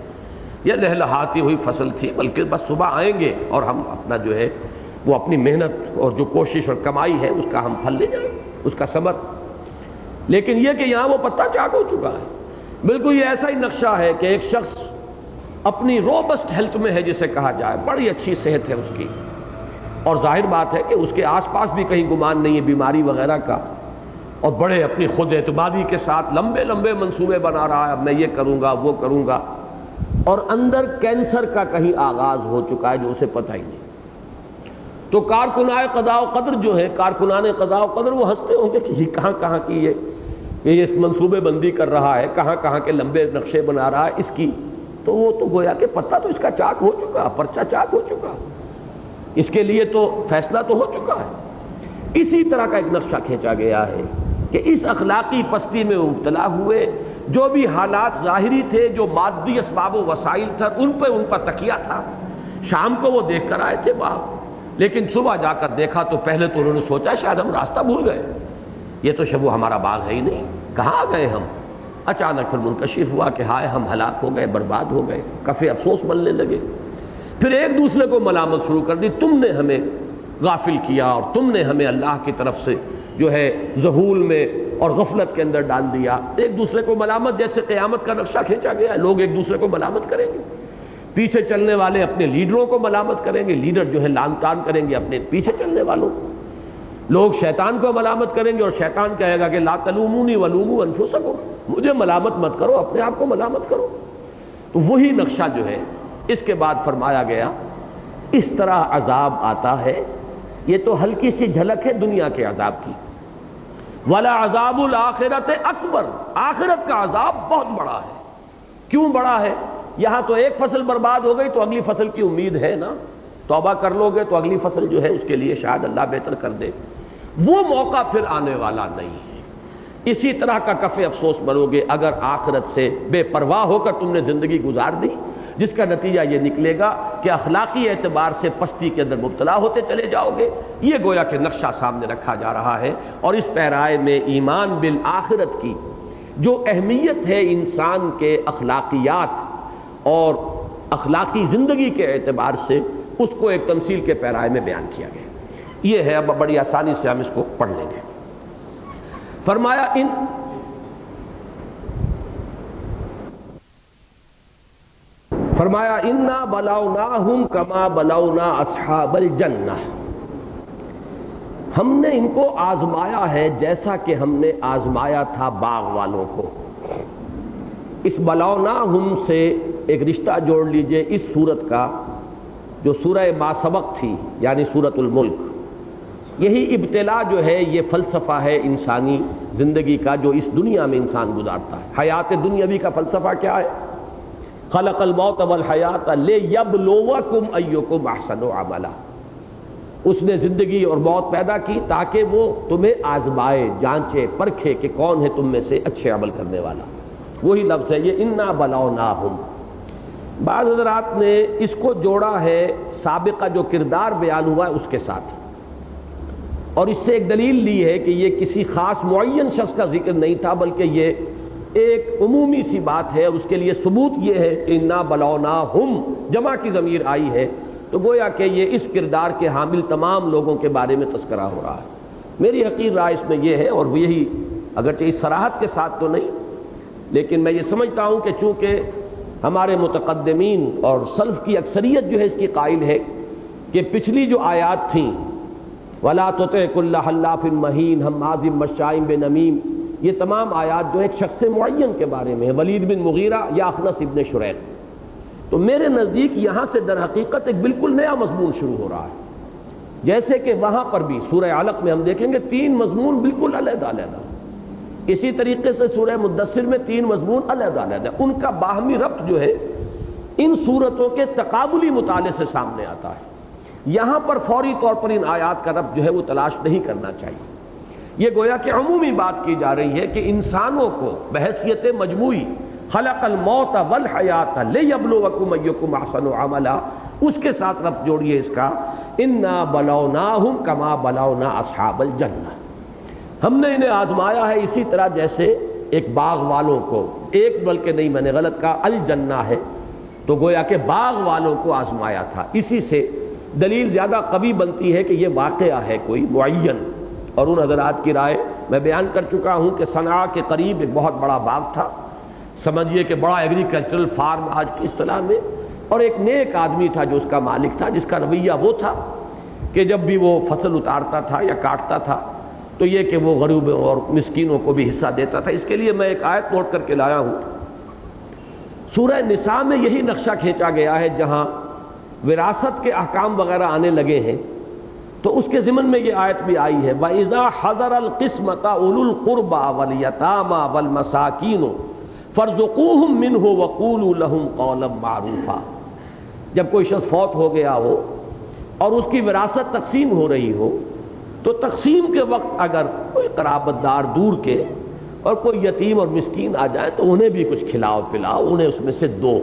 یہ لہلہاتی ہوئی فصل تھی، بلکہ بس صبح آئیں گے اور ہم اپنا جو ہے وہ اپنی محنت اور جو کوشش اور کمائی ہے اس کا ہم پھل لے جائیں، اس کا ثمر. لیکن یہ کہ یہاں وہ پتہ چاک ہو چکا ہے. بالکل یہ ایسا ہی نقشہ ہے کہ ایک شخص اپنی روبسٹ ہیلتھ میں ہے، جسے کہا جائے بڑی اچھی صحت ہے اس کی، اور ظاہر بات ہے کہ اس کے آس پاس بھی کہیں گمان نہیں ہے بیماری وغیرہ کا، اور بڑے اپنی خود اعتمادی کے ساتھ لمبے لمبے منصوبے بنا رہا ہے، اب میں یہ کروں گا وہ کروں گا، اور اندر کینسر کا کہیں آغاز ہو چکا ہے جو اسے پتہ ہی نہیں. تو کارکنان قضاء و قدر جو ہے، کارکنان قضاء و قدر، وہ ہنستے ہوں گے کہ یہ کہاں کی یہ منصوبے بندی کر رہا ہے، کہاں کے لمبے نقشے بنا رہا ہے اس کی. تو وہ تو گویا کہ پتہ تو اس کا چاک ہو چکا، پرچہ چاک ہو چکا، اس کے لیے تو فیصلہ تو ہو چکا ہے. اسی طرح کا ایک نقشہ کھینچا گیا ہے کہ اس اخلاقی پستی میں مبتلا ہوئے، جو بھی حالات ظاہری تھے، جو مادی اسباب و وسائل تھا، ان پر تکیہ تھا. شام کو وہ دیکھ کر آئے تھے باغ، لیکن صبح جا کر دیکھا تو پہلے تو انہوں نے سوچا شاید ہم راستہ بھول گئے، یہ تو شب وہ ہمارا باغ ہے ہی نہیں، کہاں آ گئے ہم. اچانک پھر منکشف ہوا کہ ہائے ہم ہلاک ہو گئے، برباد ہو گئے. کفے افسوس ملنے لگے. پھر ایک دوسرے کو ملامت شروع کر دی، تم نے ہمیں غافل کیا اور تم نے ہمیں اللہ کی طرف سے جو ہے ذہول میں اور غفلت کے اندر ڈال دیا. ایک دوسرے کو ملامت، جیسے قیامت کا نقشہ کھینچا گیا ہے، لوگ ایک دوسرے کو ملامت کریں گے. پیچھے چلنے والے اپنے لیڈروں کو ملامت کریں گے، لیڈر جو ہے لعن طعن کریں گے اپنے پیچھے چلنے والوں. لوگ شیطان کو ملامت کریں گے اور شیطان کہے گا کہ لا تلومونی ولوموا انفسکم، مجھے ملامت مت کرو، اپنے آپ کو ملامت کرو. تو وہی نقشہ جو ہے اس کے بعد فرمایا گیا اس طرح عذاب آتا ہے. یہ تو ہلکی سی جھلک ہے دنیا کے عذاب کی. ولا عذاب الآخرت اکبر، آخرت کا عذاب بہت بڑا ہے. کیوں بڑا ہے؟ یہاں تو ایک فصل برباد ہو گئی تو اگلی فصل کی امید ہے نا، توبہ کر لو گے تو اگلی فصل جو ہے اس کے لیے شاید اللہ بہتر کر دے. وہ موقع پھر آنے والا نہیں ہے. اسی طرح کا کف افسوس مرو گے اگر آخرت سے بے پرواہ ہو کر تم نے زندگی گزار دی، جس کا نتیجہ یہ نکلے گا کہ اخلاقی اعتبار سے پستی کے اندر مبتلا ہوتے چلے جاؤ گے. یہ گویا کہ نقشہ سامنے رکھا جا رہا ہے. اور اس پیرائے میں ایمان بالآخرت کی جو اہمیت ہے انسان کے اخلاقیات اور اخلاقی زندگی کے اعتبار سے اس کو ایک تمثیل کے پیرائے میں بیان کیا گیا. یہ ہے، اب بڑی آسانی سے ہم اس کو پڑھ لیں گے. فرمایا انا بلوناہم کما بلونا اصحاب الجنہ، ہم نے ان کو آزمایا ہے جیسا کہ ہم نے آزمایا تھا باغ والوں کو. اس بلوناہم سے ایک رشتہ جوڑ لیجئے اس سورت کا جو سورہ ما سبق تھی، یعنی سورۃ الملک. یہی ابتلا جو ہے، یہ فلسفہ ہے انسانی زندگی کا جو اس دنیا میں انسان گزارتا ہے. حیات دنیاوی کا فلسفہ کیا ہے؟ خلق الموت والحیات لیبلوکم ایکم احسن عملا. اس نے زندگی اور موت پیدا کی تاکہ وہ تمہیں آزمائے، جانچے، پرکھے کہ کون ہے تم میں سے اچھے عمل کرنے والا. وہی لفظ ہے یہ انا بلوناہم. بعض حضرات نے اس کو جوڑا ہے سابقہ جو کردار بیان ہوا ہے اس کے ساتھ، اور اس سے ایک دلیل لی ہے کہ یہ کسی خاص معین شخص کا ذکر نہیں تھا، بلکہ یہ ایک عمومی سی بات ہے. اور اس کے لیے ثبوت یہ ہے کہ انا بلوناہم جمع کی ضمیر آئی ہے، تو گویا کہ یہ اس کردار کے حامل تمام لوگوں کے بارے میں تذکرہ ہو رہا ہے. میری حقیر رائے اس میں یہ ہے، اور یہی اگرچہ اس صراحت کے ساتھ تو نہیں، لیکن میں یہ سمجھتا ہوں کہ چونکہ ہمارے متقدمین اور سلف کی اکثریت جو ہے اس کی قائل ہے کہ پچھلی جو آیات تھیں وَلَا تُطِعْ كُلَّ حَلَّافٍ مَّهِينٍ ہَمَّازٍ مَّشَّاءٍ بِنَمِيمٍ، یہ تمام آیات جو ایک شخص معین کے بارے میں ہے، ولید بن مغیرہ یا اخنس ابن شریق. تو میرے نزدیک یہاں سے در حقیقت ایک بالکل نیا مضمون شروع ہو رہا ہے. جیسے کہ وہاں پر بھی سورہ علق میں ہم دیکھیں گے 3 مضمون بالکل علیحدہ علیحدہ، اسی طریقے سے سورہ مدثر میں 3 مضمون علیحدہ علیحدہ. ان کا باہمی ربط جو ہے ان صورتوں کے تقابلی مطالعے سے سامنے آتا ہے. یہاں پر فوری طور پر ان آیات کا ربط جو ہے وہ تلاش نہیں کرنا چاہیے. یہ گویا کہ عمومی بات کی جا رہی ہے کہ انسانوں کو بحیثیت مجموعی خلق الموت والحیات لیبلوکم ایکم احسن عملا، اس کے ساتھ ربط جوڑیے اس کا انا بلوناہم کما بلونا اصحاب الجنہ. ہم نے انہیں آزمایا ہے اسی طرح جیسے ایک باغ والوں کو، ایک بلکہ نہیں میں نے غلط کہا، الجنہ ہے تو گویا کہ باغ والوں کو آزمایا تھا. اسی سے دلیل زیادہ قوی بنتی ہے کہ یہ واقعہ ہے کوئی معین. اور ان حضرات کی رائے میں بیان کر چکا ہوں کہ صنعاء کے قریب ایک بہت بڑا باغ تھا، سمجھیے کہ بڑا ایگریکلچرل فارم آج کی اصطلاح میں، اور ایک نیک آدمی تھا جو اس کا مالک تھا، جس کا رویہ وہ تھا کہ جب بھی وہ فصل اتارتا تھا یا کاٹتا تھا تو یہ کہ وہ غریبوں اور مسکینوں کو بھی حصہ دیتا تھا. اس کے لیے میں ایک آیت نوٹ کر کے لایا ہوں. سورہ نساء میں یہی نقشہ کھینچا گیا ہے، جہاں وراثت کے احکام وغیرہ آنے لگے ہیں تو اس کے ضمن میں یہ آیت بھی آئی ہے وَإِذَا حَضَرَ الْقِسْمَةَ أُولُو الْقُرْبَى وَالْيَتَامَى وَالْمَسَاكِينُ فَارْزُقُوهُم مِّنْهُ وَقُولُوا لَهُمْ قَوْلًا مَّعْرُوفًا. جب کوئی شخص فوت ہو گیا ہو اور اس کی وراثت تقسیم ہو رہی ہو تو تقسیم کے وقت اگر کوئی قرابت دار دور کے اور کوئی یتیم اور مسکین آ جائے تو انہیں بھی کچھ کھلاؤ پلاؤ، انہیں اس میں سے دو.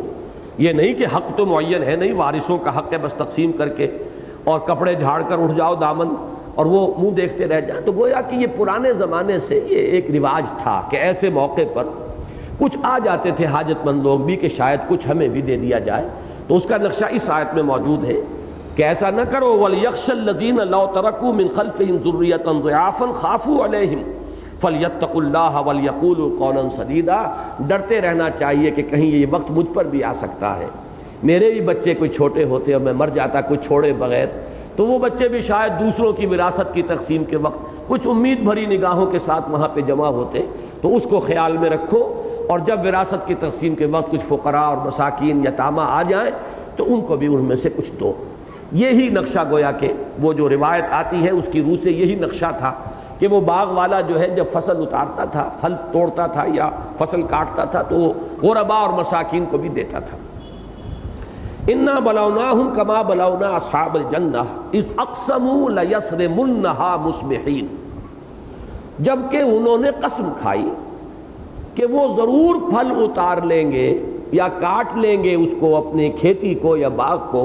یہ نہیں کہ حق تو معین ہے نہیں، وارثوں کا حق ہے بس تقسیم کر کے اور کپڑے جھاڑ کر اٹھ جاؤ دامن اور وہ منہ دیکھتے رہ جائیں. تو گویا کہ یہ پرانے زمانے سے یہ ایک رواج تھا کہ ایسے موقع پر کچھ آ جاتے تھے حاجت مند لوگ بھی کہ شاید کچھ ہمیں بھی دے دیا جائے. تو اس کا نقشہ اس آیت میں موجود ہے کہ ایسا نہ کرو وَلْيَخْشَ الَّذِينَ لَوْ تَرَكُوا مِنْ خَلْفِهِمْ ذُرِّيَّةً ضِعَافًا خَافُوا عَلَيْهِمْ فَلْيَتَّقُوا اللَّهَ وَلْيَقُولُوا قَوْلًا سَدِيدًا. ڈرتے رہنا چاہیے کہ کہیں یہ وقت مجھ پر بھی آ سکتا ہے، میرے بھی بچے کوئی چھوٹے ہوتے اور میں مر جاتا کچھ چھوڑے بغیر، تو وہ بچے بھی شاید دوسروں کی وراثت کی تقسیم کے وقت کچھ امید بھری نگاہوں کے ساتھ وہاں پہ جمع ہوتے. تو اس کو خیال میں رکھو، اور جب وراثت کی تقسیم کے وقت کچھ فقراء اور مساکین یتامہ آ جائیں تو ان کو بھی ان میں سے کچھ دو. یہی نقشہ گویا کہ وہ جو روایت آتی ہے اس کی روح سے یہی نقشہ تھا کہ وہ باغ والا جو ہے جب فصل اتارتا تھا، پھل توڑتا تھا یا فصل کاٹتا تھا تو وہ غرباء اور مساکین کو بھی دیتا تھا. انا بلوناہم کما بلونا اصحاب الجنہ اذ اقسموا لیصرمنھا مصبحین. جبکہ انہوں نے قسم کھائی کہ وہ ضرور پھل اتار لیں گے یا کاٹ لیں گے اس کو، اپنی کھیتی کو یا باغ کو،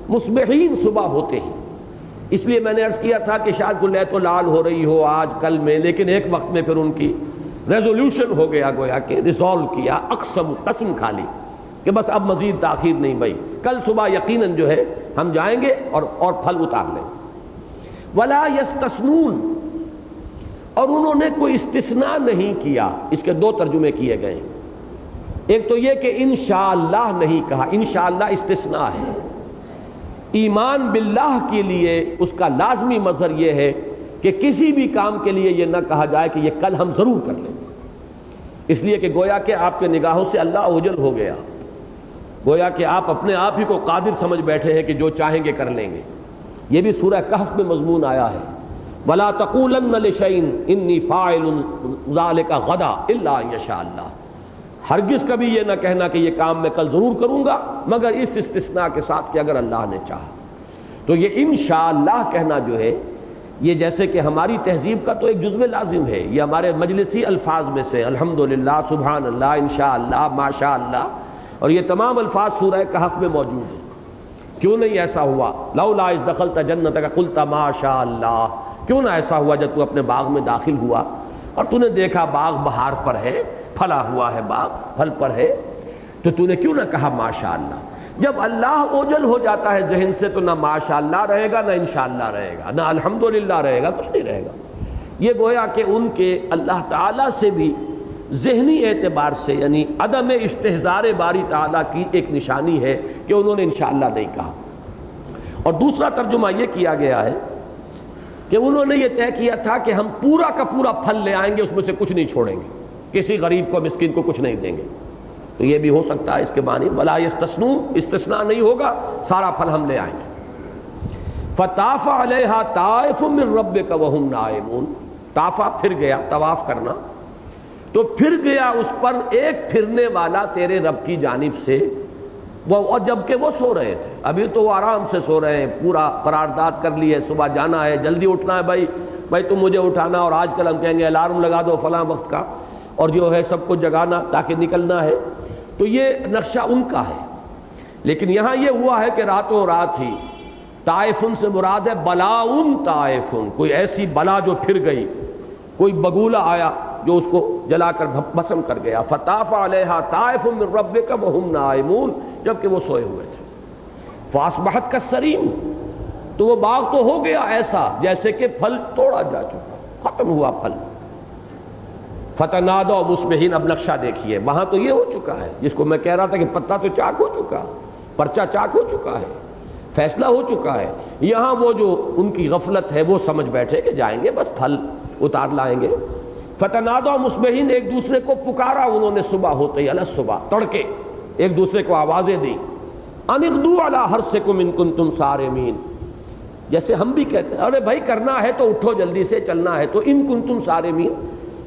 مصبحین صبح ہوتے ہی. اس لیے میں نے عرض کیا تھا کہ شاید کوئی لیت و لال ہو رہی ہو آج کل میں، لیکن ایک وقت میں پھر ان کی ریزولوشن ہو گیا، گویا کہ ریزالو کیا، اقسم قسم کھا لی کہ بس اب مزید تاخیر نہیں بھائی، کل صبح یقیناً جو ہے ہم جائیں گے اور پھل اتار لیں گے۔ ولا یستثنون، اور انہوں نے کوئی استثناء نہیں کیا۔ اس کے دو ترجمے کیے گئے ہیں، ایک تو یہ کہ انشاءاللہ نہیں کہا، انشاءاللہ استثناء ہے۔ ایمان باللہ کے لیے اس کا لازمی مظہر یہ ہے کہ کسی بھی کام کے لیے یہ نہ کہا جائے کہ یہ کل ہم ضرور کر لیں گے، اس لیے کہ گویا کہ آپ کے نگاہوں سے اللہ اوجھل ہو گیا، گویا کہ آپ اپنے آپ ہی کو قادر سمجھ بیٹھے ہیں کہ جو چاہیں گے کر لیں گے۔ یہ بھی سورہ کہف میں مضمون آیا ہے، وَلَا تَقُولَنَّ لِشَيْءٍ إِنِّي فَاعِلٌ ذَلِكَ غَدًا إِلَّا أَن يَشَاءَ اللَّهُ، ہرگز کبھی یہ نہ کہنا کہ یہ کام میں کل ضرور کروں گا مگر اس استثناء کے ساتھ کہ اگر اللہ نے چاہا۔ تو یہ انشاءاللہ کہنا جو ہے یہ جیسے کہ ہماری تہذیب کا تو ایک جزو لازم ہے، یہ ہمارے مجلسی الفاظ میں سے الحمدللہ، سبحان اللہ، انشاءاللہ، ماشاءاللہ، اور یہ تمام الفاظ سورہ کہف میں موجود ہیں۔ کیوں نہیں ایسا ہوا؟ لولا اذ دخلت جنتک قلت ما شاء اللہ، کیوں نہ ایسا ہوا جب تو اپنے باغ میں داخل ہوا اور تو نے دیکھا باغ بہار پر ہے، پھلا ہوا ہے، باغ پھل پر ہے، تو تو نے کیوں نہ کہا ماشاءاللہ؟ جب اللہ اوجل ہو جاتا ہے ذہن سے تو نہ ماشاءاللہ رہے گا، نہ انشاءاللہ رہے گا، نہ الحمدللہ رہے گا، کچھ نہیں رہے گا۔ یہ گویا کہ ان کے اللہ تعالیٰ سے بھی ذہنی اعتبار سے یعنی عدم استحضار باری تعالیٰ کی ایک نشانی ہے کہ انہوں نے انشاءاللہ نہیں کہا۔ اور دوسرا ترجمہ یہ کیا گیا ہے کہ انہوں نے یہ طے کیا تھا کہ ہم پورا کا پورا پھل لے آئیں گے، اس میں سے کچھ نہیں چھوڑیں گے، کسی غریب کو مسکین کو کچھ نہیں دیں گے۔ تو یہ بھی ہو سکتا ہے اس کے معنی ولا یستثنون، استثناء نہیں ہوگا، سارا پھل ہم لے آئیں گے۔ فطاف علیہا طائف من ربک وہم نائمون، طافہ پھر گیا، طواف کرنا، تو پھر گیا اس پر ایک پھرنے والا تیرے رب کی جانب سے، اور جبکہ وہ سو رہے تھے، ابھی تو وہ آرام سے سو رہے ہیں، پورا قرارداد کر لی ہے، صبح جانا ہے، جلدی اٹھنا ہے، بھائی تم مجھے اٹھانا، اور آج کل ہم کہیں گے الارم لگا دو فلاں وقت کا، اور جو ہے سب کو جگانا تاکہ نکلنا ہے، تو یہ نقشہ ان کا ہے۔ لیکن یہاں یہ ہوا ہے کہ راتوں رات ہی، طائفن سے مراد ہے بلاؤن طائفن، کوئی ایسی بلا جو پھر گئی، کوئی بگولہ آیا جو اس کو جلا کر بھسم کر گیا۔ فطاف علیہا طائف من ربک وہم نائمون، جبکہ وہ سوئے ہوئے تھے۔ فاصبحت کالصریم، تو وہ باغ تو ہو گیا ایسا جیسے کہ پھل توڑا جا چکا، ختم ہوا پھل۔ فتنادوا مصبحین، اب نقشہ دیکھیے، وہاں تو یہ ہو چکا ہے جس کو میں کہہ رہا تھا کہ پتا تو چاک ہو چکا، پرچہ چاک ہو چکا ہے، فیصلہ ہو چکا ہے۔ یہاں وہ جو ان کی غفلت ہے وہ سمجھ بیٹھے کہ جائیں گے بس پھل اتار لائیں گے۔ فتنادوا مصبحین، ایک دوسرے کو پکارا انہوں نے صبح ہوتے ہی، صبح تڑکے ایک دوسرے کو آوازیں دی، ان اغدوا علی حرثکم ان کنتم صارمین، جیسے ہم بھی کہتے ہیں ارے بھائی کرنا ہے تو اٹھو جلدی سے، چلنا ہے تو ان کنتم صارمین،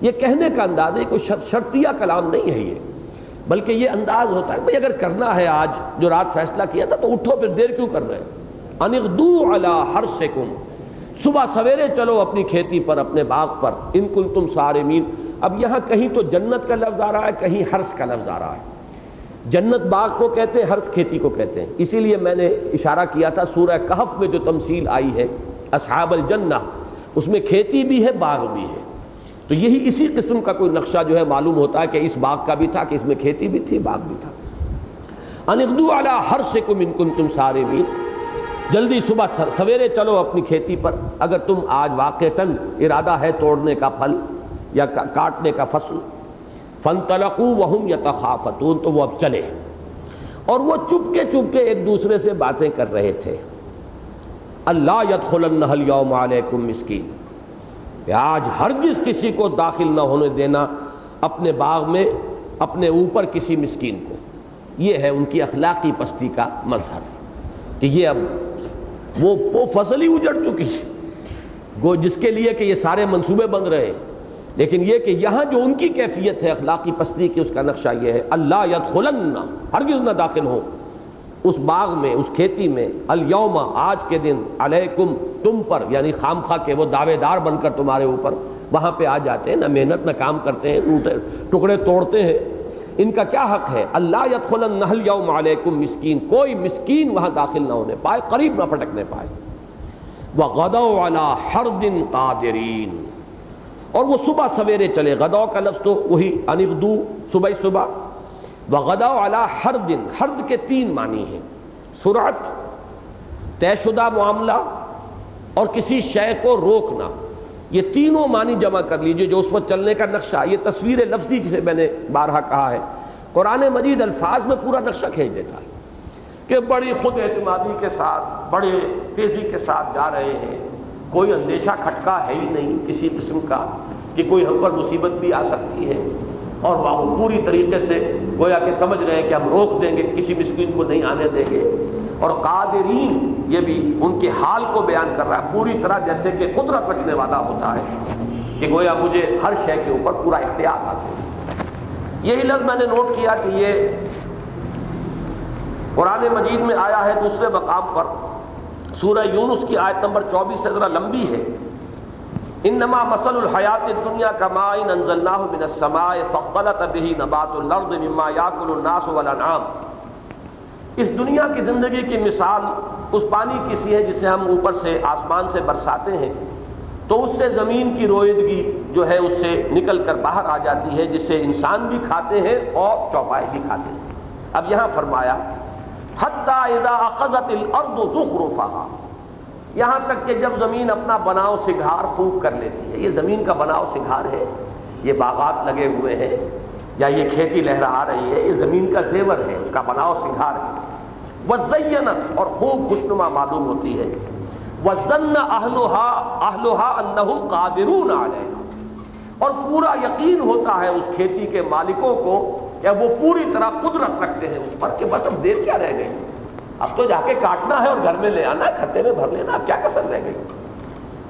یہ کہنے کا انداز ہے، کوئی شرطیہ کلام نہیں ہے یہ، بلکہ یہ انداز ہوتا ہے بھئی اگر کرنا ہے آج جو رات فیصلہ کیا تھا تو اٹھو، پھر دیر کیوں کر رہے ہیں۔ ان اغدوا علی حرثکم، صبح سویرے چلو اپنی کھیتی پر، اپنے باغ پر، ان کنتم صارمین۔ اب یہاں کہیں تو جنت کا لفظ آ رہا ہے، کہیں حرث کا لفظ آ رہا ہے۔ جنت باغ کو کہتے ہیں، حرث کھیتی کو کہتے ہیں، اسی لیے میں نے اشارہ کیا تھا سورہ کہف میں جو تمثیل آئی ہے اصحاب الجنہ، اس میں کھیتی بھی ہے، باغ بھی ہے، تو یہی اسی قسم کا کوئی نقشہ جو ہے معلوم ہوتا ہے کہ اس باغ کا بھی تھا، کہ اس میں کھیتی بھی تھی، باغ بھی تھا۔ ان اغدوا علی حرثکم ان کنتم صارمین، جلدی صبح سویرے چلو اپنی کھیتی پر اگر تم آج واقعتاً ارادہ ہے توڑنے کا پھل یا کاٹنے کا فصل۔ فانطلقوا وہم یتخافتون، تو وہ اب چلے اور وہ چپکے ایک دوسرے سے باتیں کر رہے تھے۔ اللہ یدخلنہ اليوم علیکم مسکین، کہ آج ہرگز کسی کو داخل نہ ہونے دینا اپنے باغ میں اپنے اوپر کسی مسکین کو۔ یہ ہے ان کی اخلاقی پستی کا مظہر کہ یہ اب وہ فصل ہی اجڑ چکی گو جس کے لیے کہ یہ سارے منصوبے بن رہے، لیکن یہ کہ یہاں جو ان کی کیفیت ہے اخلاقی پستی کی، اس کا نقشہ یہ ہے اللہ یدخلن، ہرگز نہ داخل ہو اس باغ میں، اس کھیتی میں، الیوم، آج کے دن، علیکم، تم پر، یعنی خام خواہ کے وہ دعوے دار بن کر تمہارے اوپر وہاں پہ آ جاتے ہیں، نہ محنت نہ کام کرتے ہیں، ٹکڑے توڑتے ہیں، ان کا کیا حق ہے؟ اللہ یدخلن الیوم علیکم مسکین، کوئی مسکین وہاں داخل نہ ہونے پائے، قریب نہ پھٹکنے پائے۔ وغدوا علی حرد قادرین، اور وہ صبح سویرے چلے، غدو کا لفظ تو وہی ان اغدو، صبح وغدوا علی حرد، حرد کے 3 معنی ہیں، سرعت، طے شدہ معاملہ اور کسی شے کو روکنا. یہ تینوں معنی جمع کر لیجئے جو اس وقت چلنے کا نقشہ. یہ تصویر لفظی جسے میں نے بارہا کہا ہے، قرآن مجید الفاظ میں پورا نقشہ کھینچ دیتا ہے کہ بڑی خود اعتمادی کے ساتھ، بڑے تیزی کے ساتھ جا رہے ہیں، کوئی اندیشہ کھٹکا ہے ہی نہیں کسی قسم کا کہ کوئی ہم پر مصیبت بھی آ سکتی ہے، اور وہ پوری طریقے سے گویا کہ سمجھ رہے ہیں کہ ہم روک دیں گے، کسی مسکین کو نہیں آنے دیں گے. اور قادرین، یہ بھی ان کے حال کو بیان کر رہا ہے، پوری طرح جیسے کہ قدرت رکھنے والا ہوتا ہے کہ گویا مجھے ہر شے کے اوپر پورا اختیار حاصل ہے. یہی لفظ میں نے نوٹ کیا کہ یہ قرآن مجید میں آیا ہے دوسرے مقام پر، سورہ یونس کی آیت نمبر 24 سے ذرا لمبی ہے. انما مثل الحیات الدنیا کماء انزلناہ من السماء فاختلط به نبات الارض مما یاکل الناس والانعام. اس دنیا کی زندگی کی مثال اس پانی کی سی ہے جسے ہم اوپر سے آسمان سے برساتے ہیں، تو اس سے زمین کی روئیدگی جو ہے اس سے نکل کر باہر آ جاتی ہے، جسے انسان بھی کھاتے ہیں اور چوپائے بھی کھاتے ہیں. اب یہاں فرمایا حتی اذا اخذت الارض زخرفها، یہاں تک کہ جب زمین اپنا بناؤ سنگھار خوب کر لیتی ہے. یہ زمین کا بناؤ سنگھار ہے، یہ باغات لگے ہوئے ہیں یا یہ کھیتی لہرا رہی ہے، یہ زمین کا زیور ہے، اس کا بناؤ سنگھار ہے. وزینت، اور خوب خوشنما معلوم ہوتی ہے. وظن اہلھا انہم قادرون علیہا، اور پورا یقین ہوتا ہے اس کھیتی کے مالکوں کو کہ وہ پوری طرح قدرت رکھتے ہیں اس پر کہ بس اب دیر کیا رہ گئی، اب تو جا کے کاٹنا ہے اور گھر میں لے آنا ہے، کھتے میں بھر لینا، اب کیا کسر رہ گئی.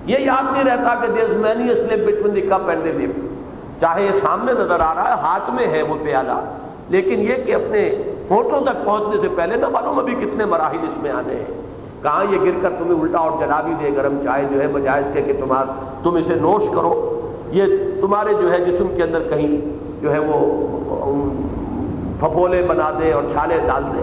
یہ یاد نہیں رہتا کہ there is many a slip between the cup and the lip. چاہے یہ سامنے نظر آ رہا ہے، ہاتھ میں ہے وہ پیالہ، لیکن یہ کہ اپنے ہونٹوں تک پہنچنے سے پہلے نہ معلوم ابھی کتنے مراحل اس میں آنے ہیں. کہاں یہ گر کر تمہیں الٹا اور جلا بھی دے گرم چائے جو ہے، بجائے اس کے کہ تم اسے نوش کرو، یہ تمہارے جو ہے جسم کے اندر کہیں جو ہے وہ پھپھولے بنا دے اور چھالے ڈال دے،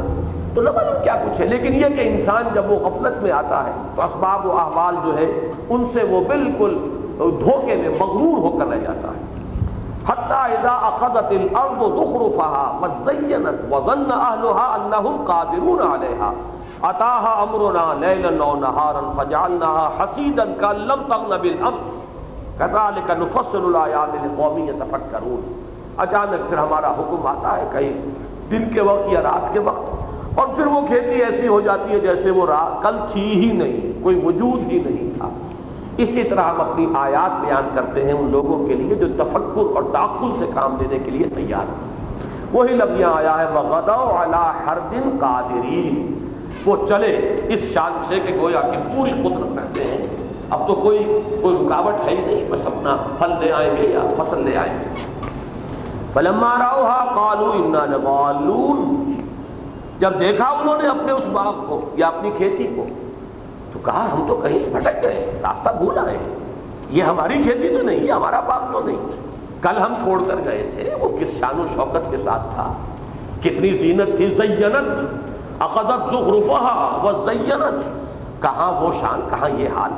تو نہ معلوم کیا کچھ ہے. لیکن یہ کہ انسان جب وہ غفلت میں آتا ہے تو اسباب و احوال جو ہے ان سے وہ بالکل دھوکے میں مغرور ہو کر رہ جاتا ہے. حتی اذا اخذت الارض زخرفها وزینت وظن اہلھا انہم قادرون علیہا اتاها امرنا لیلا او نہارا فجعلناها حصیدا کأن لم تغن بالامس کذلک نفصل الآیات لقوم یتفکرون. اچانک پھر ہمارا حکم آتا ہے کہیں دن کے وقت یا رات کے وقت، اور پھر وہ کھیتی ایسی ہو جاتی ہے جیسے وہ کل تھی ہی نہیں، کوئی وجود ہی نہیں تھا. اسی طرح ہم اپنی آیات بیان کرتے ہیں ان لوگوں کے لیے جو تفکر اور تعقل سے کام لینے کے لیے تیار ہیں. وہی لفظ یہاں آیا ہے وَغَدَوْا عَلَىٰ حَرْدٍ قَادِرِينَ، وہ چلے اس شان سے کہ گویا کہ پوری قدرت رکھتے ہیں، اب تو کوئی رکاوٹ ہے ہی نہیں، بس اپنا پھل لے آئیں گے یا فصل لے آئیں گے. فَلَمَّا رَأَوْهَا قَالُوا إِنَّا لَضَالُّونَ، جب دیکھا انہوں نے اپنے اس باغ کو یا اپنی کھیتی کو تو کہا ہم تو کہیں بھٹک گئے، راستہ بھول آئے، یہ ہماری کھیتی تو نہیں، یہ ہمارا باغ تو نہیں، کل ہم چھوڑ کر گئے تھے، وہ کس شان و شوکت کے ساتھ تھا، کتنی زینت تھی. زینت اخذت زخرفها وزینت، کہاں وہ شان، کہاں یہ حال.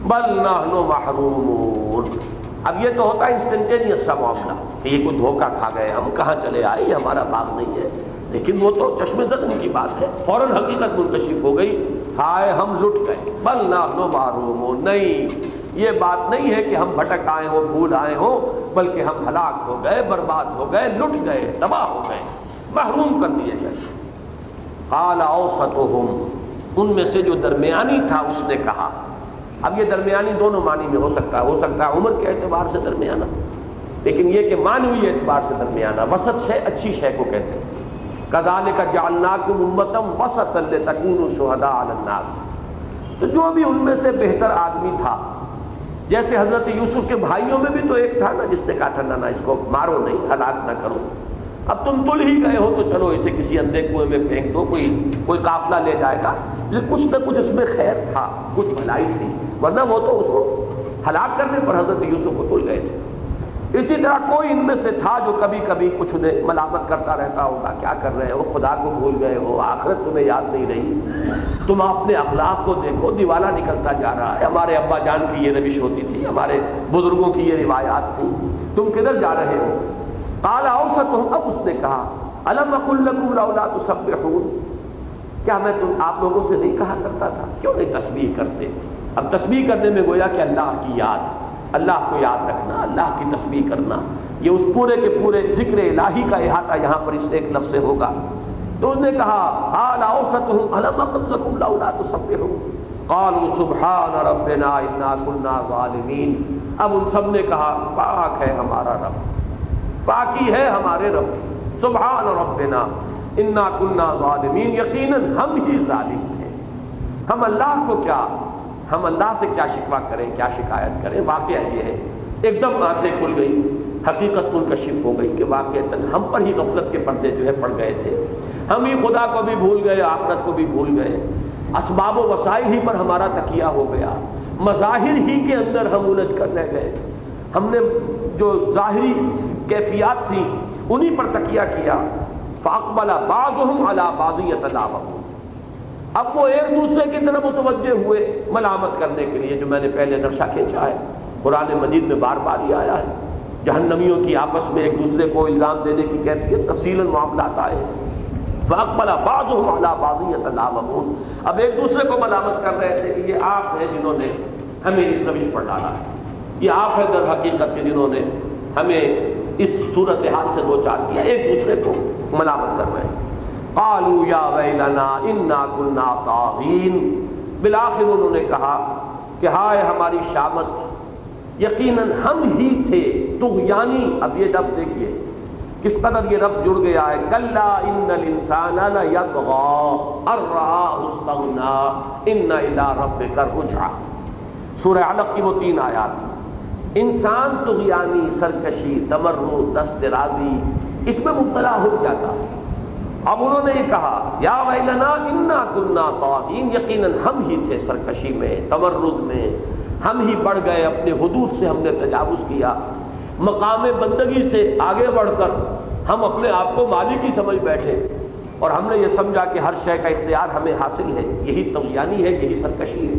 بل نحن محرومون، اب یہ تو ہوتا ہے انسٹنٹینیس سا معاملہ کہ یہ کوئی دھوکہ کھا گئے، ہم کہاں چلے آئے، یہ ہمارا باغ نہیں ہے. لیکن وہ تو چشم زد ان کی بات ہے، فوراً حقیقت منکشف ہو گئی، ہائے ہم لٹ گئے. بل نحن محرومون، نہیں یہ بات نہیں ہے کہ ہم بھٹک آئے ہوں، بھول آئے ہوں، بلکہ ہم ہلاک ہو گئے، برباد ہو گئے، لٹ گئے، تباہ ہو گئے، محروم کر دیے گئے. قال اوسطهم، ان میں سے جو درمیانی تھا اس نے کہا. اب یہ درمیانی دونوں معنی میں ہو سکتا ہے عمر کے اعتبار سے درمیانہ، لیکن یہ کہ معنوی اعتبار سے درمیانہ، وسط شے اچھی شے کو کہتے ہیں. کذالک جعلناکم امۃ وسطا لتکونوا شہداء علی الناس، تو جو بھی ان میں سے بہتر آدمی تھا، جیسے حضرت یوسف کے بھائیوں میں بھی تو ایک تھا نا جس نے کہا تھا نہ اس کو مارو نہیں، ہلاک نہ کرو، اب تم تل ہی گئے ہو تو چلو اسے کسی اندھے کنویں میں پھینک دو، کوئی قافلہ لے جائے گا. کچھ نہ کچھ اس میں خیر تھا، کچھ بھلائی تھی، ورنہ وہ تو اس کو ہلاک کرنے پر حضرت یوسف کو تل گئے تھے. اسی طرح کوئی ان میں سے تھا جو کبھی کبھی کچھ انہیں ملامت کرتا رہتا ہوگا، کیا کر رہے ہو، خدا کو بھول گئے ہو، آخرت تمہیں یاد نہیں رہی، تم اپنے اخلاق کو دیکھو، دیوالا نکلتا جا رہا ہے، ہمارے ابا جان کی یہ روش ہوتی تھی، ہمارے بزرگوں کی یہ روایات تھی، تم کدھر جا رہے ہو. قال اوسطهم، اب اس نے کہا الم اقل لکم لولا تسبحون، کیا میں آپ لوگوں سے نہیں کہا کرتا تھا کیوں نہیں تسبیح کرتے؟ اب تسبیح کرنے میں گویا کہ اللہ کی یاد، اللہ کو یاد رکھنا، اللہ کی تسبیح کرنا، یہ اس پورے کے پورے ذکر الہی کا احاطہ یہاں پر اس ایک لفظ سے ہوگا۔ تو اس نے کہا قال اوسطهم الم اقل لکم لولا تسبحون قالوا سبحان ربنا انا كنا ظالمین، اب ان سب نے کہا پاک ہے ہمارا رب، پاکی ہے ہمارے رب، سبحان ربنا انا كنا ظالمین، یقیناً ہم ہی ظالم تھے، ہم اللہ کو کیا، ہم اللہ سے کیا شکوہ کریں، کیا شکایت کریں۔ واقعہ یہ ہے ایک دم آنکھیں کھل گئی، حقیقت منکشف ہو گئی کہ واقعتاً ہم پر ہی غفلت کے پردے جو ہے پڑ گئے تھے، ہم ہی خدا کو بھی بھول گئے، آخرت کو بھی بھول گئے، اسباب و وسائل ہی پر ہمارا تکیہ ہو گیا، مظاہر ہی کے اندر ہم الجھ کر رہ گئے، ہم نے جو ظاہری کیفیات تھیں انہی پر تکیہ کیا۔ فاقبل بعضهم على بعض يتلاومون، اب وہ ایک دوسرے کی طرف متوجہ ہوئے ملامت کرنے کے لیے، جو میں نے پہلے نقشہ کھینچا ہے، قرآن مجید میں بار بار یہ آیا ہے، جہنمیوں کی آپس میں ایک دوسرے کو الزام دینے کی کیفیت تفصیلاً معاملات آئے ہیں۔ فاقبل بعضهم على بعض يتلاومون، اب ایک دوسرے کو ملامت کر رہے تھے کہ یہ آپ ہیں جنہوں نے ہمیں اس روش پر ڈالا ہے، یہ آپ ہیں در حقیقت کے جنہوں نے ہمیں اس صورتحال سے دوچار کیا، ایک دوسرے کو ملامت کر رہے ہیں۔ قالوا یا ویلنا انا كنا طاغین، بالآخر انہوں نے کہا کہ ہائے ہماری شامت، یقیناً ہم ہی تھے طغیانی۔ اب یہ لفظ دیکھیے کس قدر یہ لفظ جڑ گیا ہے، کلا ان الانسان لیطغی ان رآہ استغنی ان الی ربک الرجعی، سورہ علق کی وہ 3 آیات۔ انسان طغیانی، سرکشی، تمرد، دست درازی، اس میں مبتلا ہو جاتا ہے۔ اب انہوں نے یہ کہا یا ویلنا انا کنا طاغین، یقیناً ہم ہی تھے سرکشی میں، تمرد میں، ہم ہی بڑھ گئے، اپنے حدود سے ہم نے تجاوز کیا، مقام بندگی سے آگے بڑھ کر ہم اپنے آپ کو مالک ہی سمجھ بیٹھے، اور ہم نے یہ سمجھا کہ ہر شے کا اختیار ہمیں حاصل ہے، یہی طغیانی ہے، یہی سرکشی ہے۔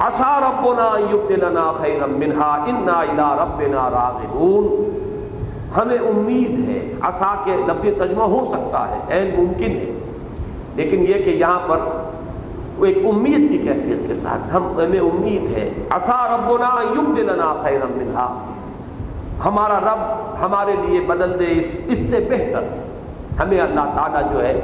عسیٰ ربنا ان یبدلنا خیرا منہا انا الی ربنا راغبون، ہمیں امید ہے، عسیٰ کے لفظی ترجمہ ہو سکتا ہے، عین ممکن ہے، لیکن یہ کہ یہاں پر وہ ایک امید کی کیفیت کے ساتھ ہمیں امید ہے، عسیٰ ربنا ان یبدلنا خیرا منہا، ہمارا رب ہمارے لیے بدل دے اس سے بہتر، ہمیں اللہ تعالیٰ جو ہے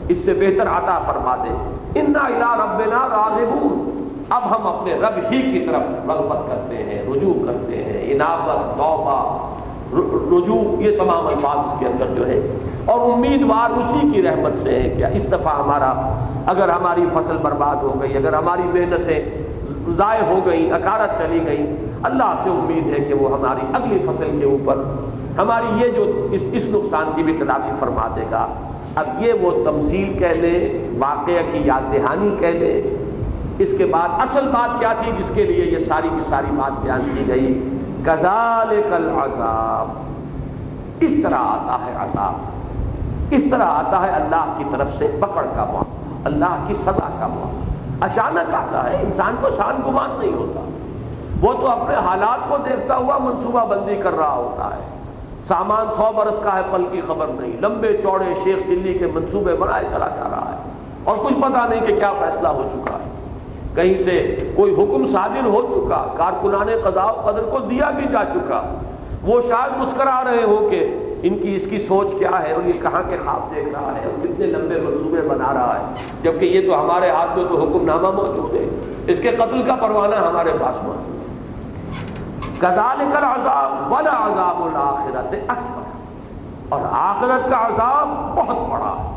اس سے بہتر عطا فرما دے۔ انا الی ربنا راغبون، اب ہم اپنے رب ہی کی طرف رغبت کرتے ہیں، رجوع کرتے ہیں، انابت، توبہ، رجوع، یہ تمام الفاظ اس کے اندر جو ہے، اور امیدوار اسی کی رحمت سے ہے کہ اس دفعہ اگر ہماری فصل برباد ہو گئی، اگر ہماری محنتیں ضائع ہو گئیں، اکارت چلی گئیں، اللہ سے امید ہے کہ وہ ہماری اگلی فصل کے اوپر ہماری یہ جو اس نقصان کی بھی تلافی فرما دے گا۔ اب یہ وہ تمثیل کہہ لیں، واقعہ کی یاد دہانی کہہ لیں، اس کے بعد اصل بات کیا تھی جس کے لیے یہ ساری کی ساری بات بیان کی گئی، کذالک العذاب، اس طرح آتا ہے عذاب، اس طرح آتا ہے اللہ کی طرف سے پکڑ کا معاملہ، اللہ کی سزا کا معاملہ، اچانک آتا ہے، انسان کو شان گمان نہیں ہوتا، وہ تو اپنے حالات کو دیکھتا ہوا منصوبہ بندی کر رہا ہوتا ہے، سامان 100 برس کا ہے پل کی خبر نہیں، لمبے چوڑے شیخ چلی کے منصوبے بنائے چلا جا رہا ہے، اور کچھ پتہ نہیں کہ کیا فیصلہ ہو چکا ہے، کہیں سے کوئی حکم صادر ہو چکا، کارکنان قضاء و قدر کو دیا بھی جا چکا، وہ شاید مسکرا رہے ہو کہ اس کی سوچ کیا ہے، اور یہ کہاں کے خواب دیکھ رہا ہے، اور کتنے لمبے منصوبے بنا رہا ہے، جبکہ یہ تو ہمارے ہاتھ میں تو حکم نامہ موجود ہے، اس کے قتل کا پروانہ ہمارے پاس موجود ہے۔ کذالک العذاب ولعذاب الآخرۃ اکبر، اور آخرت کا عذاب بہت بڑا ہے۔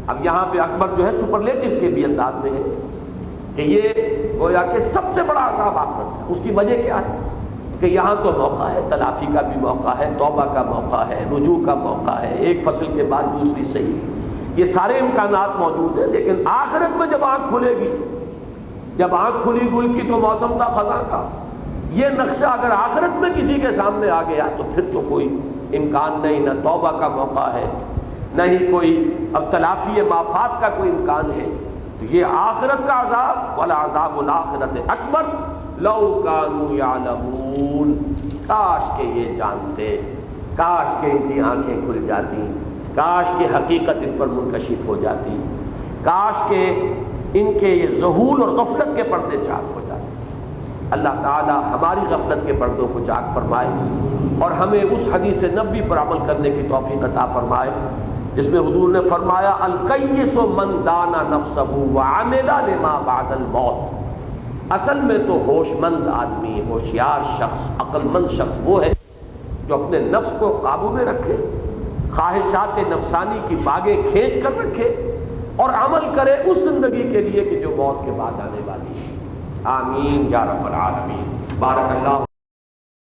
اب یہاں پہ اکبر جو ہے سپرلیٹو کے بھی انداز میں ہے کہ یہ گویا کہ سب سے بڑا عذاب آخرت ہے۔ اس کی وجہ کیا ہے کہ یہاں تو موقع ہے، تلافی کا بھی موقع ہے، توبہ کا موقع ہے، رجوع کا موقع ہے، ایک فصل کے بعد دوسری صحیح، یہ سارے امکانات موجود ہیں، لیکن آخرت میں جب آنکھ کھلے گی، جب آنکھ کھلی گل کی تو موسم تھا خزاں کا، یہ نقشہ اگر آخرت میں کسی کے سامنے آ گیا تو پھر تو کوئی امکان نہیں، نہ توبہ کا موقع ہے، نہ ہی کوئی اب تلافی مافات کا کوئی امکان ہے۔ یہ آخرت کا عذاب ولعذاب الآخرۃ اکبر لو کانوا یعلمون، کاش کہ یہ جانتے، کاش کہ ان کی آنکھیں کھل جاتی، کاش کہ حقیقت ان پر منکشف ہو جاتی، کاش کہ ان کے یہ ذہول اور غفلت کے پردے چاک ہو جاتے۔ اللہ تعالی ہماری غفلت کے پردوں کو چاک فرمائے اور ہمیں اس حدیث نبوی پر عمل کرنے کی توفیق عطا فرمائے جس میں حضور نے فرمایا القیس من دانا نفسہ وعمل لما بعد الموت۔ اصل میں تو ہوش مند آدمی، ہوشیار شخص، عقل مند شخص وہ ہے جو اپنے نفس کو قابو میں رکھے، خواہشات نفسانی کی باغیں کھینچ کر رکھے اور عمل کرے اس زندگی کے لیے کہ جو موت کے بعد آنے والی ہے۔ آمین یا رب العالمین۔ بارک اللہ